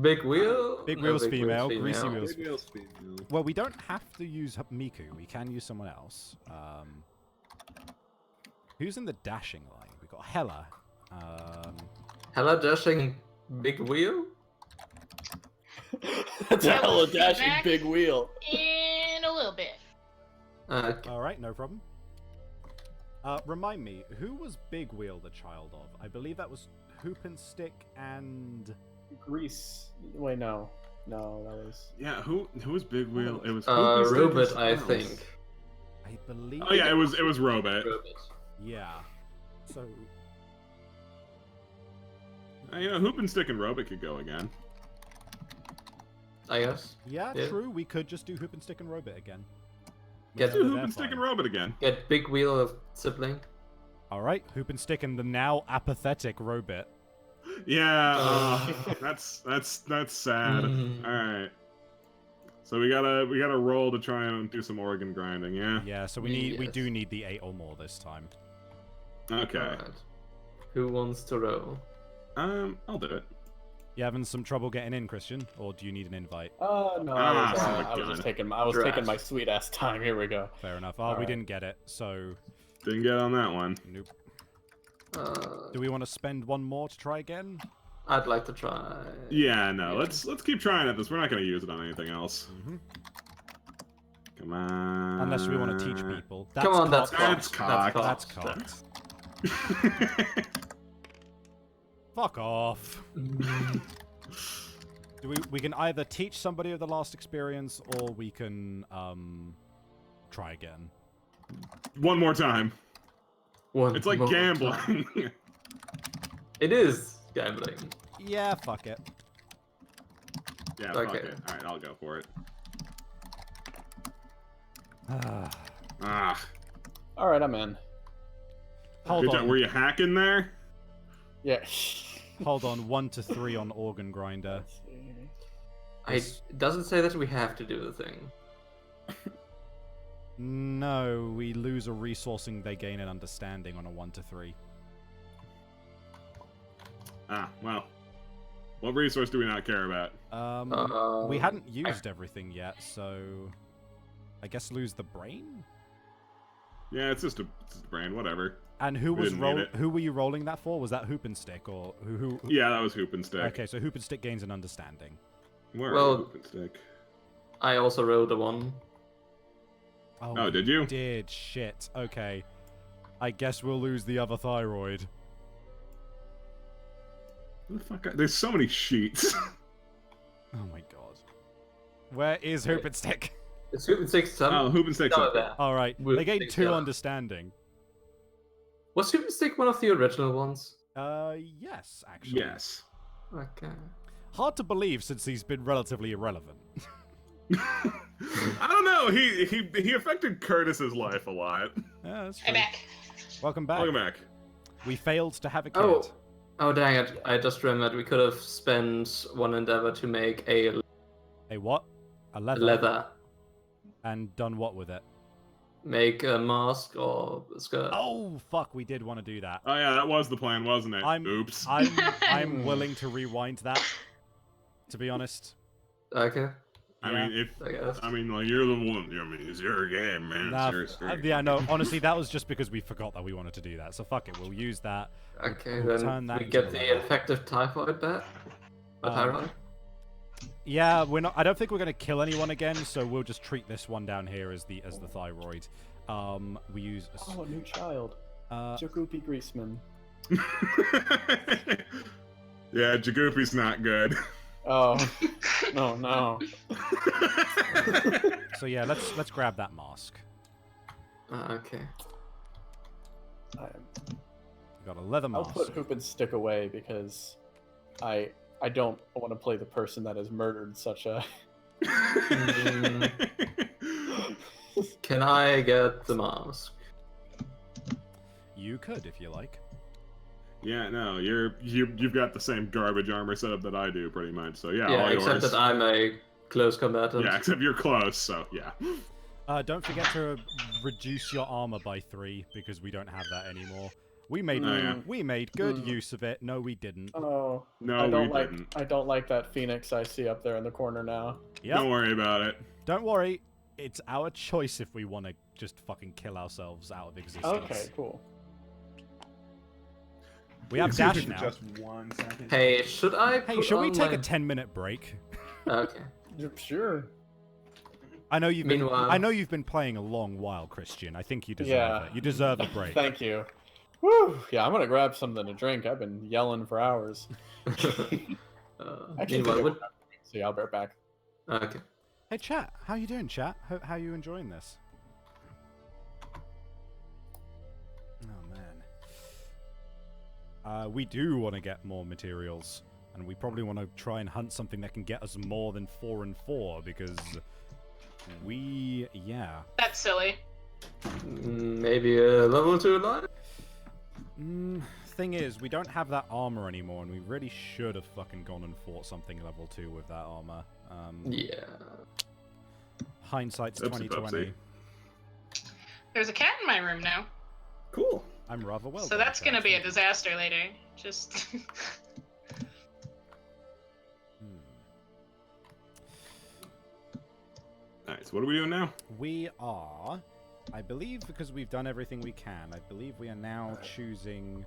Big Wheel? Big No, Wheel's female, Greasy Wheel's... Big wheel's female. Well, we don't have to use Miku. We can use someone else. Who's in the dashing line? We've got Hella. Hella dashing Big Wheel? That's a Yeah, hella we'll see dashing back. big wheel. In a little bit. All right, no problem. Remind me, who was Big Wheel the child of? I believe that was Hoop and Stick and... Grease. Wait, no. No, that was... Yeah, who was Big Wheel? It was Robot, I think. I believe... Oh yeah, it was Robot. Robot. Yeah. So... Hoop and Stick and Robot could go again. I guess. Yeah, Yeah. true. We could just do Hoop and Stick and Robot again. Get Do Whenever Hoop they're and Stick and fine. Robot again. Get Big Wheel of sibling. All right, Hoop and Stick and the now apathetic Robot. Yeah, that's sad. Mm. All right. So we gotta roll to try and do some organ grinding. Yeah. Yeah, so we Yes. do need the 8 or more this time. Okay. Alright. Who wants to roll? I'll do it. You having some trouble getting in, Christian, or do you need an invite? No, Ah, son of a I was gun. just taking Draft. taking my sweet ass time. Here we go. Fair enough. Oh, we Alright. didn't get it, so Didn't get on that one. nope. Do we want to spend one more to try again? I'd like to try. Yeah, no. Yeah. Let's keep trying at this. We're not gonna use it on anything else. Mm-hmm. Come on. Unless we want to teach people. Come on, that's cocked. cocked. cocked. That's cocked. Fuck off. We can either teach somebody of the last experience, or we can try again. One more time. One It's like more gambling. time. It is. gambling. Yeah, fuck it. Yeah, fuck Okay. it. Alright, I'll go for it. Ah. Ah. All right, I'm in. Hold Good job. on. Were you hacking there? Yeah. Hold on. 1 to 3 on organ grinder. Let's see. It doesn't say that we have to do the thing. No, we lose a resourcing, they gain an understanding on a 1 to 3. Ah, well. What resource do we not care about? We hadn't used everything yet, so I guess lose the brain? Yeah, it's just a brain, whatever. And who We was didn't need it. who were you rolling that for? Was that Hoop and Stick or who? Yeah, that was Hoop and Stick. Okay, so Hoop and Stick gains an understanding. Where Well- are Hoop and Stick? I also rolled a 1. Oh, did you? Did shit. Okay. I guess we'll lose the other thyroid. What the fuck? There's so many sheets. Oh my god. Where is Hoop and Stick? It's Hoop and Stick. Oh, Hoop and Stick's some up of there. that. All right, We'll they gained take 2 that. understanding. Was Hoop and Stick one of the original ones? Yes, actually. Yes. Okay. Hard to believe since he's been relatively irrelevant. I don't know. He affected Curtis's life a lot. Yeah, that's true. I'm back. Welcome back. Welcome back. We failed to have a kid. Oh dang it! I just remembered we could have spent one endeavor to make a A what? A leather. leather, And done what with it? make a mask or a skirt. Oh, fuck, we did want to do that. Oh yeah, that was the plan, wasn't it? I'm- Oops. I'm willing to rewind that, to be honest. Okay. I Yeah. mean, I guess. like you're the one. I mean, it's your game, man. Nah, It's your stream. yeah, no, honestly, that was just because we forgot that we wanted to do that. So fuck it, we'll use that. Okay, We'll then turn that we into get a the leather. infective typhoid back. Or thyroid. Yeah, we're not. I don't think we're gonna kill anyone again, so we'll just treat this one down here as the thyroid. We use. Oh, a new child. Uh, Jagoopy Greaseman. Yeah, Jagoopy's not good. Oh, no. so yeah, let's grab that mask. Okay. We got a leather I'll mask. put Hoop and Stick away because I don't want to play the person that has murdered such a. Can I get the mask? You could if you like. Yeah, no, you've got the same garbage armor setup that I do, pretty much. So yeah, Yeah, all except yours. that I'm a close combatant. Yeah, except you're close. So yeah. Don't forget to reduce your armor by 3 because we don't have that anymore. We made Oh, yeah. we made good use of it. No, we didn't. Oh, No, I don't we like. didn't. I don't like that phoenix I see up there in the corner now. Yep. Don't worry about it. Don't worry. It's our choice if we want to just fucking kill ourselves out of existence. Okay, cool. We have Excuse me dash for now. Just 1 second. Hey, should I? Hey, put should we on take my- a 10-minute break? Okay. Sure. I know you've been. Meanwhile- I know you've been playing a long while, Christian. I think you deserve Yeah. it. You deserve a break. Thank you. Woo! Yeah, I'm gonna grab something to drink. I've been yelling for hours. Actually, Meanwhile, think what? See, I'll be right back. Okay. Hey, chat. How you doing, chat? How you enjoying this? Oh man. We do want to get more materials, and we probably want to try and hunt something that can get us more than 4 and 4 because yeah. That's silly. Maybe a level 2 line? Thing is, we don't have that armor anymore, and we really should have fucking gone and fought something level 2 with that armor. Yeah. Hindsight's Oopsie 2020. There's a cat in my room now, Cool. I'm rather well. so done, that's gonna be a Jonathan. disaster later. Just Nice. What are we doing now? We are, I believe, because we've done everything we can. I believe we are now choosing.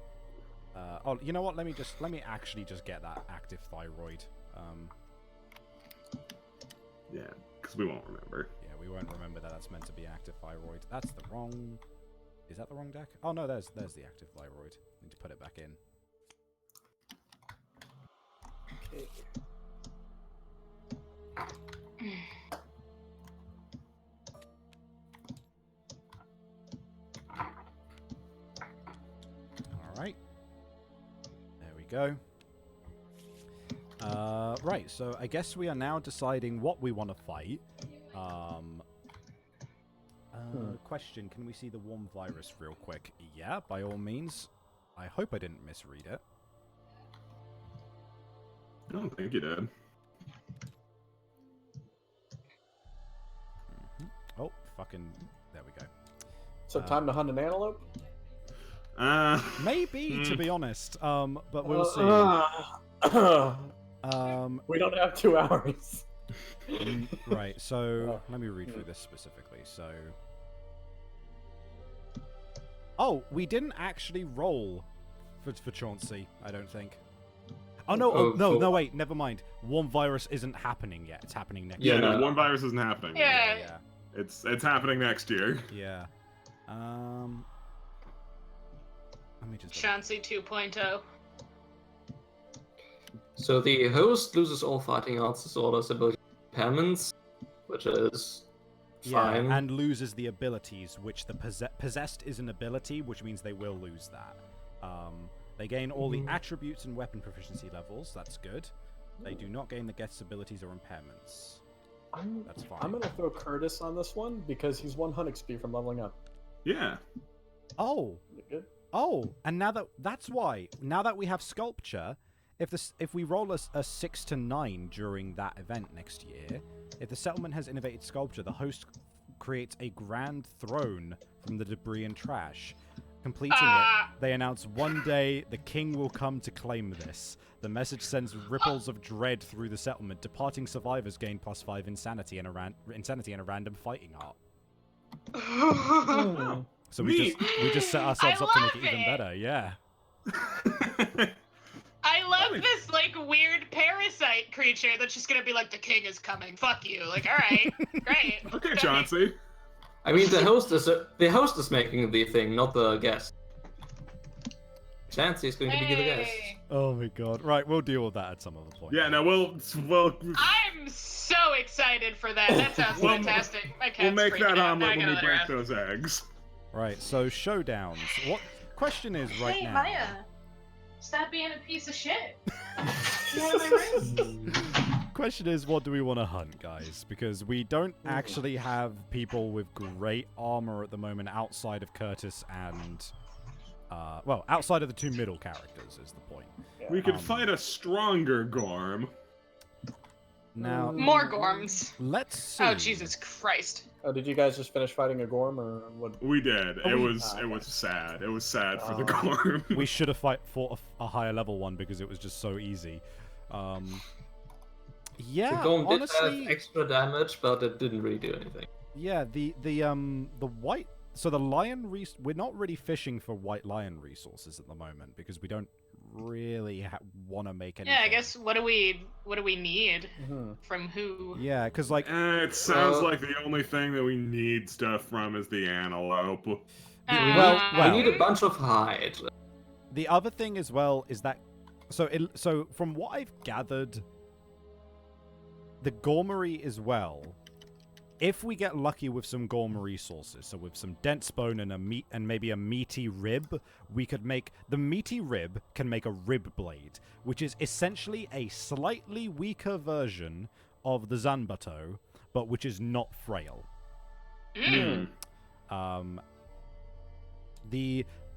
Oh, you know what? Let me actually just get that active thyroid. Yeah, because we won't remember. Yeah, we won't remember that that's meant to be active thyroid. That's the wrong. Is that the wrong deck? Oh no, there's the active thyroid. Need to put it back in. Okay. All right. There we go. Right, so I guess we are now deciding what we want to fight. Question, can we see the warm virus real quick? Yeah, by all means. I hope I didn't misread it. I don't think you did. Oh, fucking... There we go. So time to hunt an antelope? Maybe, to be honest. But we'll see. We don't have 2 hours. Right, so let me read through this specifically. So... Oh, we didn't actually roll for Chauncey, I don't think. Oh, no, no, wait, never mind. Warm virus isn't happening yet. It's happening next year. Yeah, no, warm virus isn't happening. Yeah. It's happening next year. Yeah. Let me just... Chauncey 2.0. So the host loses all fighting arts disorders ability impairments, which is fine. Yeah, and loses the abilities, which the possessed is an ability, which means they will lose that. They gain all the attributes and weapon proficiency levels. That's good. They do not gain the guest's abilities or impairments. That's fine. I'm gonna throw Curtis on this one because he's 1 hunting speed from leveling up. Yeah. Oh. Good. Oh, and that's why. Now that we have sculpture, if we roll a 6 to 9 during that event next year, if the settlement has innovated sculpture, the host creates a grand throne from the debris and trash. Completing it, they announce one day the king will come to claim this. The message sends ripples of dread through the settlement. Departing survivors gain +5 insanity and a random fighting art. So we just set ourselves up to make it even better. Yeah. I love this like weird parasite creature that's just gonna be like, the king is coming. Fuck you. Like, all right, great. Okay, Chauncey. I mean, the host is making the thing, not the guest. Chauncey is going to be the guest. Oh my god. Right, we'll deal with that at some other point. Yeah, no, we'll. I'm so excited for that. That sounds fantastic. My cat's We'll make freaking that out. omelet I when we gotta break rest. those eggs. Right, so showdowns. What question is right Hey, now? Maya. Stop being a piece of shit. Get out of my room. Question is, what do we want to hunt, guys? Because we don't actually have people with great armor at the moment outside of Curtis and... well, outside of the 2 middle characters is the point. We could fight a stronger Gorm. Now, More Gorms. let's see. Oh, Jesus Christ. Oh, did you guys just finish fighting a Gorm or what? We did. Oh, It was sad. It was sad for the Gorm. We should have fought a higher level one because it was just so easy. Yeah, The Gorm did honestly, have extra damage, but it didn't really do anything. yeah, the white... So the lion... We're not really fishing for white lion resources at the moment because we don't really want to make anything. Yeah, I guess what do we need from who? Yeah, because like... It sounds like the only thing that we need stuff from is the antelope. well, I need a bunch of hide. The other thing as well is that... So from what I've gathered, the Gormery as well, if we get lucky with some Gorm resources, so with some dense bone and maybe a meaty rib, we could make... The meaty rib can make a rib blade, which is essentially a slightly weaker version of the Zanbato, but which is not frail.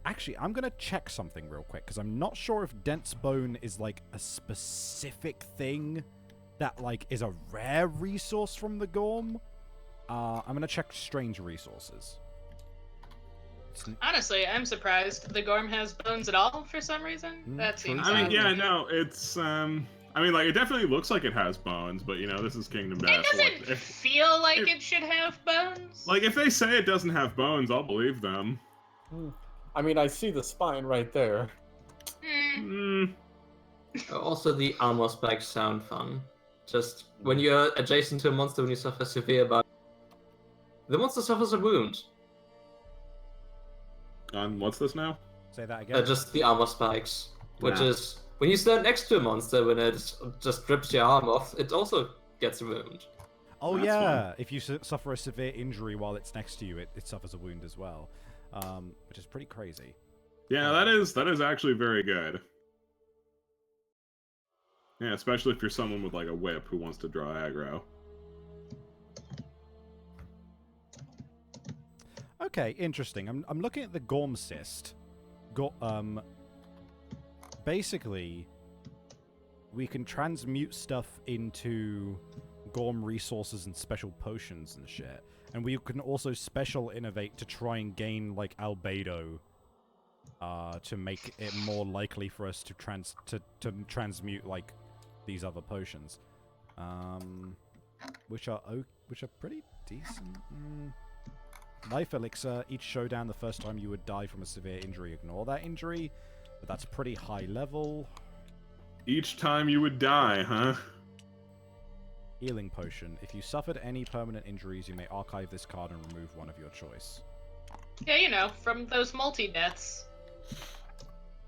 Actually, I'm going to check something real quick, because I'm not sure if dense bone is, like, a specific thing that, like, is a rare resource from the Gorm. I'm going to check strange resources. Honestly, I'm surprised the Gorm has bones at all for some reason. That seems I mean, odd. yeah, no, it's I mean, like, it definitely looks like it has bones, but you know, this is Kingdom Death. It doesn't feel like it should have bones. Like, if they say it doesn't have bones, I'll believe them. I mean, I see the spine right there. Also, the armor spikes sound fun. Just when you're adjacent to a monster, when you suffer severe bite, the monster suffers a wound. What's this now? Say that again. Just the armor spikes, which is when you stand next to a monster, when it just rips your arm off, it also gets a wound. Oh, That's yeah. fun. If you suffer a severe injury while it's next to you, it suffers a wound as well, which is pretty crazy. Yeah, that is actually very good. Yeah, especially if you're someone with like a whip who wants to draw aggro. Okay, interesting. I'm looking at the Gorm cyst. Basically, we can transmute stuff into Gorm resources and special potions and shit. And we can also special innovate to try and gain, like, albedo, to make it more likely for us to transmute, like, these other potions. Which are pretty decent. Life elixir. Each showdown, the first time you would die from a severe injury. Ignore that injury, but that's pretty high level. Each time you would die, huh? Healing potion. If you suffered any permanent injuries, you may archive this card and remove one of your choice. Yeah, you know, from those multi-deaths.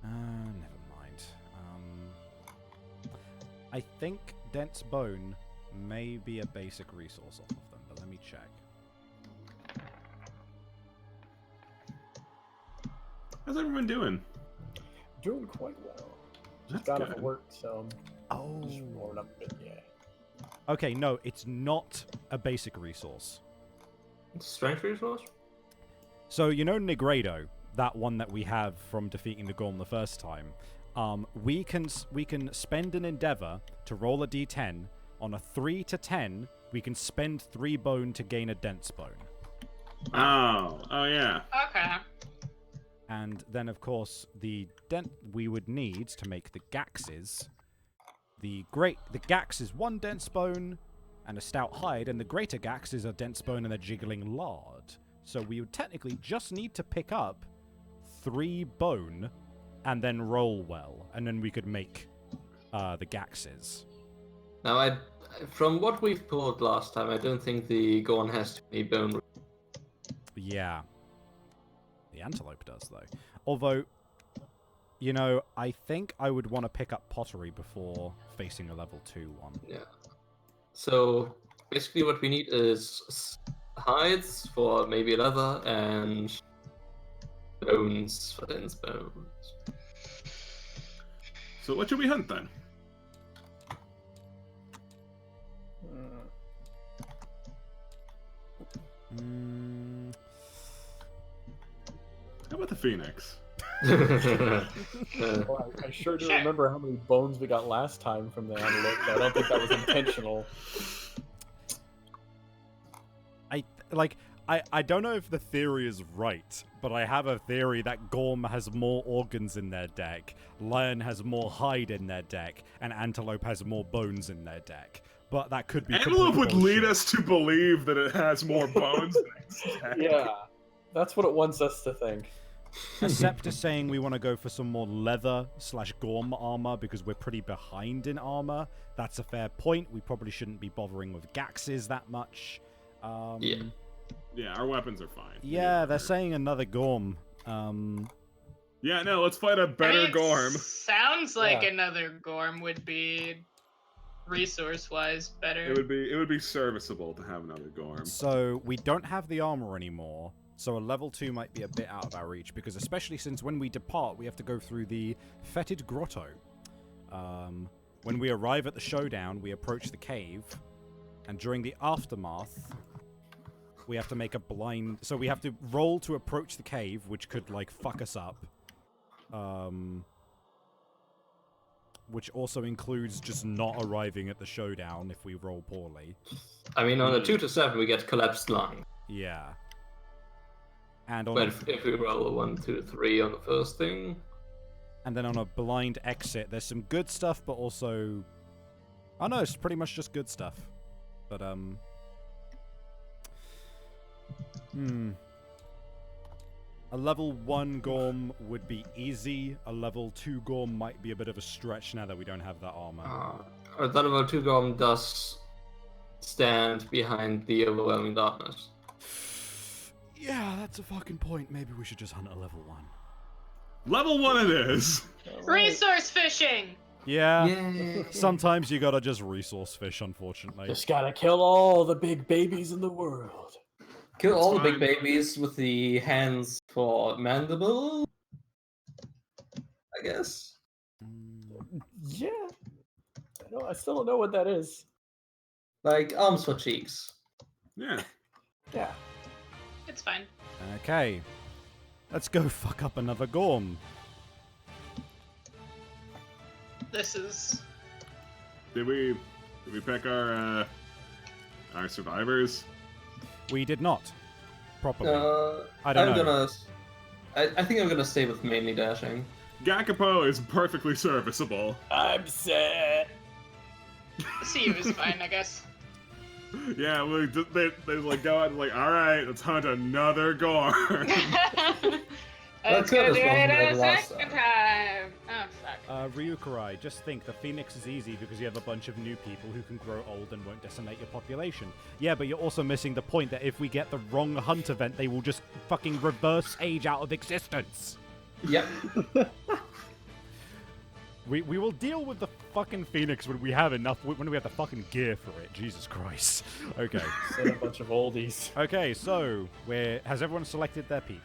Never mind. I think dense bone may be a basic resource off of them, but let me check. How's everyone doing? Doing quite well. That's Just got good. off work, so Oh. just warming up a bit, yeah. Okay, no, it's not a basic resource. Strength resource? So, you know Negredo, that one that we have from defeating the Gorm the first time? We can spend an endeavor to roll a d10. On a 3 to 10, we can spend 3 bone to gain a dense bone. Oh yeah. Okay. And then, of course, the dent we would need to make the gaxes. The gax is 1 dense bone and a stout hide, and the greater gax is a dense bone and a jiggling lard. So we would technically just need to pick up 3 bone and then roll well, and then we could make the gaxes. Now, from what we've pulled last time, I don't think the Gorn has too many bone. Yeah. The antelope does, though. Although, you know, I think I would want to pick up pottery before facing a level 2 one. Yeah. So, basically what we need is hides for maybe leather and bones for dense bones. So what should we hunt then? How about the phoenix? Well, I sure do remember how many bones we got last time from the antelope, but I don't think that was intentional. I don't know if the theory is right, but I have a theory that Gorm has more organs in their deck, Lion has more hide in their deck, and Antelope has more bones in their deck. But that could be Antelope would complete lead bullshit. us to believe that it has more bones than its deck. Yeah, that's what it wants us to think. Except is saying we want to go for some more leather/Gorm armor because we're pretty behind in armor. That's a fair point. We probably shouldn't be bothering with Gaxes that much. Yeah. Yeah, our weapons are fine. Yeah, they're saying another Gorm. Yeah, no, let's fight a better Gorm. Sounds like Yeah. another Gorm would be resource-wise better. It would be serviceable to have another Gorm. So we don't have the armor anymore. So a level 2 might be a bit out of our reach, because especially since when we depart, we have to go through the Fetid Grotto. When we arrive at the showdown, we approach the cave, and during the aftermath, we have to make a blind... So we have to roll to approach the cave, which could, like, fuck us up. Which also includes just not arriving at the showdown if we roll poorly. I mean, on a 2 to 7, we get collapsed lung. Yeah. And on But if we roll a 1, 2, 3 on the first thing... And then on a blind exit, there's some good stuff, but also... Oh no, it's pretty much just good stuff. But, A level 1 Gorm would be easy. A level 2 Gorm might be a bit of a stretch now that we don't have that armor. That level 2 Gorm does stand behind the overwhelming darkness. Yeah, that's a fucking point. Maybe we should just hunt a level 1. Level 1 it is! Resource fishing! Yeah, Yay. sometimes you gotta just resource fish, unfortunately. Just gotta kill all the big babies in the world. Kill all the That's big babies with the hands for mandible, I guess. Yeah. I still don't know what that is. Like arms for cheeks. Yeah. Yeah. It's fine. Okay. Let's go fuck up another Gorm. This is. Did we pick our survivors? We did not. Properly. I I'm don't know. gonna. I think I'm gonna stay with mainly dashing. Gakapo is perfectly serviceable. I'm sad. See you is fine, I guess. Yeah, well, they like go out and like, all right, let's hunt another Gorm. Let's cut go this do one it from a the last second time. time. Oh fuck. Ryukarai, just think the Phoenix is easy because you have a bunch of new people who can grow old and won't decimate your population. Yeah, but you're also missing the point that if we get the wrong hunt event, they will just fucking reverse age out of existence. Yep. We will deal with the fucking Phoenix when we have enough, when we have the fucking gear for it. Jesus Christ. Okay. Said a bunch of oldies. Okay, so has everyone selected their peep?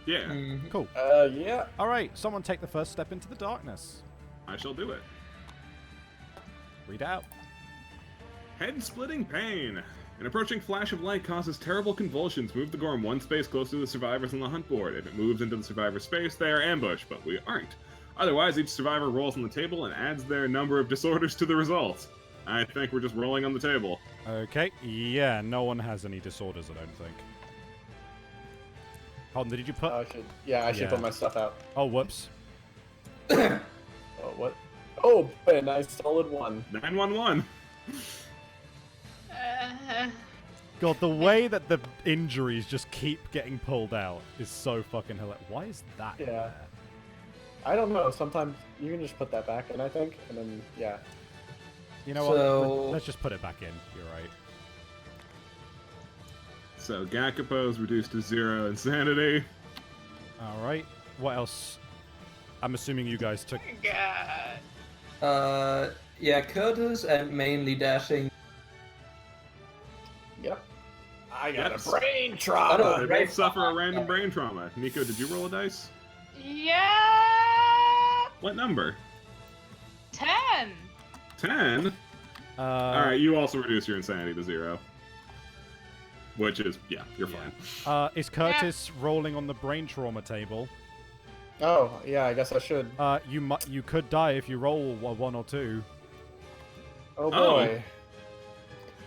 Yeah, Mhm. Cool. Yeah. All right, someone take the first step into the darkness. I shall do it. Read out. Head-splitting pain. An approaching flash of light causes terrible convulsions. Move the Gorm one space closer to the survivors on the hunt board. If it moves into the survivor's space, they are ambushed, but we aren't. Otherwise, each survivor rolls on the table and adds their number of disorders to the result. I think we're just rolling on the table. Okay, yeah, no one has any disorders, I don't think. Hold on, did you put... I should put my stuff out. Oh, whoops. Oh, what? Oh, a nice solid one. 911. God, the way that the injuries just keep getting pulled out is so fucking hilarious. Why is that in Yeah. there? I don't know. Sometimes you can just put that back in, I think, and then yeah. You know So- what? Let's just put it back in. You're right. So Gakapo's reduced to 0 insanity. All right. What else? I'm assuming you guys took... God. Yeah, Curtis and mainly dashing. Yep. I got got a a brain I trauma. don't- They Brain both suffer a trauma. random brain trauma. Nico, did you roll a dice? Yeah. What number? 10. 10? Alright, you also reduce your insanity to 0. Which is, yeah, you're fine. Is Curtis rolling on the brain trauma table? Oh, yeah. I guess I should. You could die if you roll a 1 or 2. Oh boy.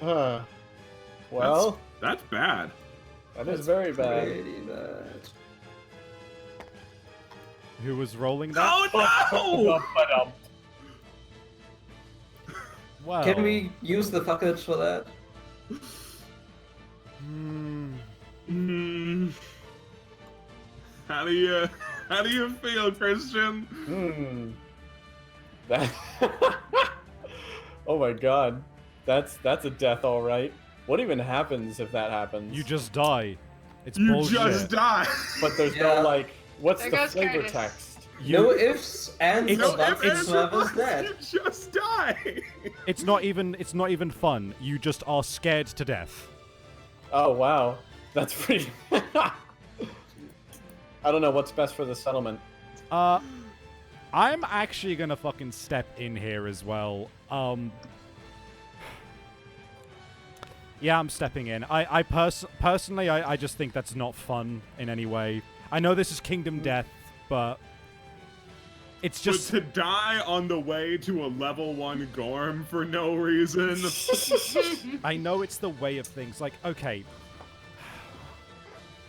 Huh. Well, That's bad. that is very bad. Pretty bad. Who was rolling that? Oh no! Well, Can we use the fuckage for that? Hmm. How do you feel, Christian? That. Oh my god. That's a death, all right. What even happens if that happens? You just die. It's You bullshit. just die. But there's Yeah. no like. What's There the goes flavor Curtis. text? No ifs, ands, It's- or buts, If survivor's answer, dead. you just die. It's not even fun. You just are scared to death. Oh wow, that's pretty. I don't know what's best for the settlement. I'm actually gonna fucking step in here as well. Yeah, I'm stepping in. I personally, I just think that's not fun in any way. I know this is Kingdom Death, but it's just... But to die on the way to a level 1 Gorm for no reason. I know it's the way of things. Like, okay.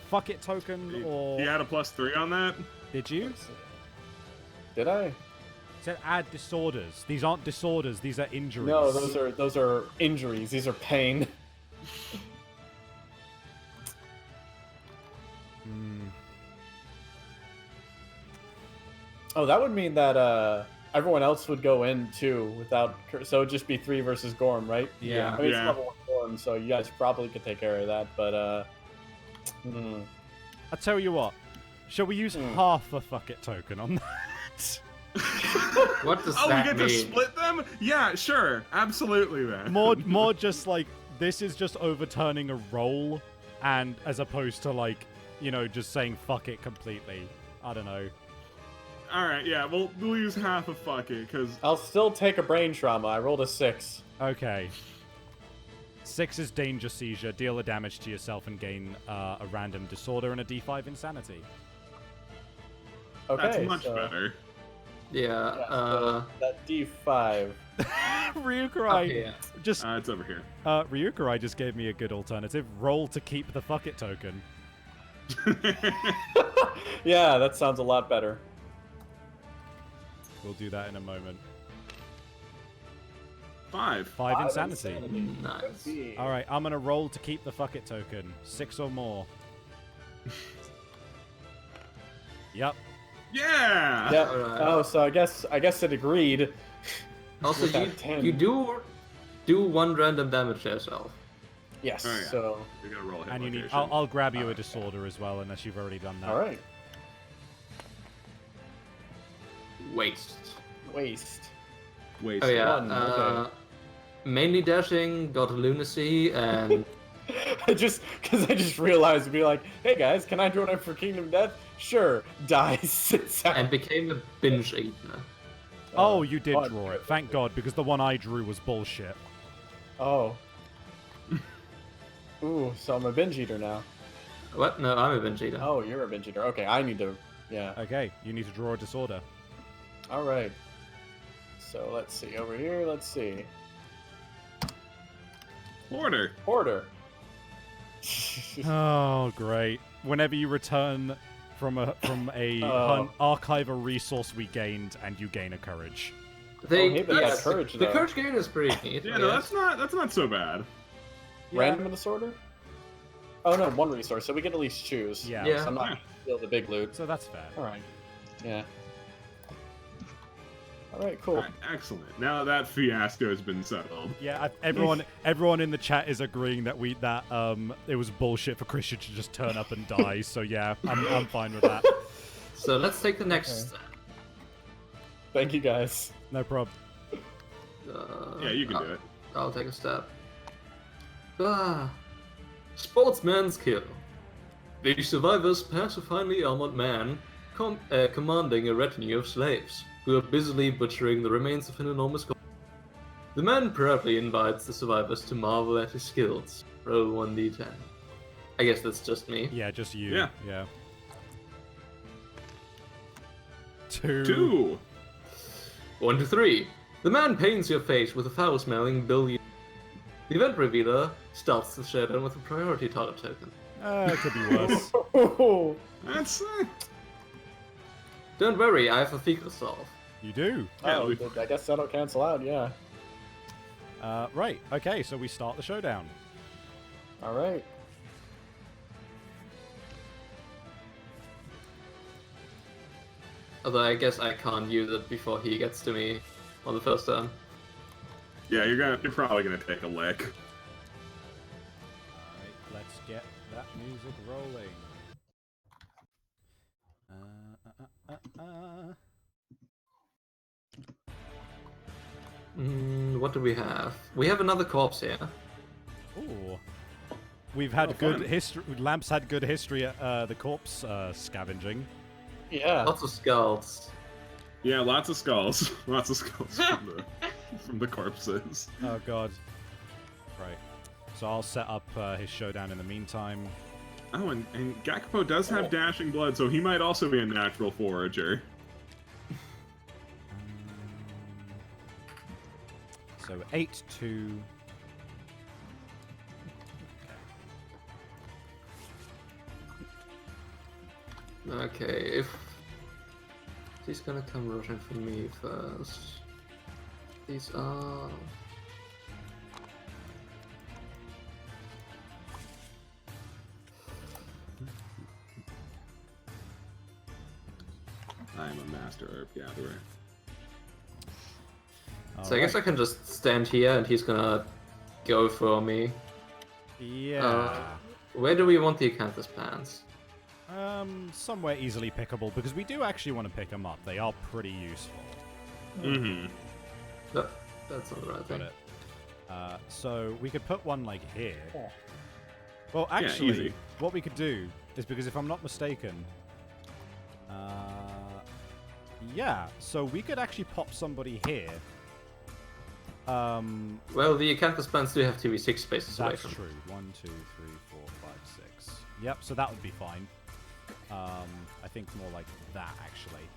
Fuck it token, or... You had a +3 on that? Did you? Did I? It said add disorders. These aren't disorders, these are injuries. No, those are injuries. These are pain. Oh, that would mean that everyone else would go in too without. So it'd just be 3 versus Gorm, right? Yeah. I mean, Yeah. it's level 1 Gorm, so you guys probably could take care of that. But I'll tell you what. Shall we use half a fuck it token on that? What does Oh, we that get mean? to split them? Yeah, sure. Absolutely, man. more just like, this is just overturning a roll, and as opposed to like, you know, just saying fuck it completely. I don't know. All right, yeah, we'll use half of fuck it, because I'll still take a brain trauma. I rolled a 6. Okay. 6 is danger seizure. Deal a damage to yourself and gain a random disorder and a D5 insanity. Okay, that's much so, better. Yeah. so that D5. Ryukurai Okay, yeah. just It's over here. Ryukurai just gave me a good alternative. Roll to keep the fuck it token. Yeah, that sounds a lot better. We'll do that in a moment. 5. 5 insanity. Nice. All right, I'm gonna roll to keep the fuck it token. 6 or more. Yep. Yeah. Yep. Alright. Oh, so I guess it agreed. Also, With that 10. you do 1 random damage to yourself. Yes. Oh, yeah. So. You're gonna roll a hit And you need. location. I'll grab you a disorder as well, unless you've already done that. All right. Waste. Waste. Wait. Oh yeah. One, okay. Mainly dashing, got lunacy, and I just realized, be like, hey guys, can I join up for Kingdom Death? Sure. Dies. Sits out. and became a binge eater. Oh, you did fun. draw it. Thank God, because the one I drew was bullshit. Oh. Ooh, so I'm a binge eater now. What? No, I'm a binge eater. Oh, you're a binge eater. Okay, I need to. Yeah. Okay, you need to draw a disorder. All right. So let's see over here. Let's see. Order. Order. Oh, great. Whenever you return from a Oh. archive a resource we gained, and you gain a courage. hey, but yes, that courage, the though. courage gain is pretty neat. Yeah, no, that's not so bad. Random disorder? Oh no, 1 resource, so we can at least choose. Yeah. Yeah. So I'm not gonna steal the big loot. So that's fair. All right. Yeah. All right. Cool. All right, excellent. Now that fiasco has been settled. Yeah, everyone in the chat is agreeing that it was bullshit for Christian to just turn up and die. So yeah, I'm fine with that. So let's take the next Okay. step. Thank you guys. No problem. Yeah, you can do it. I'll take a step. Sportsman's kill. The survivors pass a finely armored man commanding a retinue of slaves, who are busily butchering the remains of an enormous corpse. The man proudly invites the survivors to marvel at his skills. Roll 1d10. I guess that's just me. Yeah, just you. Yeah. Yeah. 2. 2. 1 to 3. The man paints your face with a foul-smelling billion. The event revealer starts the showdown with a priority target token. It could be worse. That's Don't worry, I have a fecal solve. You do. Yeah, Oh, we- I guess that'll cancel out. Yeah. Right. Okay. So we start the showdown. All right. Although I guess I can't use it before he gets to me on the first turn. yeah. You're probably gonna take a lick. Alright, let's get that music rolling. What do we have? We have another corpse here. Ooh. We've had Oh, good fun. history. Lamp's had good history at the corpse scavenging. Yeah. Lots of skulls. Yeah, lots of skulls. Lots of skulls from the corpses. Oh god. Right. So I'll set up his showdown in the meantime. Oh, and Gakpo does have dashing blood, so he might also be a natural forager. So 8-2. Okay, if he's gonna come rushing for me first. These are. I'm a master herb gatherer. So I guess I can just stand here and he's gonna go for me. Yeah. Where do we want the acanthus plants? Somewhere easily pickable because we do actually want to pick them up. They are pretty useful. Mm-hmm. That's not the right Got thing. it. So we could put one like here. Yeah. Well, actually, easy. what we could do is because if I'm not mistaken, Yeah, so we could actually pop somebody here. Well, the acanthus plants do have to be 6 spaces away That's from. true. 1, 2, 3, 4, 5, 6. Yep, so that would be fine. I think more like that, actually.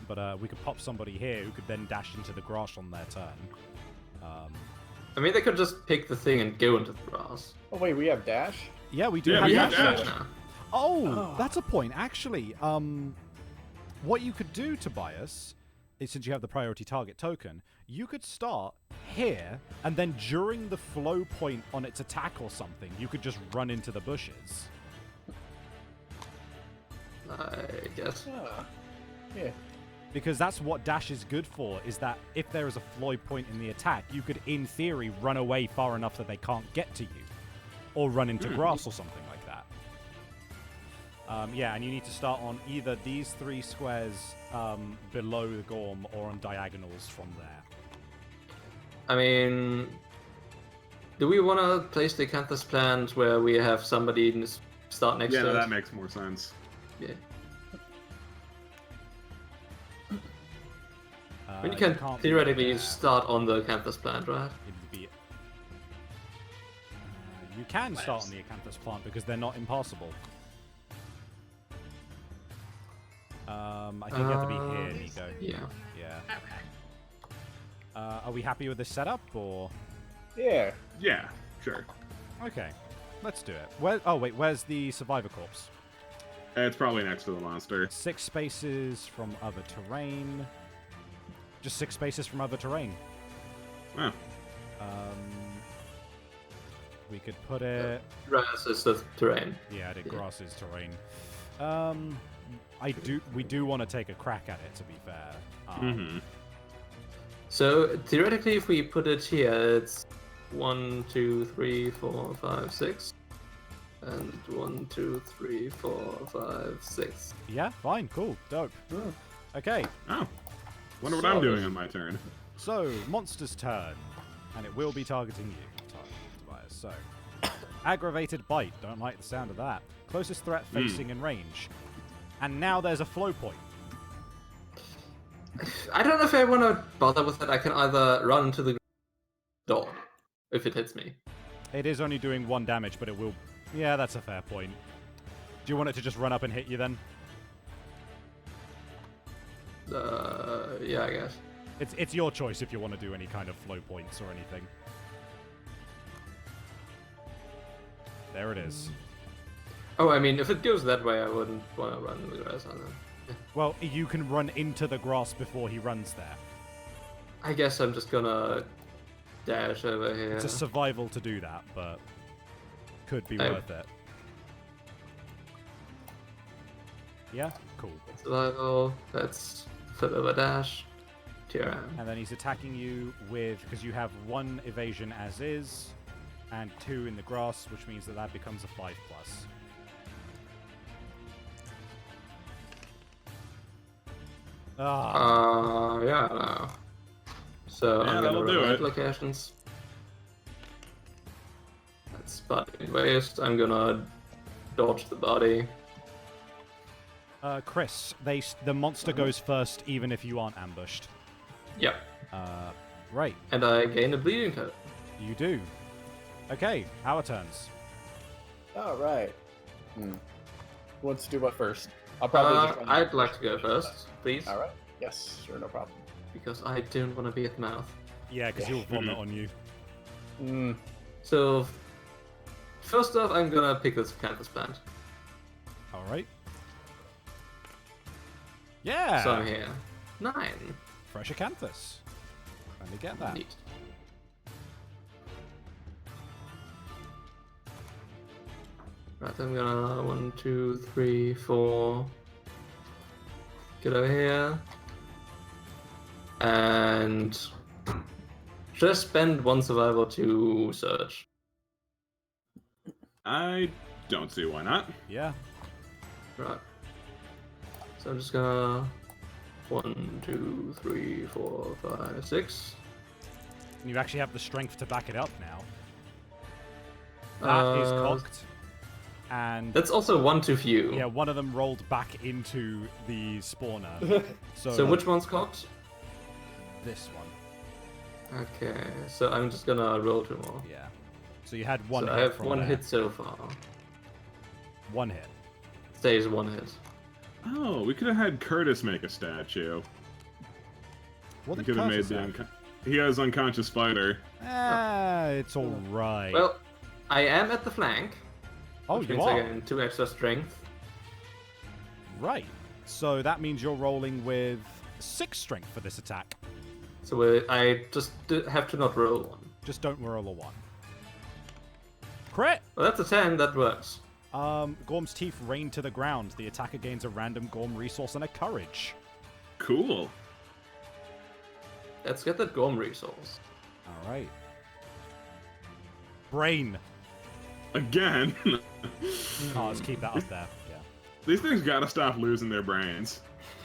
But we could pop somebody here who could then dash into the grass on their turn. I mean, they could just pick the thing and go into the grass. Oh wait, we have dash. Yeah, we do Yeah, have we have dash. dash. now. Oh, that's a point, actually. What you could do, Tobias, is since you have the priority target token, you could start here, and then during the flow point on its attack or something, you could just run into the bushes. I guess. Ah, yeah. Because that's what dash is good for, is that if there is a flow point in the attack, you could, in theory, run away far enough that they can't get to you. Or run into grass or something like that. Yeah, and you need to start on either these 3 squares below the Gorm or on diagonals from there. I mean, do we want to place the acanthus plant where we have somebody start next Yeah, to no, us? that makes more sense. Yeah. Uh, I mean, you can can't theoretically there. start on the acanthus plant, right? It'd be, you can start on the acanthus plant because they're not impassable. I think you have to be here, Nico. Yeah. Yeah. Okay. Are we happy with this setup, or...? Yeah. Yeah, sure. Okay, let's do it. Where's the survivor corpse? It's probably next to the monster. 6 spaces from other terrain. Just 6 spaces from other terrain. Wow. We could put it... Grass is the terrain. Yeah, the grass is terrain. We do want to take a crack at it, to be fair. Mm-hmm. So theoretically, if we put it here, it's 1, 2, 3, 4, 5, 6, and 1, 2, 3, 4, 5, 6. Yeah, fine, cool, dope. Okay, Oh. Wonder what So- I'm doing on my turn. so monster's turn, and it will be targeting you, Tobias. So, aggravated bite. Don't like the sound of that. Closest threat facing in range, and now there's a flow point. I don't know if I want to bother with it. I can either run into the door if it hits me. It is only doing 1 damage, but it will. Yeah, that's a fair point. Do you want it to just run up and hit you then? Yeah, I guess. It's your choice if you want to do any kind of flow points or anything. There it is. Oh, I mean, if it goes that way, I wouldn't want to run in the grass on them. Well, you can run into the grass before he runs there. I guess I'm just gonna dash over here. It's a survival to do that, but could be Oh. worth it. Yeah, cool. Survival, that's flip over dash. TRM. And then he's attacking you with, because you have 1 evasion as is, and 2 in the grass, which means that becomes a 5+. Yeah, no. So Yeah, I'm that'll gonna do run it. applications. That's body waste. I'm gonna dodge the body. Chris, the monster goes first, even if you aren't ambushed. Yep. Right, And I gain a bleeding token. you do. Okay, our turns. All right. Who wants to do what first? I'll probably just run I'd the like to first go person. first, please. All right. Yes, sure, no problem. Because I don't want to be at the mouth. Yeah, because he'll vomit on you. So, first off, I'm gonna pick this acanthus plant. Alright. Yeah! So I'm here. 9. Fresh acanthus. Finally get that. Neat. Right, I'm gonna 1, 2, 3, 4. Get over here. And just spend 1 survival to search. I don't see why not. Yeah. Right. So I'm just gonna 1, 2, 3, 4, 5, 6. And you actually have the strength to back it up now. That is cocked. and That's also one too few. yeah, one of them rolled back into the spawner. So which one's cocked? This one. Okay, so I'm just gonna roll 2 more. Yeah. So you had one So hit I have from 1 there. hit so far. 1 hit. Stays 1 hit. Oh, we could have had Curtis make a statue. What We did could have made Curtis the have? he has unconscious fighter. Ah, it's all right. Well, I am at the flank. oh, which you means I are. gain 2 extra strength. Right. So that means you're rolling with 6 strength for this attack. So I just have to not roll 1. Just don't roll a 1. Crit! Well, that's a 10, that works. Gorm's teeth rain to the ground. The attacker gains a random Gorm resource and a courage. Cool. Let's get that Gorm resource. All right. Brain. Again. Oh, let's keep that up there. Yeah. These things gotta stop losing their brains.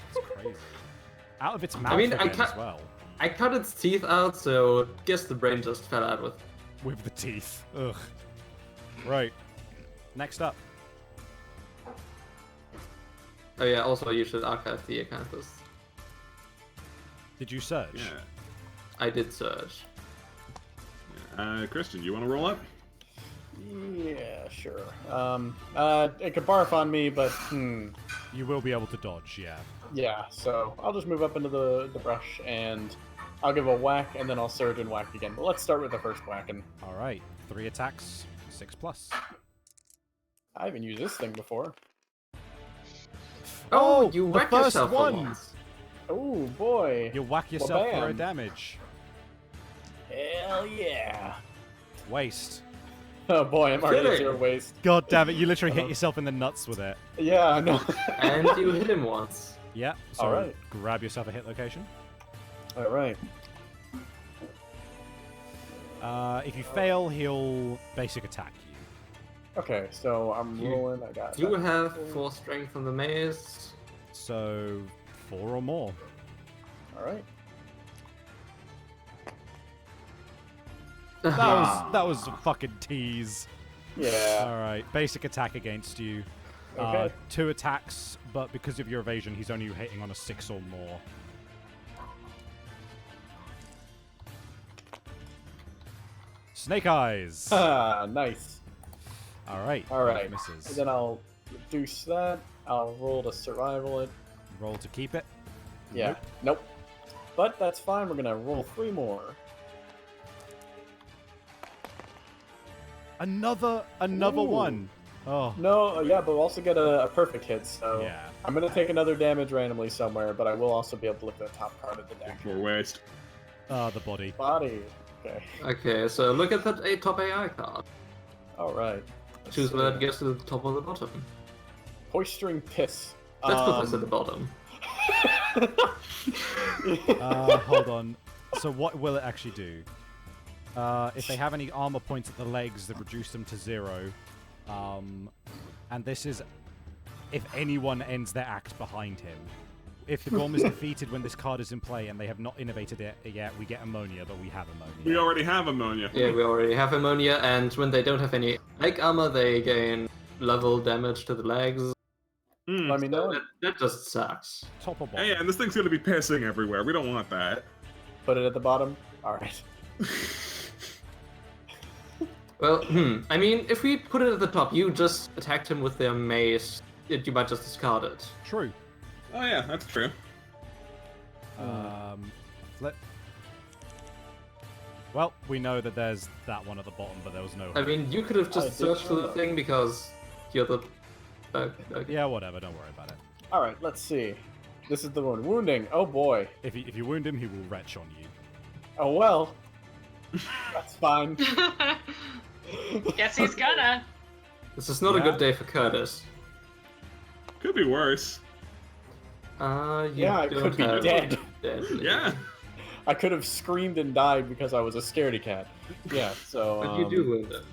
It's crazy. Out of its mouth mean, again I can't- as well. I cut its teeth out, so guess the brain just fell out with. With the teeth. Ugh. Right. Next up. Oh yeah, also you should archive the acanthus. Did you search? Yeah. I did search. Christian, you want to roll up? Yeah, sure. It could barf on me, but You will be able to dodge, yeah. yeah. So I'll just move up into the brush and I'll give a whack and then I'll surge and whack again. But let's start with the first whack. And All right. 3 attacks, 6+. I haven't used this thing before. Oh, you the whacked first yourself one! for once. Oh boy! You whack yourself for a bam. damage. Hell yeah! Waste. Oh boy, I'm already at Kidding. 0 waste. God damn it, you literally hit yourself in the nuts with it. Yeah, I know. And you hit him once. Yeah, so Alright. grab yourself a hit location. All right. If you fail, he'll basic attack you. Okay, so I'm You- rolling. I got. You that. have 4 strength from the maze. So 4 or more. All right. That was a fucking tease. Yeah. Alright, basic attack against you. Okay. 2 attacks, but because of your evasion, he's only hitting on a 6 or more. Snake Eyes! Ah, nice. Alright. All right. Misses. And then I'll reduce that. I'll roll to survival it. Roll to keep it. Yeah. Nope. But that's fine. We're gonna roll 3 more. Another Ooh. one. Oh, No, yeah, but we'll also get a perfect hit. So yeah. I'm gonna take another damage randomly somewhere, but I will also be able to look at the top card of the deck. For waste. The body. Body. Okay. Okay, so look at that top AI card. All right. Let's Choose see. whether it gets to the top or the bottom. Poistering piss. Let's put this at the bottom. Hold on. So what will it actually do? If they have any armor points at the legs, they reduce them to 0. And this is if anyone ends their act behind him. If the Gorm is defeated when this card is in play and they have not innovated it yet, we get ammonia, but we have ammonia. We already have ammonia. Yeah, we already have ammonia, and when they don't have any leg armor, they gain level damage to the legs. Let me know. That just sucks. Top or bottom? Hey, and this thing's gonna be pissing everywhere. We don't want that. Put it at the bottom. All right. Well, I mean, if we put it at the top, you just attacked him with their mace, you might just discard it. True. Oh yeah, that's true. Flip. Well, we know that there's that one at the bottom, but there was no. I mean, you could have I just did searched for the not. thing because you're the... okay. Yeah, whatever. Don't worry about it. All right. Let's see. This is the one. Wounding. Oh boy. If you wound him, he will retch on you. Oh well. That's fine. Guess he's gonna. This is not a Yeah. good day for Curtis. Could be worse. You Yeah, I don't could be have dead. deadly. Yeah. I could have screamed and died because I was a scaredy cat. Yeah. So. But you do wound them.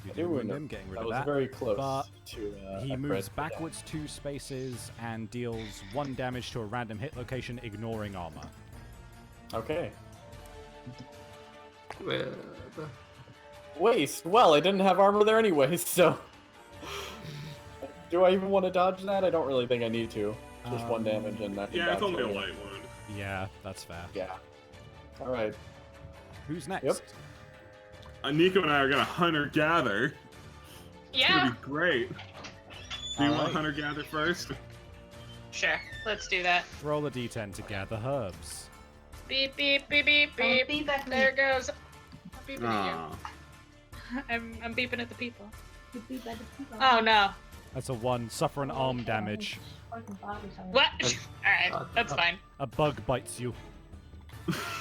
You I do do wound wound him, getting rid That of was that. very close but to. He a moves crit, but yeah. backwards 2 spaces and deals 1 damage to a random hit location, ignoring armor. Okay. Where the... Waste. Well, I didn't have armor there anyways, so. Do I even want to dodge that? I don't really think I need to. Just 1 damage and I can Yeah, it's dodge only a it. light wound. Yeah, that's fair. Yeah. All right. Who's next? Yep. Nico and I are gonna hunter-gather. It's Yeah. gonna be great. Do you want Alright. hunter-gather first? Sure. Let's do that. Roll a d10 to gather herbs. Beep beep beep beep beep. Beep at me. There it goes. I'm beeping at Aw. you. I'm beeping at the people. Beep at the people. Oh no. That's a 1. Suffer an arm damage. What? Alright, that's fine. A bug bites you.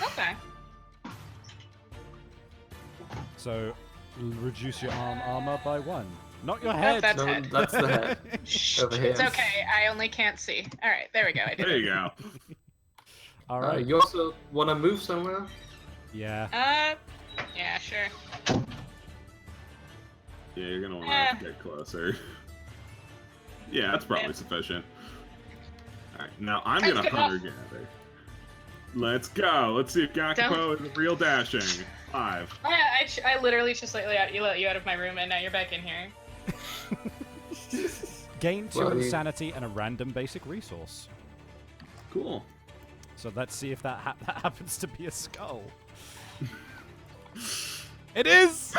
Okay. So, reduce your arm armor by 1. Not your head. That's No, head. that's the head. Shh, Over here. it's okay. I only can't see. Alright, there we go. I did There it. you go. All right. You also want to move somewhere? Yeah. Yeah, sure. Yeah, you're gonna wanna get closer. Yeah, that's probably Yeah. sufficient. Alright, now I'm Hey, gonna good enough. hunter-gather. Let's go. Let's see if Gakupo is real dashing. 5. I literally just let you out of my room, and now you're back in here. Gain 2 Well, you- insanity and a random basic resource. Cool. So let's see if that happens to be a skull. It is!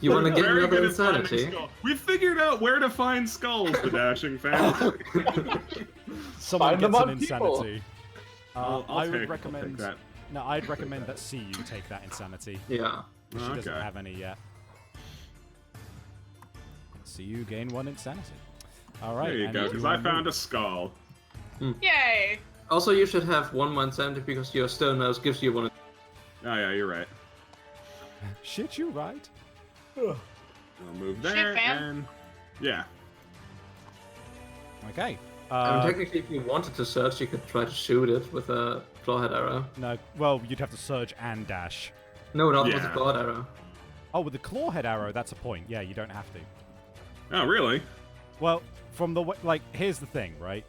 You want to get Very another good at finding insanity? skulls. We figured out where to find skulls, the dashing family. Someone Find them gets an on people. insanity. I'll I take would recommend. that. No, I'd recommend that CU take that insanity. Yeah. She doesn't Okay. have any yet. CU gain 1 insanity. All right. There you and go, do because I wanna found a move? skull. Yay! Also, you should have 1 more insanity because your stone mouse gives you 1. Oh yeah, you're right. Shit, you right. I'll move Shit, there, fam. and... Yeah. Okay. I mean, technically, if you wanted to search, you could try to shoot it with a clawhead arrow. No, well, you'd have to surge and dash. No, not with a Yeah. clawhead arrow. Oh, with the clawhead arrow, that's a point. Yeah, you don't have to. Oh, really? Well, from the like, here's the thing, right?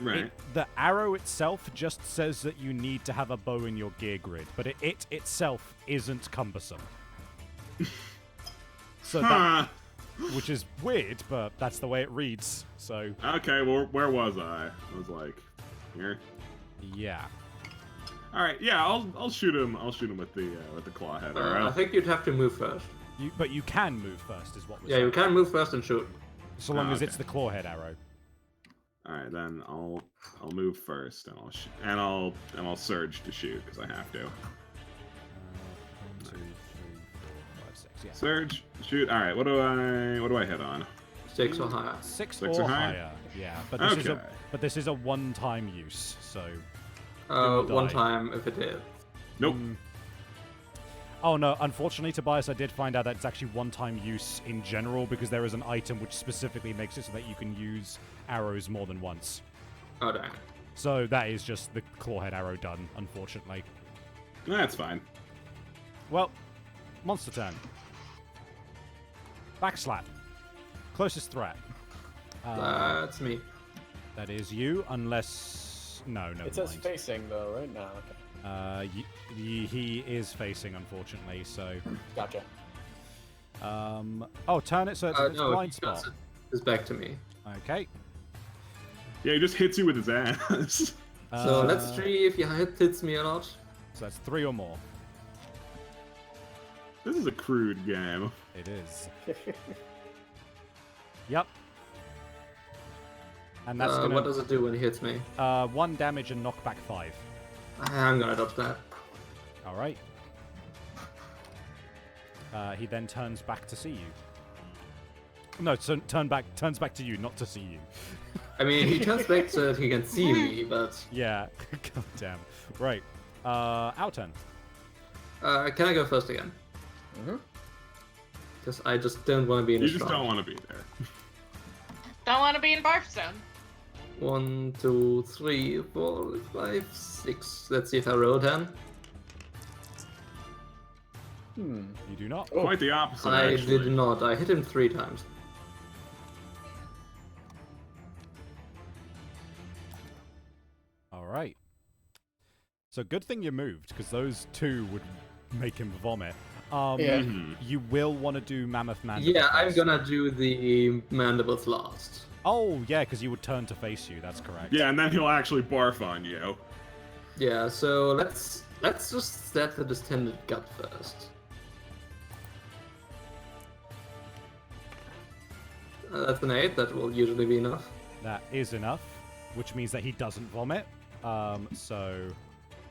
Right. The arrow itself just says that you need to have a bow in your gear grid, but it itself isn't cumbersome. So that, Huh. which is weird, but that's the way it reads. So Okay, well, where was I? I was like, here. yeah. All right, yeah, I'll shoot him. I'll shoot him with the clawhead arrow. I think you'd have to move first. But you can move first, is what we're Yeah, saying. you can move first and shoot. So long Oh, as it's okay. the clawhead arrow. All right, then I'll move first, and I'll surge to shoot because I have to. 1, 2, 3, 4, 5, 6. Yeah. Surge, shoot. All right, what do I hit on? 6 or higher. 6 Six or or higher? higher. Yeah, but Okay. this is a one-time use. So. One die. time if it did. Nope. Oh no, unfortunately, Tobias, I did find out that it's actually one-time use in general because there is an item which specifically makes it so that you can use arrows more than once. Oh, dang. So that is just the clawhead arrow done, unfortunately. That's fine. Well, monster turn. Backslap. Closest threat. That's me. That is you, unless... No, never It says mind. facing though, right? No. Okay. He is facing, unfortunately, so... Gotcha. Oh, turn it so it's a No, blind he does spot. it. It's back to me. Okay. Yeah, he just hits you with his ass. So let's see if your hit hits me or not. So that's 3 or more. This is a crude game. It is. Yep. And that's What gonna does it do when it hits me? 1 damage and knockback 5. I'm gonna dodge that. All right. He then turns back to see you. No, turns back to you, not to see you. I mean, he turns back so that he can see me, but... Yeah. God damn. Right. Our turn. Can I go first again? Mm-hmm. Because I just don't want to be in You a just strong. don't want to be there. Don't want to be in barf zone. 1, 2, 3, 4, 5, 6. Let's see if I roll 10. Hmm. You do not. Oh. Quite the opposite, I actually. did not. I hit him 3 times. All right. So good thing you moved, because those 2 would make him vomit. Yeah. you will want to do Mammoth Man. Yeah, I'm gonna do the mandibles last. Oh, yeah, because you would turn to face you. That's correct. Yeah, and then he'll actually barf on you. Yeah, so let's just stab the distended gut first. That's an 8. That will usually be enough. That is enough, which means that he doesn't vomit. So,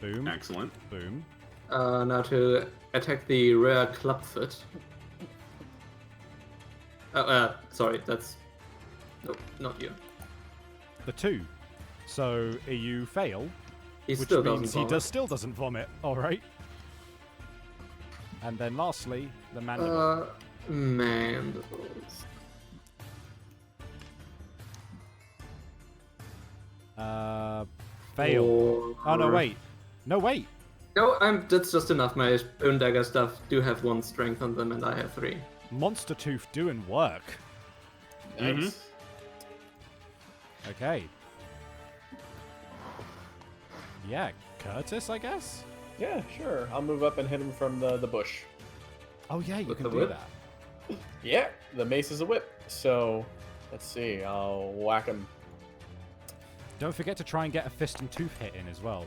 boom. Excellent. Boom. Now to attack the rare clubfoot. Sorry, that's... Nope, not you. The 2. So, you fail, He which still means doesn't vomit. still doesn't vomit. All right. And then lastly, the mandible. Mandibles. Fail. Or- Oh, no, wait. No, wait. No, that's just enough. My bone dagger stuff do have 1 strength on them, and I have 3. Monster Tooth doing work. Nice. Okay. Yeah, Curtis, I guess? Yeah, sure. I'll move up and hit him from the bush. Oh, yeah, you With can the do whip? that. Yeah, the mace is a whip. So, let's see. I'll whack him. Don't forget to try and get a fist and tooth hit in as well.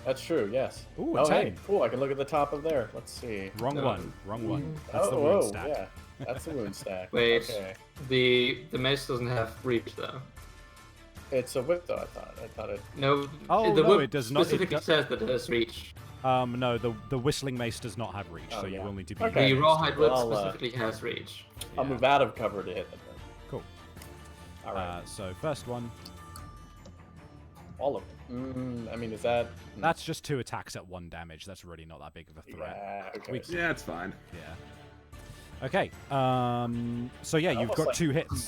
That's true, yes. Ooh, a oh, 10. hey, cool. I can look at the top of there. Let's see. Wrong No. one. Wrong one. That's oh, the wound whoa, stack. yeah. That's the wound stack. Wait. Okay. The mace doesn't have reach though. It's a whip, though, I thought it... No, Oh, the no, whip it does not- it specifically do- says that it has reach. No, the whistling mace does not have reach, Oh, so you yeah. will need to be. Okay. The next rawhide to it. whip I'll, specifically has reach. I'll Yeah. move out of cover to hit them. Then. Cool. All right. So first one. All of them. I mean, is that... That's just 2 attacks at 1 damage. That's really not that big of a threat. Yeah, okay. We- Yeah, it's fine. Yeah. Okay. So yeah, you've almost got like- 2 hits.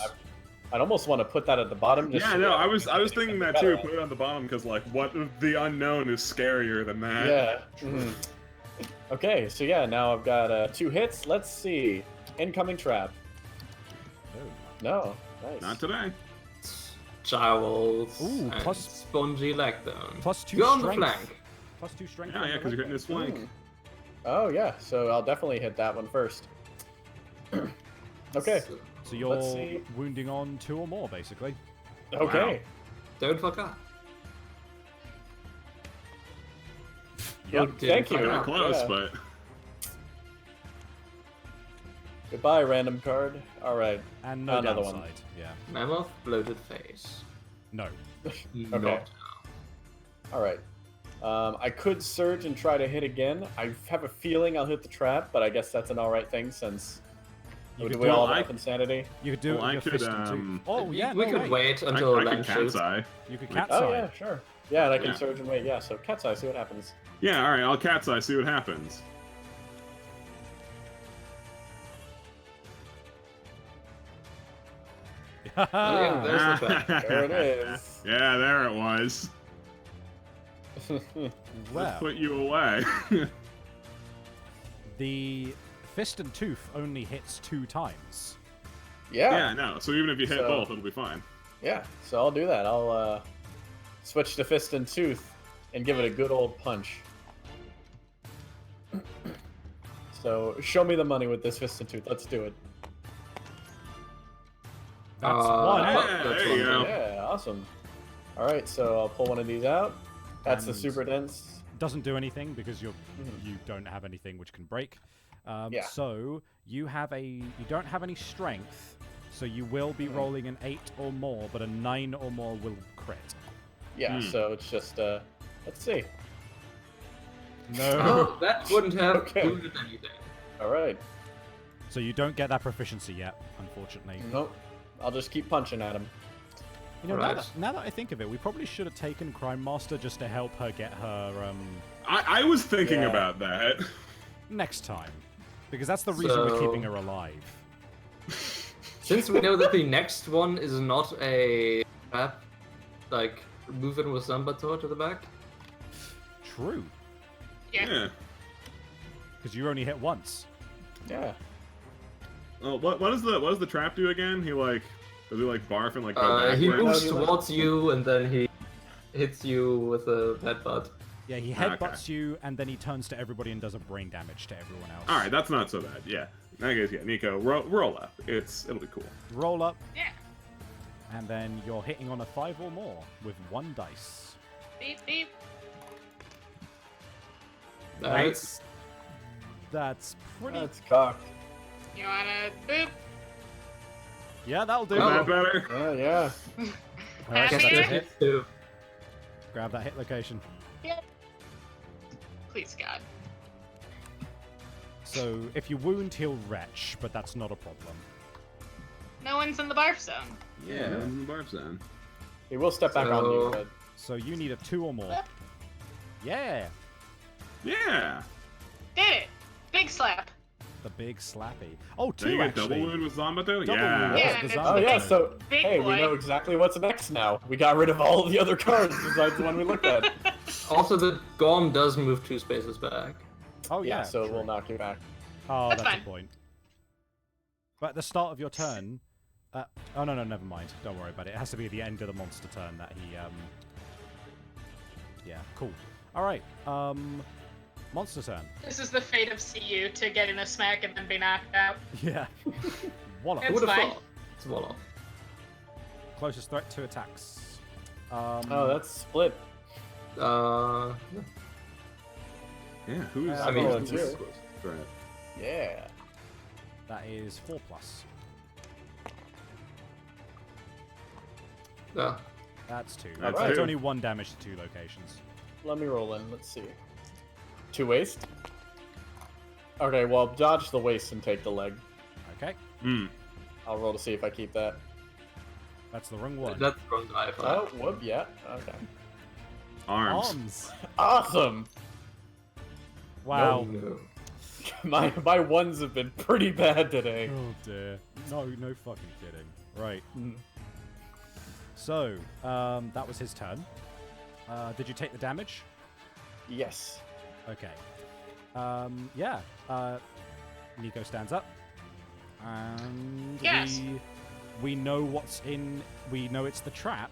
I'd almost want to put that at the bottom. Just Yeah, so no, that I was thinking that better too. at Put it on the bottom because like, what the unknown is scarier than that. Yeah. Okay, so yeah, now I've got 2 hits. Let's see. Incoming trap. Oh. No. Nice. Not today. Jowls. Ooh, and plus- spongy leg bone. Plus 2 You're on strength. the flank. Plus 2 strength. Yeah, on yeah, the because you're hitting leg his flank. Oh yeah, so I'll definitely hit that one first. Okay. So Let's you're see. wounding on 2 or more, basically. Okay. Don't fuck up. Yep. didn't Thank you. fuck Got up. close, Yeah. but Goodbye, random card. All right. And no Another downside. one. Yeah. Mammoth, bloated face. No. Not. All right. I could surge and try to hit again. I have a feeling I'll hit the trap, but I guess that's an all right thing since You do could we do- all I- have insanity. You could do Well, it I with your could, fist and tooth. Oh We- yeah, we no, could wait until I Len could shoots. cat's eye. You could cat's Oh eye. yeah, sure. Yeah, and I can Yeah. surge and wait. Yeah, so cat's eye. See what happens. Yeah, all right. I'll cat's eye. See what happens. Oh, yeah, there's the trap. There it is. Yeah, there it was. Well, Put you away. the fist and tooth only hits 2 times. Yeah, no. So even if you hit So- both, it'll be fine. Yeah, so I'll do that. I'll switch to fist and tooth and give it a good old punch. So show me the money with this fist and tooth. Let's do it. That's Uh, one. Yeah, that's there you one. go. Yeah, awesome. All right, so I'll pull one of these out. That's the And- super dense. Doesn't do anything because you don't have anything which can break. Yeah. So you don't have any strength, so you will be rolling an 8 or more, but a 9 or more will crit. Yeah, so it's just let's see. No. Oh, that wouldn't have Okay. included anything. All right. So you don't get that proficiency yet, unfortunately. Nope. I'll just keep punching at him. You know, Right. now that I think of it, we probably should have taken Crime Master just to help her get her I was thinking Yeah. about that. next time, because that's the reason we're So- keeping her alive. Since we know that the next one is not a trap, like moving with Zambator to the back. True, Yeah. because you only hit once. Yeah. Oh, what does the trap do again? Does he like barf and like go He backwards? moves No, he towards you and then he hits you with a headbutt. Yeah, he headbutts you, and then he turns to everybody and does a brain damage to everyone else. All right, that's not so bad. Yeah. In that case, yeah, Nico, roll up. It'll be cool. Roll up, Yeah. and then you're hitting on a 5 or more with 1 dice. Beep beep. Nice. That's pretty... That's cocked. You wanna boop? Yeah, that'll do. Is Oh. that better? Yeah. Alright, Happy? that's a hit. Two. Grab that hit location. Please, God. So, if you wound, he'll retch, but that's not a problem. No one's in the barf zone. Yeah, in the barf zone. He will step back on you, So- but So you need a 2 or more. Yeah! Yeah. Did it! Big slap. The big slappy. Oh, Did you 2 get actually. double wound with Zombato? Double Yeah. wound. Yeah, the it's zombie. oh yeah, big- so big hey, boy. we know exactly what's next now. We got rid of all of the other cards besides the one we looked at. Also, the Gorm does move 2 spaces back. Oh, Yeah, yeah. so true. we'll knock you back. Oh, That's that's fine. a point. But at the start of your turn... oh, no, never mind. Don't worry about it. It has to be at the end of the monster turn that he, Yeah, cool. Alright, monster turn. This is the fate of CU to get in a smack and then be knocked out. Yeah. Wallop. It's Who would have fine. thought? It's a Wolof. Closest threat, 2 attacks. Oh, that's split. Uh, Yeah, who's... I mean, volunteer. Right. Yeah. That is 4 plus. yeah. That's 2. That's It's two. only 1 damage to 2 locations. Let me roll in. Let's see. 2 waste. Okay, well, dodge the waste and take the leg. Okay. I'll roll to see if I keep that. That's the wrong one. That's the wrong die for Oh, whoop, yeah. Okay. Arms. Arms. Awesome. Wow. No. My ones have been pretty bad today. Oh dear. No fucking kidding. Right. Mm. So, that was his turn. Did you take the damage? Yes. Okay. Yeah. Nico stands up. And Yes. we know what's in... We know it's the trap.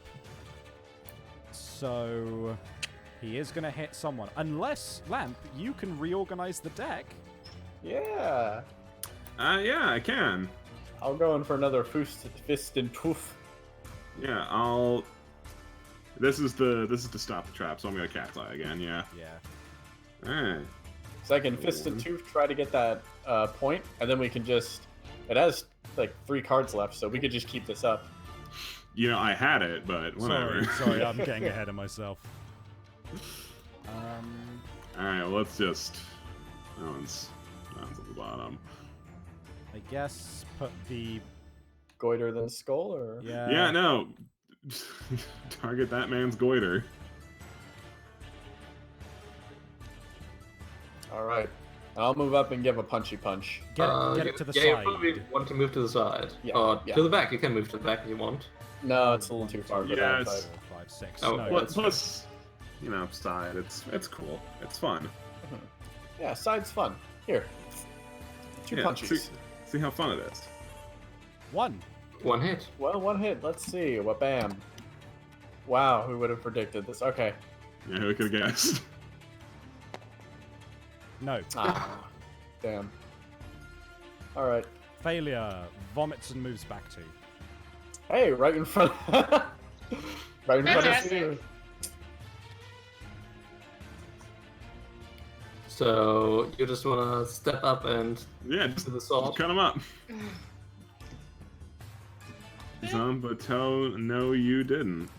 So... He is going to hit someone. Unless, Lamp, you can reorganize the deck. Yeah. Yeah, I can. I'll go in for another fist and poof. Yeah, I'll... This is to stop the trap, so I'm gonna cat's eye again, yeah. Yeah. Alright. Second fist and tooth, try to get that point, and then we can just... It has, like, 3 cards left, so we could just keep this up. You know, I had it, but whatever. Sorry, I'm getting ahead of myself. Alright, well, let's just... That one's at the bottom. I guess put the... Goiter than skull, or... Yeah. Yeah, no. Target that man's goiter. Alright. I'll move up and give a punchy punch. Get it to the yeah, you side. probably want to move to the side. Yeah, Or yeah. to the back. You can move to the back if you want. No, it's a little too far. But Yeah, outside. it's- 4, 5, 6. Oh, No, what- that's Plus, you know, side. It's cool. It's fun. Yeah, side's fun. Here. 2 Yeah, punches. See how fun it is. 1. 1 hit. Well, 1 hit. Let's see. What bam. Wow, who would have predicted this? Okay. Yeah, who could have guessed? No. Ah, damn. Alright. Failure. Vomits and moves back 2. Hey, right in front. Right in front of Fantastic. you. So you just want to step up and Yeah, just to the sword. cut him up. Zombato, no, you didn't.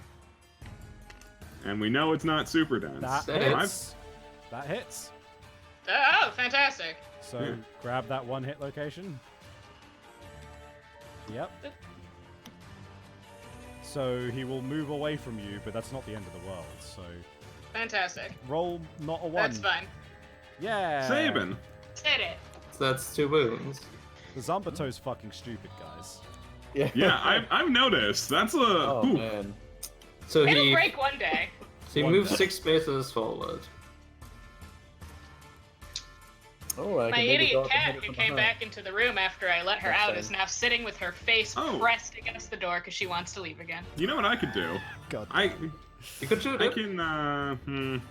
And we know it's not super dense. That That hits. That hits. Oh, fantastic. So Yeah. grab that 1 hit location. Yep. So he will move away from you, but that's not the end of the world. So Fantastic. roll not a 1. That's fine. Yeah. Sabin. Did it. So that's 2 wounds. The Zombato's fucking stupid, guys. Yeah. Yeah, I've noticed. That's a. Oh, ooh. man. So It'll he break one day. so he moves 6 spaces forward. Oh, I My can maybe go idiot up and hit cat it who from came behind. back into the room after I let her That's out fine. is now sitting with her face Oh. pressed against the door because she wants to leave again. You know what I could do? God. You could shoot I it. can.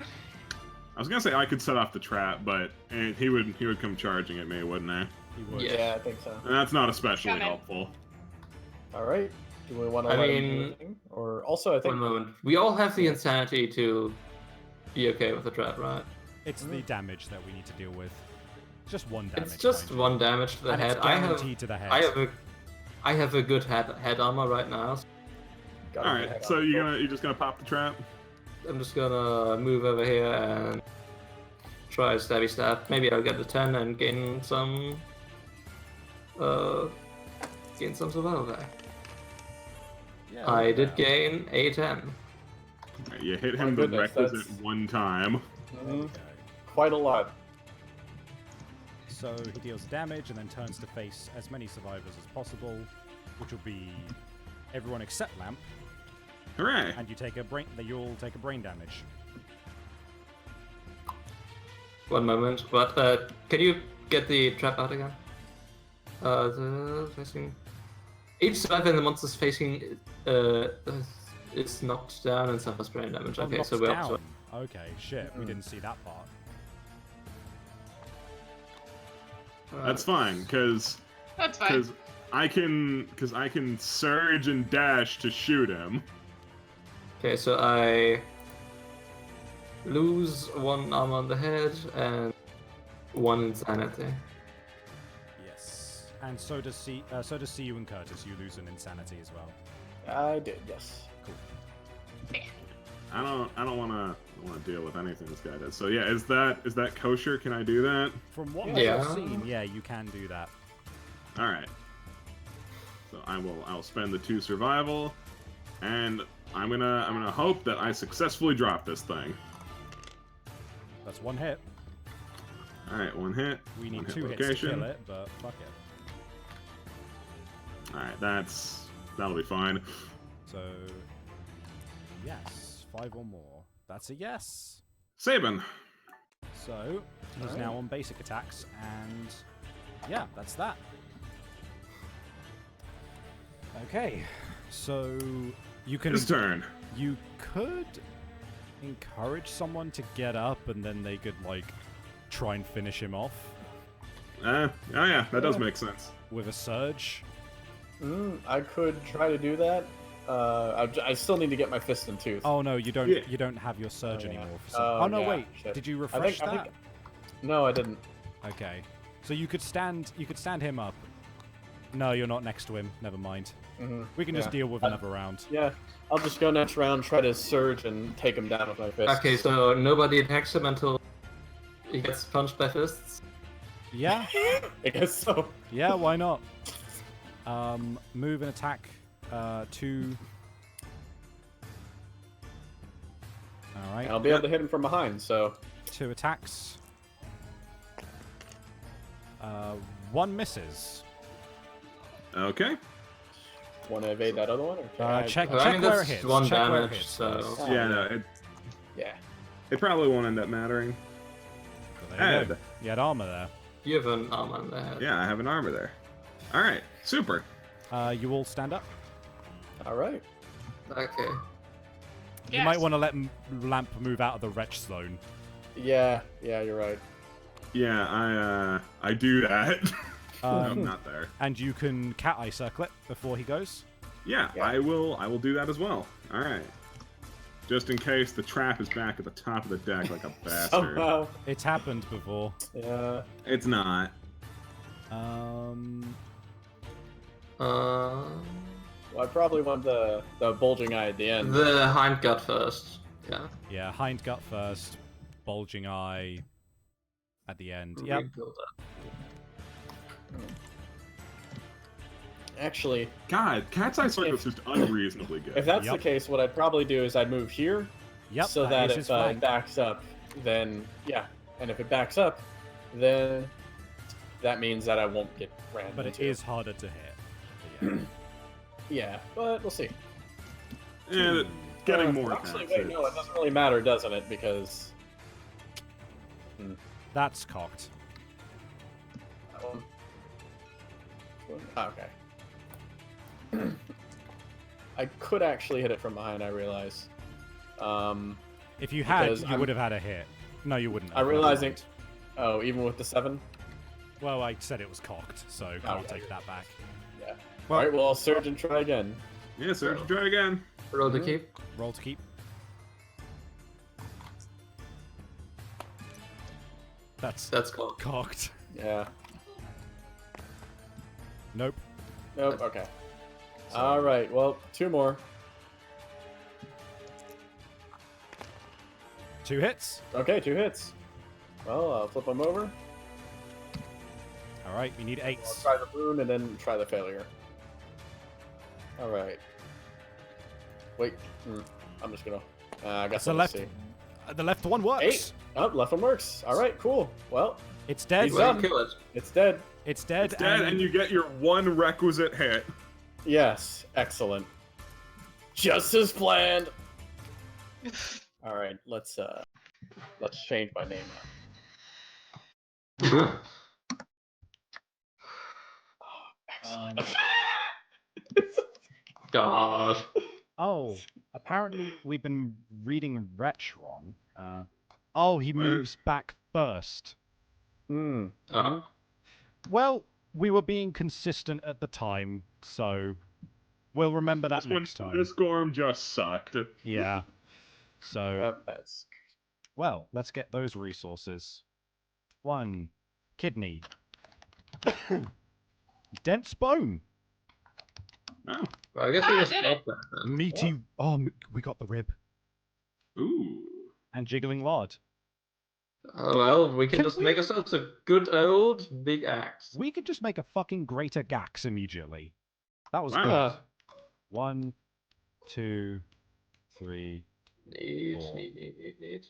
I was gonna say I could set off the trap, but he would come charging at me, wouldn't he? He would. Yeah, I think so. And that's not especially Coming. helpful. All right. Do we want to I let him mean- do anything? Or also, I think One moment. We all have the insanity to be okay with the trap, right? It's the damage that we need to deal with. Just one damage. It's just mind you. one damage to the And head. it's guaranteed to the head. I have a good head armor right now. gotta All get right, head so on. you're just gonna pop the trap? I'm just gonna move over here and try a stabby stab. Maybe I'll get a 10 and gain some survival back. Yeah, I look did at that. gain a 10. Alright, you hit My him the goodness, requisite that's- one time. Mhm. Okay. Quite a lot. So he deals damage and then turns to face as many survivors as possible, which will be everyone except Lamp, Hooray! and you take a brain. You'll take a brain damage. One moment, but can you get the trap out again? The facing. Each survivor in the monster's facing is knocked down and suffers brain damage. Oh, Okay, knocked so we're down. up to Okay, shit, we didn't see that part. That's fine, because That's fine. I can surge and dash to shoot him. Okay, so I lose one arm on the head and one insanity. Yes, and so does see you and Curtis. You lose an insanity as well. I did, yes. I don't want to deal with anything this guy does. So yeah, is that kosher? Can I do that? From what Yeah. I've seen, yeah, you can do that. All right. So I'll spend the 2 survival, and I'm gonna hope that I successfully drop this thing. That's one hit. All right, 1 hit. We need one hit 2 hits to location. kill it, but fuck it. All right, that'll be fine. So, yes, 5 or more. That's a yes. Sabin. So, he's Alright. now on basic attacks, and yeah, that's that. Okay, so you can His turn. you could encourage someone to get up, and then they could like try and finish him off Oh yeah, that does make sense. with a surge. I could try to do that. I still need to get my fist and tooth. Oh no, you don't. Yeah. You don't have your surge Oh, yeah. anymore. For some... Oh, oh no, yeah, wait. shit. Did you I refresh think, that? No, I didn't. Okay, so you could stand. You could stand him up. No, you're not next to him. Never mind. We can just Yeah. deal with another round. Yeah, I'll just go next round, try to surge and take him down with my fist. Okay, so nobody attacks him until he gets punched by fists. Yeah, I guess so. yeah. Why not? Move and attack. 2. All right. I'll be able to hit him from behind, so 2 attacks. 1 misses. Okay. want to evade that other one? Or can I- Check I mean, where it that's hits. one Check where it damage, hits so- first. Oh, Yeah, no, Yeah. it probably won't end up mattering. So there you go. Ed. You had armor there. You have an arm on the head. Yeah, I have an armor there. All right, super. You all stand up. All right. Okay. You might want to let Lamp move out of the wretch zone. Yeah, you're right. Yeah, I do that. No, I'm Um, not there. and you can cat eye circle it before he goes. Yeah, Yeah. I will do that as well. All right. Just in case the trap is back at the top of the deck like a bastard. Somehow. It's happened before. Yeah. It's not. Well, I probably want the bulging eye at the end. The hindgut first. Yeah. Yeah, hindgut first, bulging eye at the end. Yep. Rebuild up. Actually, God, Cat's Eye Circle is just unreasonably good. if that's Yep. the case, what I'd probably do is I'd move here, Yep. so that is if his it flank. backs up, then yeah, and if it backs up, then that means that I won't get ran But it into. is harder to hit. But yeah. Yeah, but we'll see. Yeah, getting more Actually, attacks. wait, no, it doesn't really matter, doesn't it? Because That's cocked. that one. Oh, okay. I could actually hit it from behind. I realize. If you had, Because you I'm- would have had a hit. No, you wouldn't. I'm realizing. Oh, even with the 7? Well, I said it was cocked, so can't yeah, take that back. Yeah. Well- Alright, well, I'll surge and try again. Yeah, sir. Try again. Roll to keep. Roll to keep. That's cool. cocked. Yeah. Nope. Nope, okay. Alright, well, 2 more. 2 hits. Okay, 2 hits. Well, I'll flip them over. All right, we need I'll 8s. try the boon and then try the failure. Alright. Wait. I'm just gonna... I guess The I'll left, see. the left one works. 8. Oh, left one works. Alright, cool. Well, It's dead. He's Well, done. kill it. it's dead. It's dead. It's dead, and you get your 1 requisite hit. Yes, excellent. Just as planned. Alright, let's change my name now. God. Oh, apparently we've been reading Wretch wrong. Oh, he moves back first. Hmm. Well, we were being consistent at the time, so we'll remember that This one, next time. this Gorm just sucked. Yeah. So, That's... well, let's get those resources. 1 kidney. Dense bone. Oh. Well, I guess we just did stop that then. Meaty. Oh, we got the rib. Ooh. And jiggling lard. Oh well, we can Can just we- make ourselves a good old big axe. We could just make a fucking greater Gax immediately. That was Wow. good. 1, 2, 3. Neat, Cool. neat.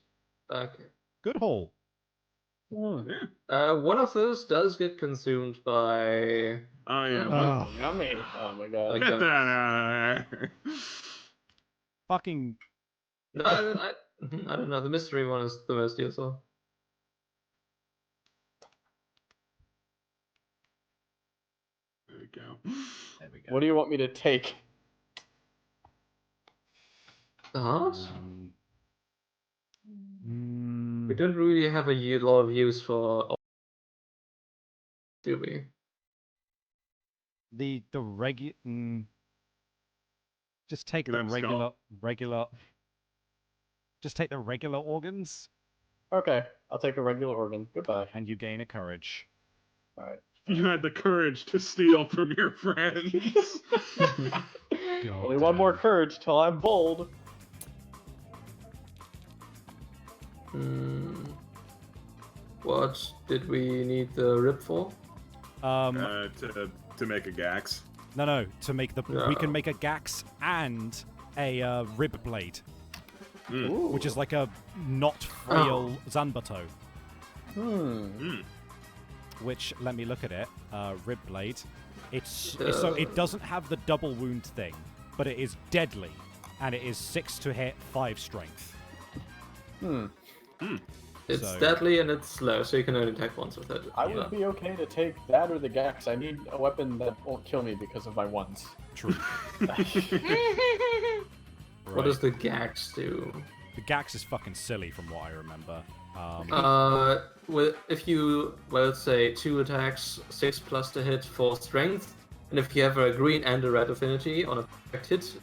Okay. Good haul. Yeah. One of those does get consumed by... Oh, yeah. Ugh. Yummy. Oh my god. Okay. Get that out of there. Fucking. No, I don't know. The mystery one is the most useful. There we go. There we go. What do you want me to take? The heart? Mm, We don't really have a lot of use for... Do we? the regular. Just take the Limb skull. regular. Just take the regular organs, Okay, I'll take a regular organ. Goodbye. and you gain a courage. Alright. You had the courage to steal from your friends. Only one more courage till I'm bold. What did we need the rib for? To make a Gax. No, to make the we No. can make a Gax and a rib blade, Ooh. which is like a not frail Zanbato. Which, let me look at it. Rib blade. So it doesn't have the double wound thing, but it is deadly, and it is 6 to hit, 5 strength. It's So- deadly and it's slow, so you can only attack once with it. I would be okay to take that or the Gax. I need a weapon that won't kill me because of my ones. True. What does the Gax do? The Gax is fucking silly from what I remember. Well, if you, well, let's say 2 attacks, 6 plus to hit, 4 strength, and if you have a green and a red affinity on a perfect hit,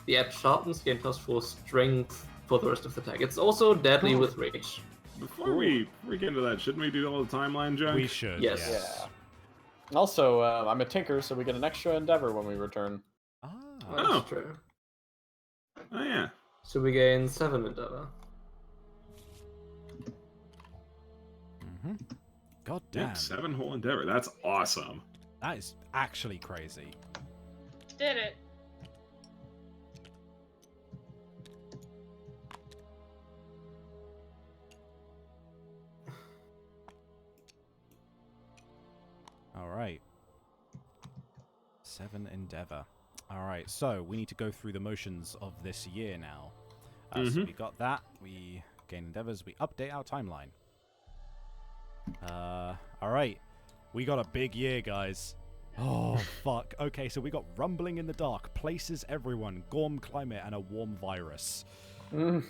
the app sharpens, gain plus 4 strength for the rest of the attack. It's also deadly with rage. Before we get into that, shouldn't we do all the timeline junk? We should. Yes. Yes. Yeah. Also, I'm a tinker, so we get an extra endeavor when we return. Ah. That's Oh. true. Oh, yeah. So we gain 7 endeavor. God Yeah, damn. 7 whole endeavor. That's awesome. That is actually crazy. Did it. All right. 7 endeavor. All right, so we need to go through the motions of this year now. So we got that. We gain endeavors. We update our timeline. All right. We got a big year, guys. Oh, fuck. Okay, so we got rumbling in the dark, places everyone, Gorm climate, and a warm virus. Alright.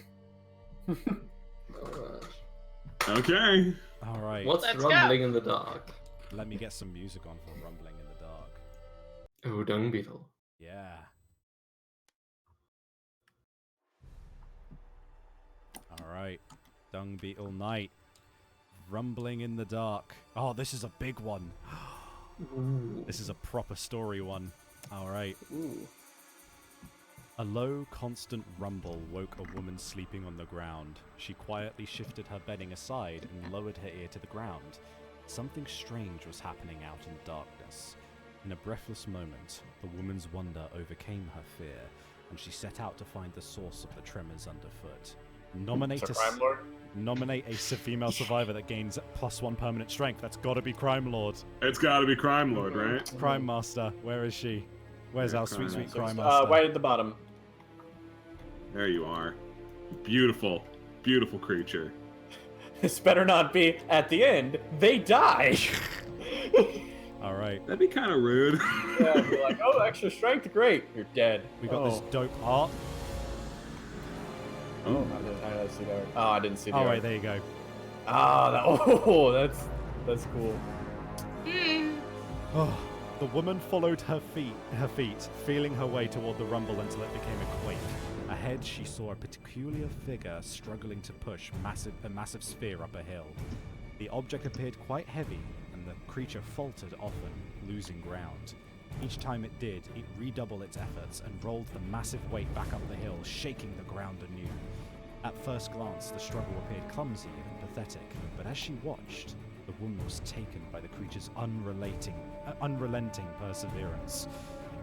Okay. All right. What's Let's rumbling go. in the dark? Let me get some music on for rumbling in the dark. Oh, dung beetle. Yeah. All right. Dung beetle night. Rumbling in the dark. Oh, this is a big one. Ooh. This is a proper story one. All right. Ooh. A low, constant rumble woke a woman sleeping on the ground. She quietly shifted her bedding aside and lowered her ear to the ground. Something strange was happening out in darkness. In a breathless moment, the woman's wonder overcame her fear, and she set out to find the source of the tremors underfoot. Nominate It's a crime lord. Nominate a female survivor that gains +1 permanent strength. That's gotta be Crime Lord. It's got to be Crime Lord, right? Crime Master, where is she? Where's Yeah, our Crime sweet Master. Crime Master? Right at the bottom. There you are. Beautiful, beautiful creature. This better not be at the end. They die. All right, That'd be kind of rude. Yeah, I'd be like, oh, extra strength, great. You're dead. we got this Oh. dope art. Oh, how did I see that? Oh, I didn't see the Oh art. wait, there you go. That's cool. Hmm. Oh, the woman followed her feet, feeling her way toward the rumble until it became a quake. Ahead, she saw a peculiar figure struggling to push a massive sphere up a hill. The object appeared quite heavy, and the creature faltered often, losing ground. Each time it did, it redoubled its efforts and rolled the massive weight back up the hill, shaking the ground anew. At first glance, the struggle appeared clumsy and pathetic, but as she watched, the woman was taken by the creature's unrelenting perseverance.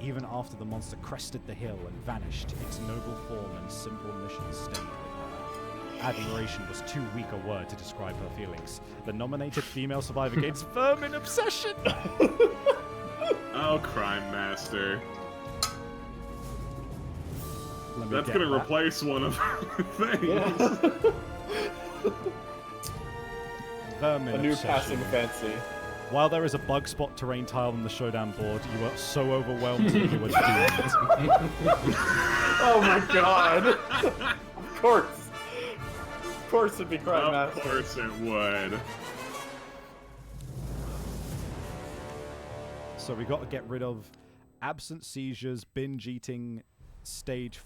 Even after the monster crested the hill and vanished, its noble form and simple mission stayed with her. Admiration was too weak a word to describe her feelings. The nominated female survivor gains vermin obsession! Oh, Crime Master. Let me That's get gonna that. replace one of her things. Yeah. Vermin A new obsession. passing fancy. While there is a bug spot terrain tile on the showdown board, you are so overwhelmed that you are doomed. Oh my god. Of course. Of course it'd be Crime Of Master. course it would. So we got to get rid of absent seizures, binge eating, stage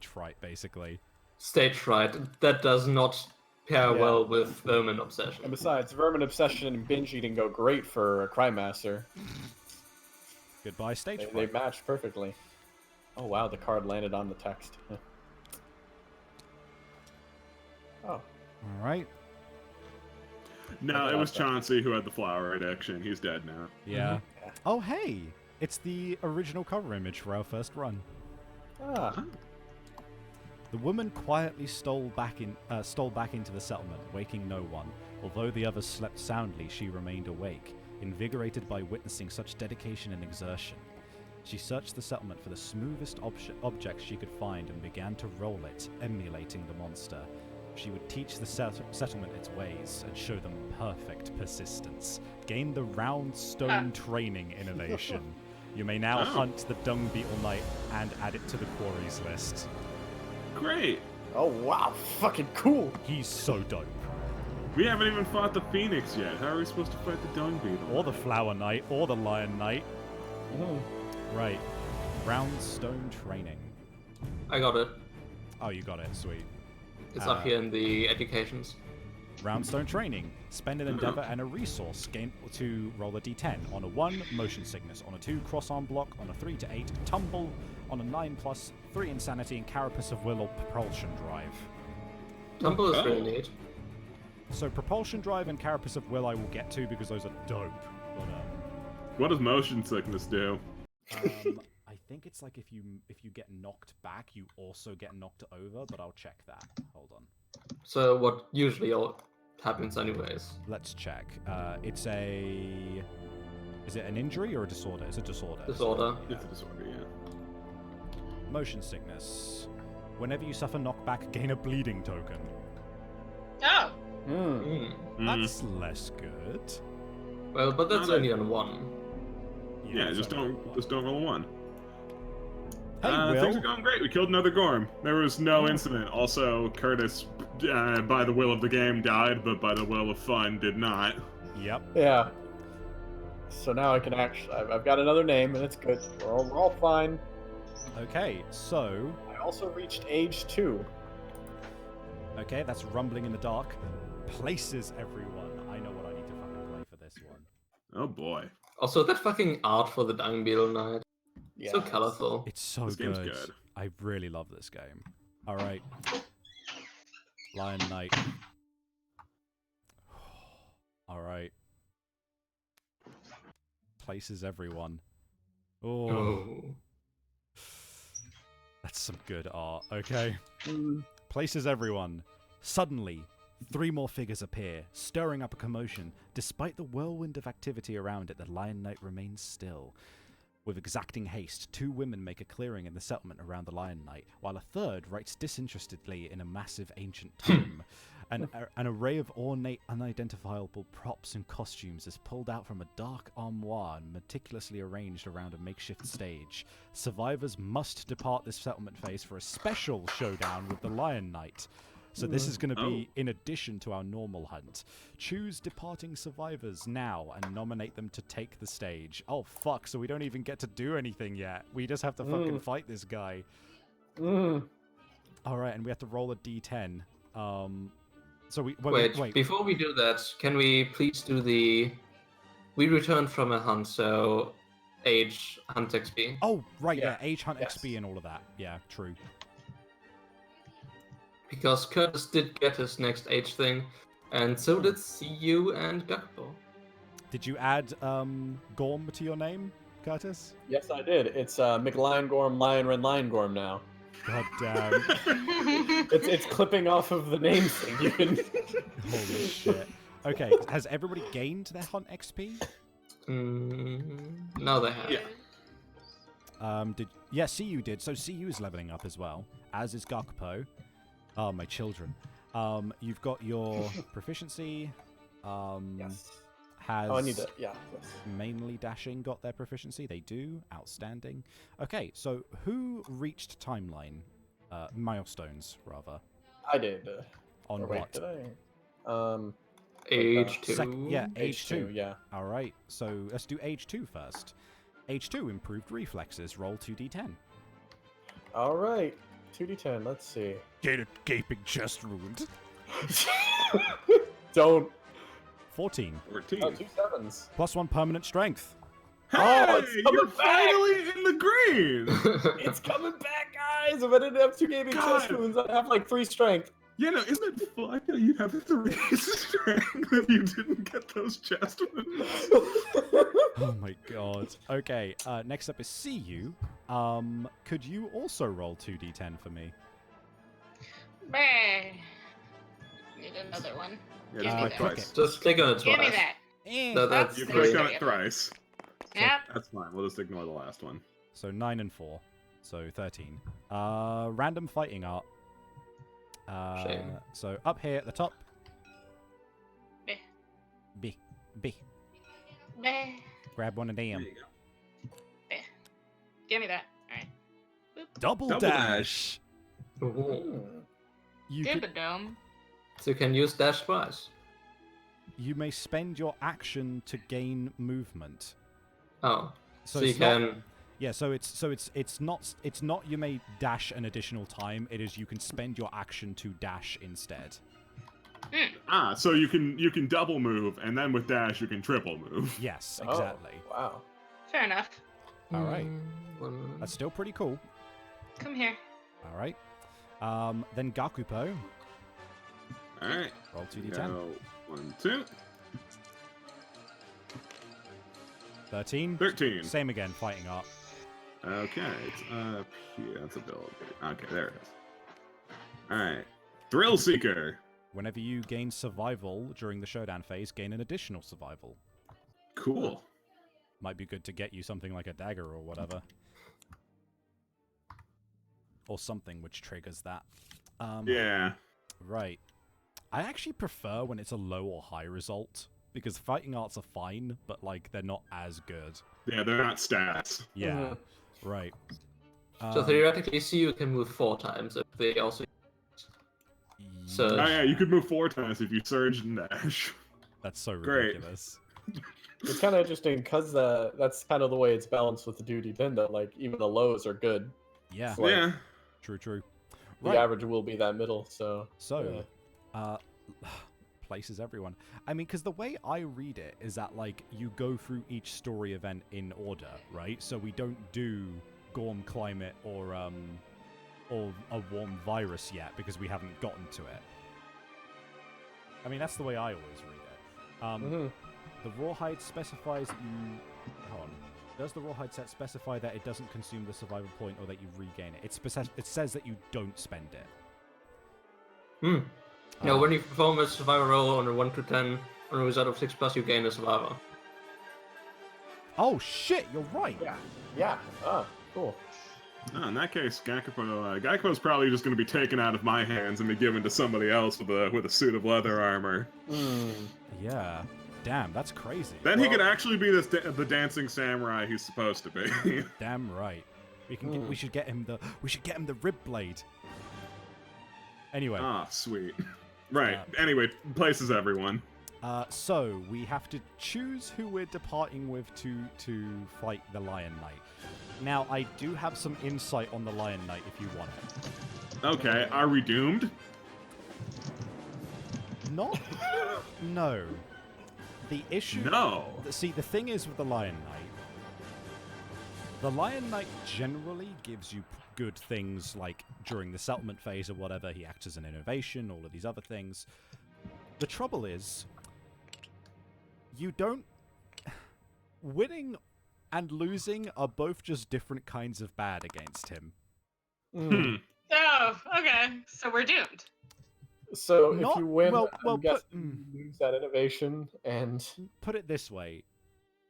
fright, basically. Stage fright. That does not pair Yeah. well with vermin obsession. And besides, vermin obsession and binge eating go great for a Crime Master. Goodbye, stage They fright. match perfectly. Oh wow, the card landed on the text. Oh. All right. No, it Yeah, was that- Chauncey who had the flower addiction. He's dead now. Yeah. Yeah. Oh, hey! It's the original cover image for our first run. Ah. The woman quietly stole back into the settlement, waking no one. Although the others slept soundly, she remained awake, invigorated by witnessing such dedication and exertion. She searched the settlement for the smoothest objects she could find and began to roll it, emulating the monster. She would teach the settlement its ways and show them perfect persistence. Gain the round stone training innovation. You may now hunt the dung beetle knight and add it to the quarries list. Great. Oh wow, fucking cool. He's so dope. We haven't even fought the Phoenix yet. How are we supposed to fight the Dung Beetle? Or the flower knight, or the lion knight. Mm. Right. Round stone training. I got it. Oh, you got it. Sweet. It's up here in the educations. Roundstone training. Spend an endeavor and a resource. Gain to roll a d10. On a 1, motion sickness. On a 2, cross arm block. On a 3 to 8, tumble. On a 9+, 3 insanity and carapace of will or propulsion drive. Tumble is Oh. really neat. So propulsion drive and carapace of will I will get to because those are dope. But What does motion sickness do? I think it's like if you get knocked back, you also get knocked over. But I'll check that. Hold on. So what usually happens anyways. Let's check. It's a. Is it an injury or a disorder? It's a disorder. Disorder. It's a disorder, yeah. Motion sickness. Whenever you suffer knockback, gain a bleeding token. Oh. Mm. That's less good. Well, but that's No, only on 1. Yeah, it's just only don't one. just don't roll a 1. Hey, Things are Will. going great. We killed another Gorm. There was no incident. Also, Curtis, by the will of the game, died, but by the will of fun, did not. Yep. Yeah. So now I can actually. I've got another name, and it's good. We're all fine. Okay, so... I also reached age 2. Okay, that's Rumbling in the Dark. Places everyone. I know what I need to fucking play for this one. Oh boy. Also, that fucking art for the Dung Beetle Knight. Yeah, So colorful. It's so This good. game's good. I really love this game. Alright. Lion Knight. Alright. Places everyone. Oh. Oh. That's some good art. Okay. Mm. Places everyone. Suddenly, 3 more figures appear, stirring up a commotion. Despite the whirlwind of activity around it, the Lion Knight remains still. With exacting haste, 2 women make a clearing in the settlement around the Lion Knight, while a third writes disinterestedly in a massive ancient tome. An array of ornate, unidentifiable props and costumes is pulled out from a dark armoire and meticulously arranged around a makeshift stage. Survivors must depart this settlement phase for a special showdown with the Lion Knight. So this is going to be in addition to our normal hunt. Choose departing survivors now and nominate them to take the stage. Oh fuck, so we don't even get to do anything yet. We just have to fucking fight this guy. Alright, and we have to roll a d10. So we Wait, before we do that, can we please do the... We returned from a hunt, so age hunt XP. Oh, right, yeah, Yeah. age hunt Yes. XP and all of that. Yeah, true. Because Curtis did get his next age thing, and so did CU and Gakpo. Did you add Gorm to your name, Curtis? Yes, I did. It's McLion Gorm, Lion Ren Lion Gorm now. God damn. It's clipping off of the name thing. You can. Holy shit. Okay, has everybody gained their hunt XP? Now they have. Yeah. CU did. So CU is leveling up as well, as is Gakpo. Oh, my children. You've got your proficiency. Yes. Has Oh, I need that. Yeah. Yes. mainly dashing got their proficiency? They do. Outstanding. Okay, so who reached timeline? Milestones, rather. I did. On Or wait, what? did I? Age 2. Yeah, age 2. Yeah. Alright, so let's do age 2 first. Age 2, improved reflexes. Roll 2d10. All right. 2d10. Let's see. Get a gaping chest wound. Don't. 14. 14. Oh, 2 sevens. Plus 1 permanent strength. Hey, Oh, it's coming you're back! finally in the green! It's coming back, guys! If I didn't have 2 gaming chest God. wounds, I'd have like 3 strength. Yeah, no, isn't it fun that you'd have 3 strength if you didn't get those chest wounds? Oh my god. Okay, next up is CU. Could you also roll 2d10 for me? Brr. Need another one. Yeah, Give just me click that. twice. Just click on it twice. Give me that. No, That's You the clicked on idea. it thrice. Yep. That's fine. We'll just ignore the last one. So 9 and 4. So 13. Random fighting art. Shame. So up here at the top. Meh. B. B. Meh. Grab one of them. There you go. Give me that. Alright. Double, Double dash. Ooh. You could, Dibadome. So you can use dash twice. you may spend your action to gain movement. Oh. So you it's not- can... Yeah, so it's not you may dash an additional time. It is you can spend your action to dash instead. Ah, so you can double move, and then with dash you can triple move. Yes, Oh, exactly. wow. Fair enough. All right. One... That's still pretty cool. Come here. All right. Then Gakupo. All right. Roll 2d10. Go 1, 2, 13. 13. Same again, fighting art. Okay, it's up here. That's ability. Okay, there it is. All right. Thrill Seeker. Whenever you gain survival during the showdown phase, gain an additional survival. Cool. Might be good to get you something like a dagger or whatever. Or something which triggers that. Yeah. Right. I actually prefer when it's a low or high result, because fighting arts are fine, but like they're not as good. Yeah, they're not stats. Yeah. Right. So theoretically, CU can move 4 times if they also surge. Oh yeah, you could move 4 times if you surge and dash. That's so Great. ridiculous. It's kind of interesting because that's kind of the way it's balanced with the duty pinda. Like even the lows are good. Yeah. Like, Yeah. True. The Right. average will be that middle. So places everyone. I mean, because the way I read it is that like you go through each story event in order, right? So we don't do Gorm Climate or a warm virus yet because we haven't gotten to it. I mean, that's the way I always read it. The Rawhide specifies that you... Hold on. Does the Rawhide set specify that it doesn't consume the survival point or that you regain it? It says that you don't spend it. No, when you perform a survival roll on a 1 to 10 on a result of 6+, you gain a survivor. Oh shit, you're right! yeah. Cool. Oh, in that case, Gakupo's probably just going to be taken out of my hands and be given to somebody else with a suit of leather armor. Yeah. Damn, that's crazy. Then he could actually be the dancing samurai he's supposed to be. Damn right. We should get him the rib blade. Anyway. Ah, sweet. Right. Anyway, places everyone. So we have to choose who we're departing with to fight the Lion Knight. Now, I do have some insight on the Lion Knight if you want it. Okay, are we doomed? Not. No. The issue. No. See, the thing is with the Lion Knight generally gives you good things like during the settlement phase or whatever. He acts as an innovation, all of these other things. The trouble is, you don't. Winning and losing are both just different kinds of bad against him. Oh, okay. So we're doomed. So Not- if you win, well, I'm but- guessing you lose that innovation, and Put it this way.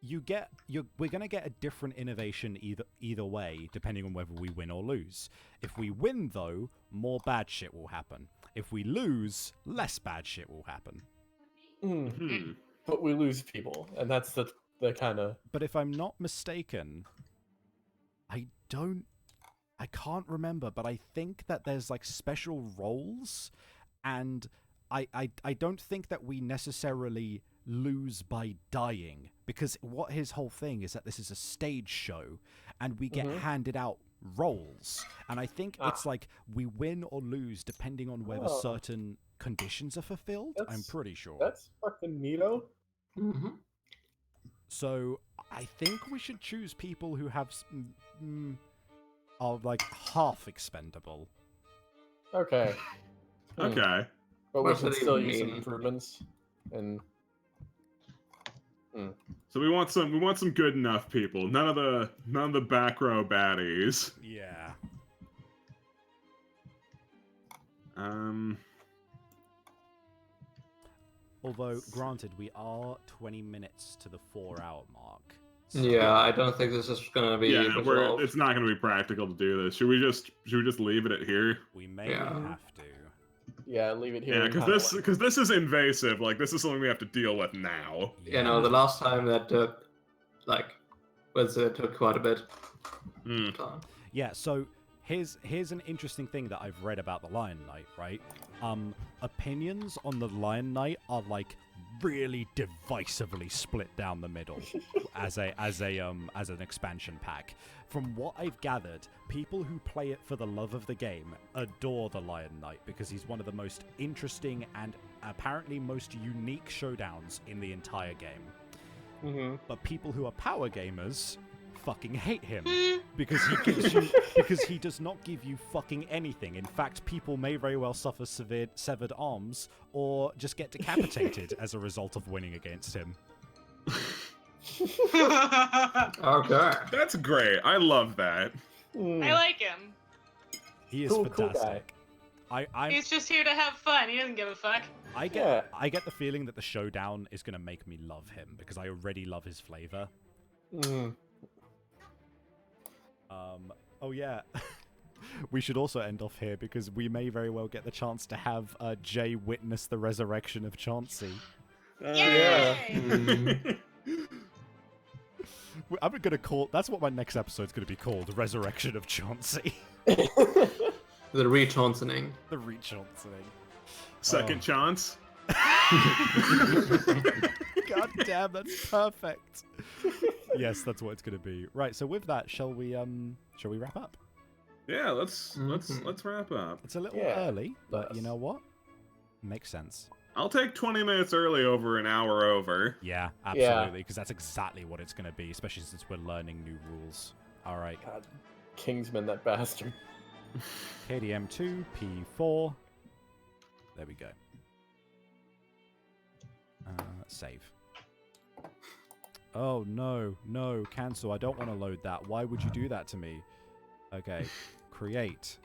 We're gonna get a different innovation either way, depending on whether we win or lose. If we win, though, more bad shit will happen. If we lose, less bad shit will happen. but we lose people, and that's the kind of. But if I'm not mistaken, I can't remember, but I think that there's like special roles, and I don't think that we necessarily lose by dying, because what his whole thing is that this is a stage show and we get handed out roles, and I think it's like we win or lose depending on whether certain conditions are fulfilled. I'm pretty sure. That's fucking neato. So I think we should choose people who have are like half expendable. Okay. Okay. But we What can do they still use some mean? improvements, and So we want some good enough people. None of the back row baddies. Yeah. Although, granted, we are 20 minutes to the 4-hour mark. So Yeah, I don't think this is gonna be Yeah, resolved. it's not going to be practical to do this. Should we just leave it at here? we may Yeah. have to. yeah, leave it here. Yeah, and because kinda this is invasive. Like this is something we have to deal with now. You know, the last time that took, took quite a bit of time. Yeah, so here's an interesting thing that I've read about the Lion Knight, right? Opinions on the Lion Knight are like really divisively split down the middle as an expansion pack. From what I've gathered, people who play it for the love of the game adore the Lion Knight because he's one of the most interesting and apparently most unique showdowns in the entire game. But people who are power gamers fucking hate him because he does not give you fucking anything. In fact, people may very well suffer severed arms or just get decapitated as a result of winning against him. Okay. That's great. I love that. I like him. He is Cool fantastic. He's just here to have fun. He doesn't give a fuck. I get the feeling that the showdown is going to make me love him because I already love his flavor. Oh yeah. We should also end off here because we may very well get the chance to have Jay witness the resurrection of Chauncey. Yay! I'm gonna call. That's what my next episode's gonna be called: Resurrection of Chauncey. The rechancening. The re-Chaunceying. Second chance. God damn, that's perfect. Yes, that's what it's gonna be. Right. So with that, shall we wrap up? Yeah, let's wrap up. It's a little Yeah, early, but you let's. know what? Makes sense. I'll take 20 minutes early over an hour over. Yeah, absolutely, because that's exactly what it's gonna be, especially since we're learning new rules. All right. God, Kingsman, that bastard. KDM2 P4. There we go. Save. Oh no, cancel. I don't want to load that. Why would you do that to me? Okay, create.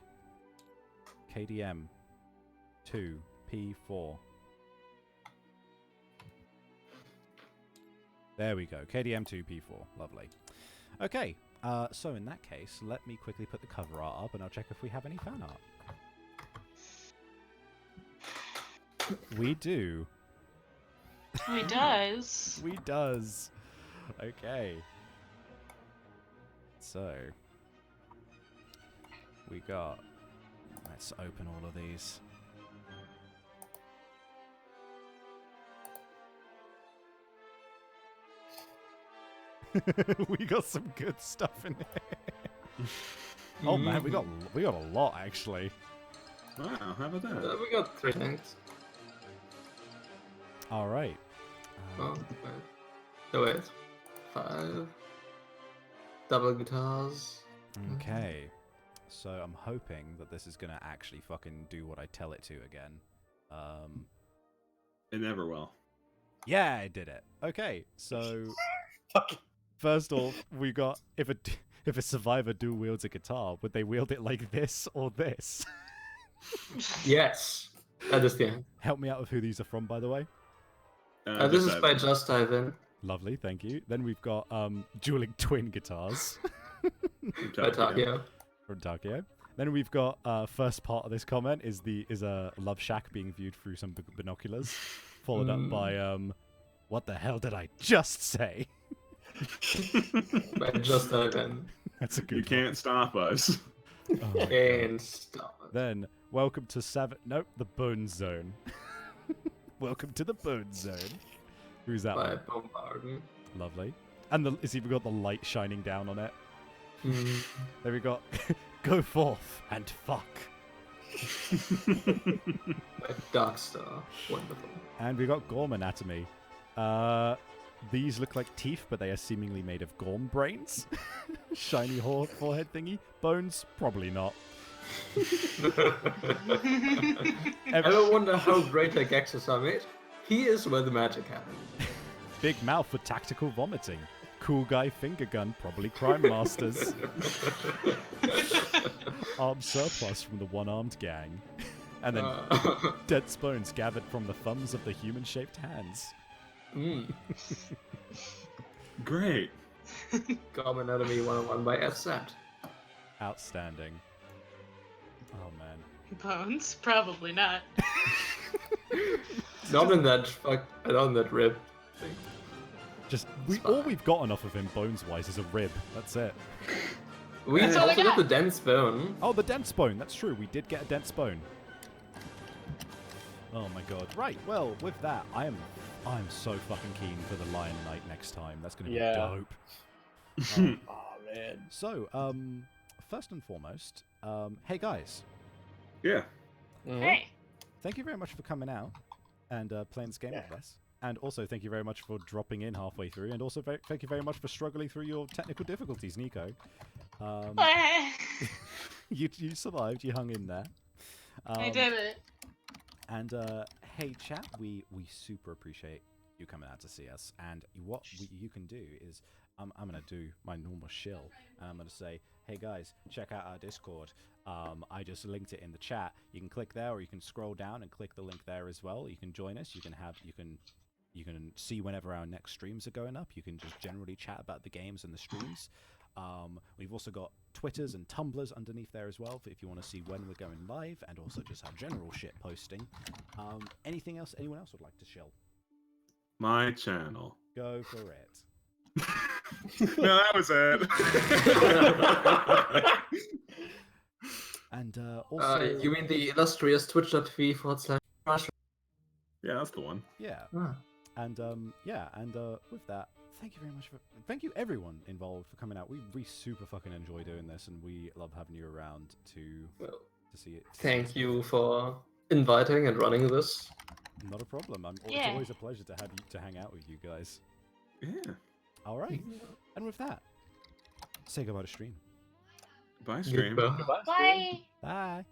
KDM 2 P4. There we go. KDM 2 P4. Lovely. Okay, so in that case, let me quickly put the cover art up and I'll check if we have any fan art. We do. He does. We does. Okay. So we got. Let's open all of these. We got some good stuff in here. Oh man, we got a lot actually. Wow, how about that? We got 3 things. All right. Oh, wait. 5. Double guitars. Okay. So I'm hoping that this is gonna actually fucking do what I tell it to again. It never will. Yeah, I did it. Okay, so first off, we got if a survivor dual wields a guitar, would they wield it like this or this? Yes. I understand. Help me out with who these are from, by the way. This is by Just Ivan. Lovely, thank you. Then we've got dueling twin guitars By Takio. from Takio. Then we've got first part of this comment is a love shack being viewed through some binoculars, followed up by what the hell did I just say? By Just Ivan. That's a good You can't stop us. one. Oh, God. And stop it. Then welcome to the Bone Zone. Welcome to the Bone Zone. Who's that By one? Bombardment. Lovely. And it's even got the light shining down on it. Mm. Then we got go forth and fuck. By Darkstar. Wonderful. And we got Gorm Anatomy. These look like teeth, but they are seemingly made of Gorm brains. Shiny forehead thingy. Bones? Probably not. Ever wonder how great our Gexus are made? Here's where the magic happens. Big mouth for tactical vomiting. Cool guy finger gun, probably crime masters. Arm surplus from the one-armed gang. And then dead bones gathered from the thumbs of the human-shaped hands. Great. Common Enemy 101 by FSAT. Outstanding. Oh man. Bones? Probably not. Not in that not in that rib thing. Just It's all fine. we've got enough of him bones-wise is a rib. That's it. We That's all I also got got. the dense bone. Oh, the dense bone. That's true. We did get a dense bone. Oh my god. Right. Well, with that, I'm so fucking keen for the Lion Knight next time. That's gonna be dope. Oh man. So, first and foremost, hey guys, Yeah. Hey. thank you very much for coming out and playing this game Yeah. with us. And also, thank you very much for dropping in halfway through. And also, thank you very much for struggling through your technical difficulties, Nico. You survived. You hung in there. I did it. And hey, chat, we super appreciate you coming out to see us. And what you can do is, I'm gonna do my normal shill, and I'm gonna say, hey guys, check out our Discord. I just linked it in the chat. You can click there, or you can scroll down and click the link there as well. You can join us. You can see whenever our next streams are going up. You can just generally chat about the games and the streams. We've also got Twitters and Tumblrs underneath there as well, if you want to see when we're going live, and also just our general shit posting. Anything else anyone else would like to shill? My channel. Go for it. No, that was it. And also, You mean the illustrious twitch.tv/. Yeah, that's the one. yeah, Ah. and with that, thank you very much thank you everyone involved for coming out. We super fucking enjoy doing this, and we love having you around to Well, see it. thank you for inviting and running this. Not a problem. It's Yeah. always a pleasure to have you to hang out with you guys. Yeah. All right, and with that, say goodbye to stream. Bye, stream. Goodbye. Bye. Bye.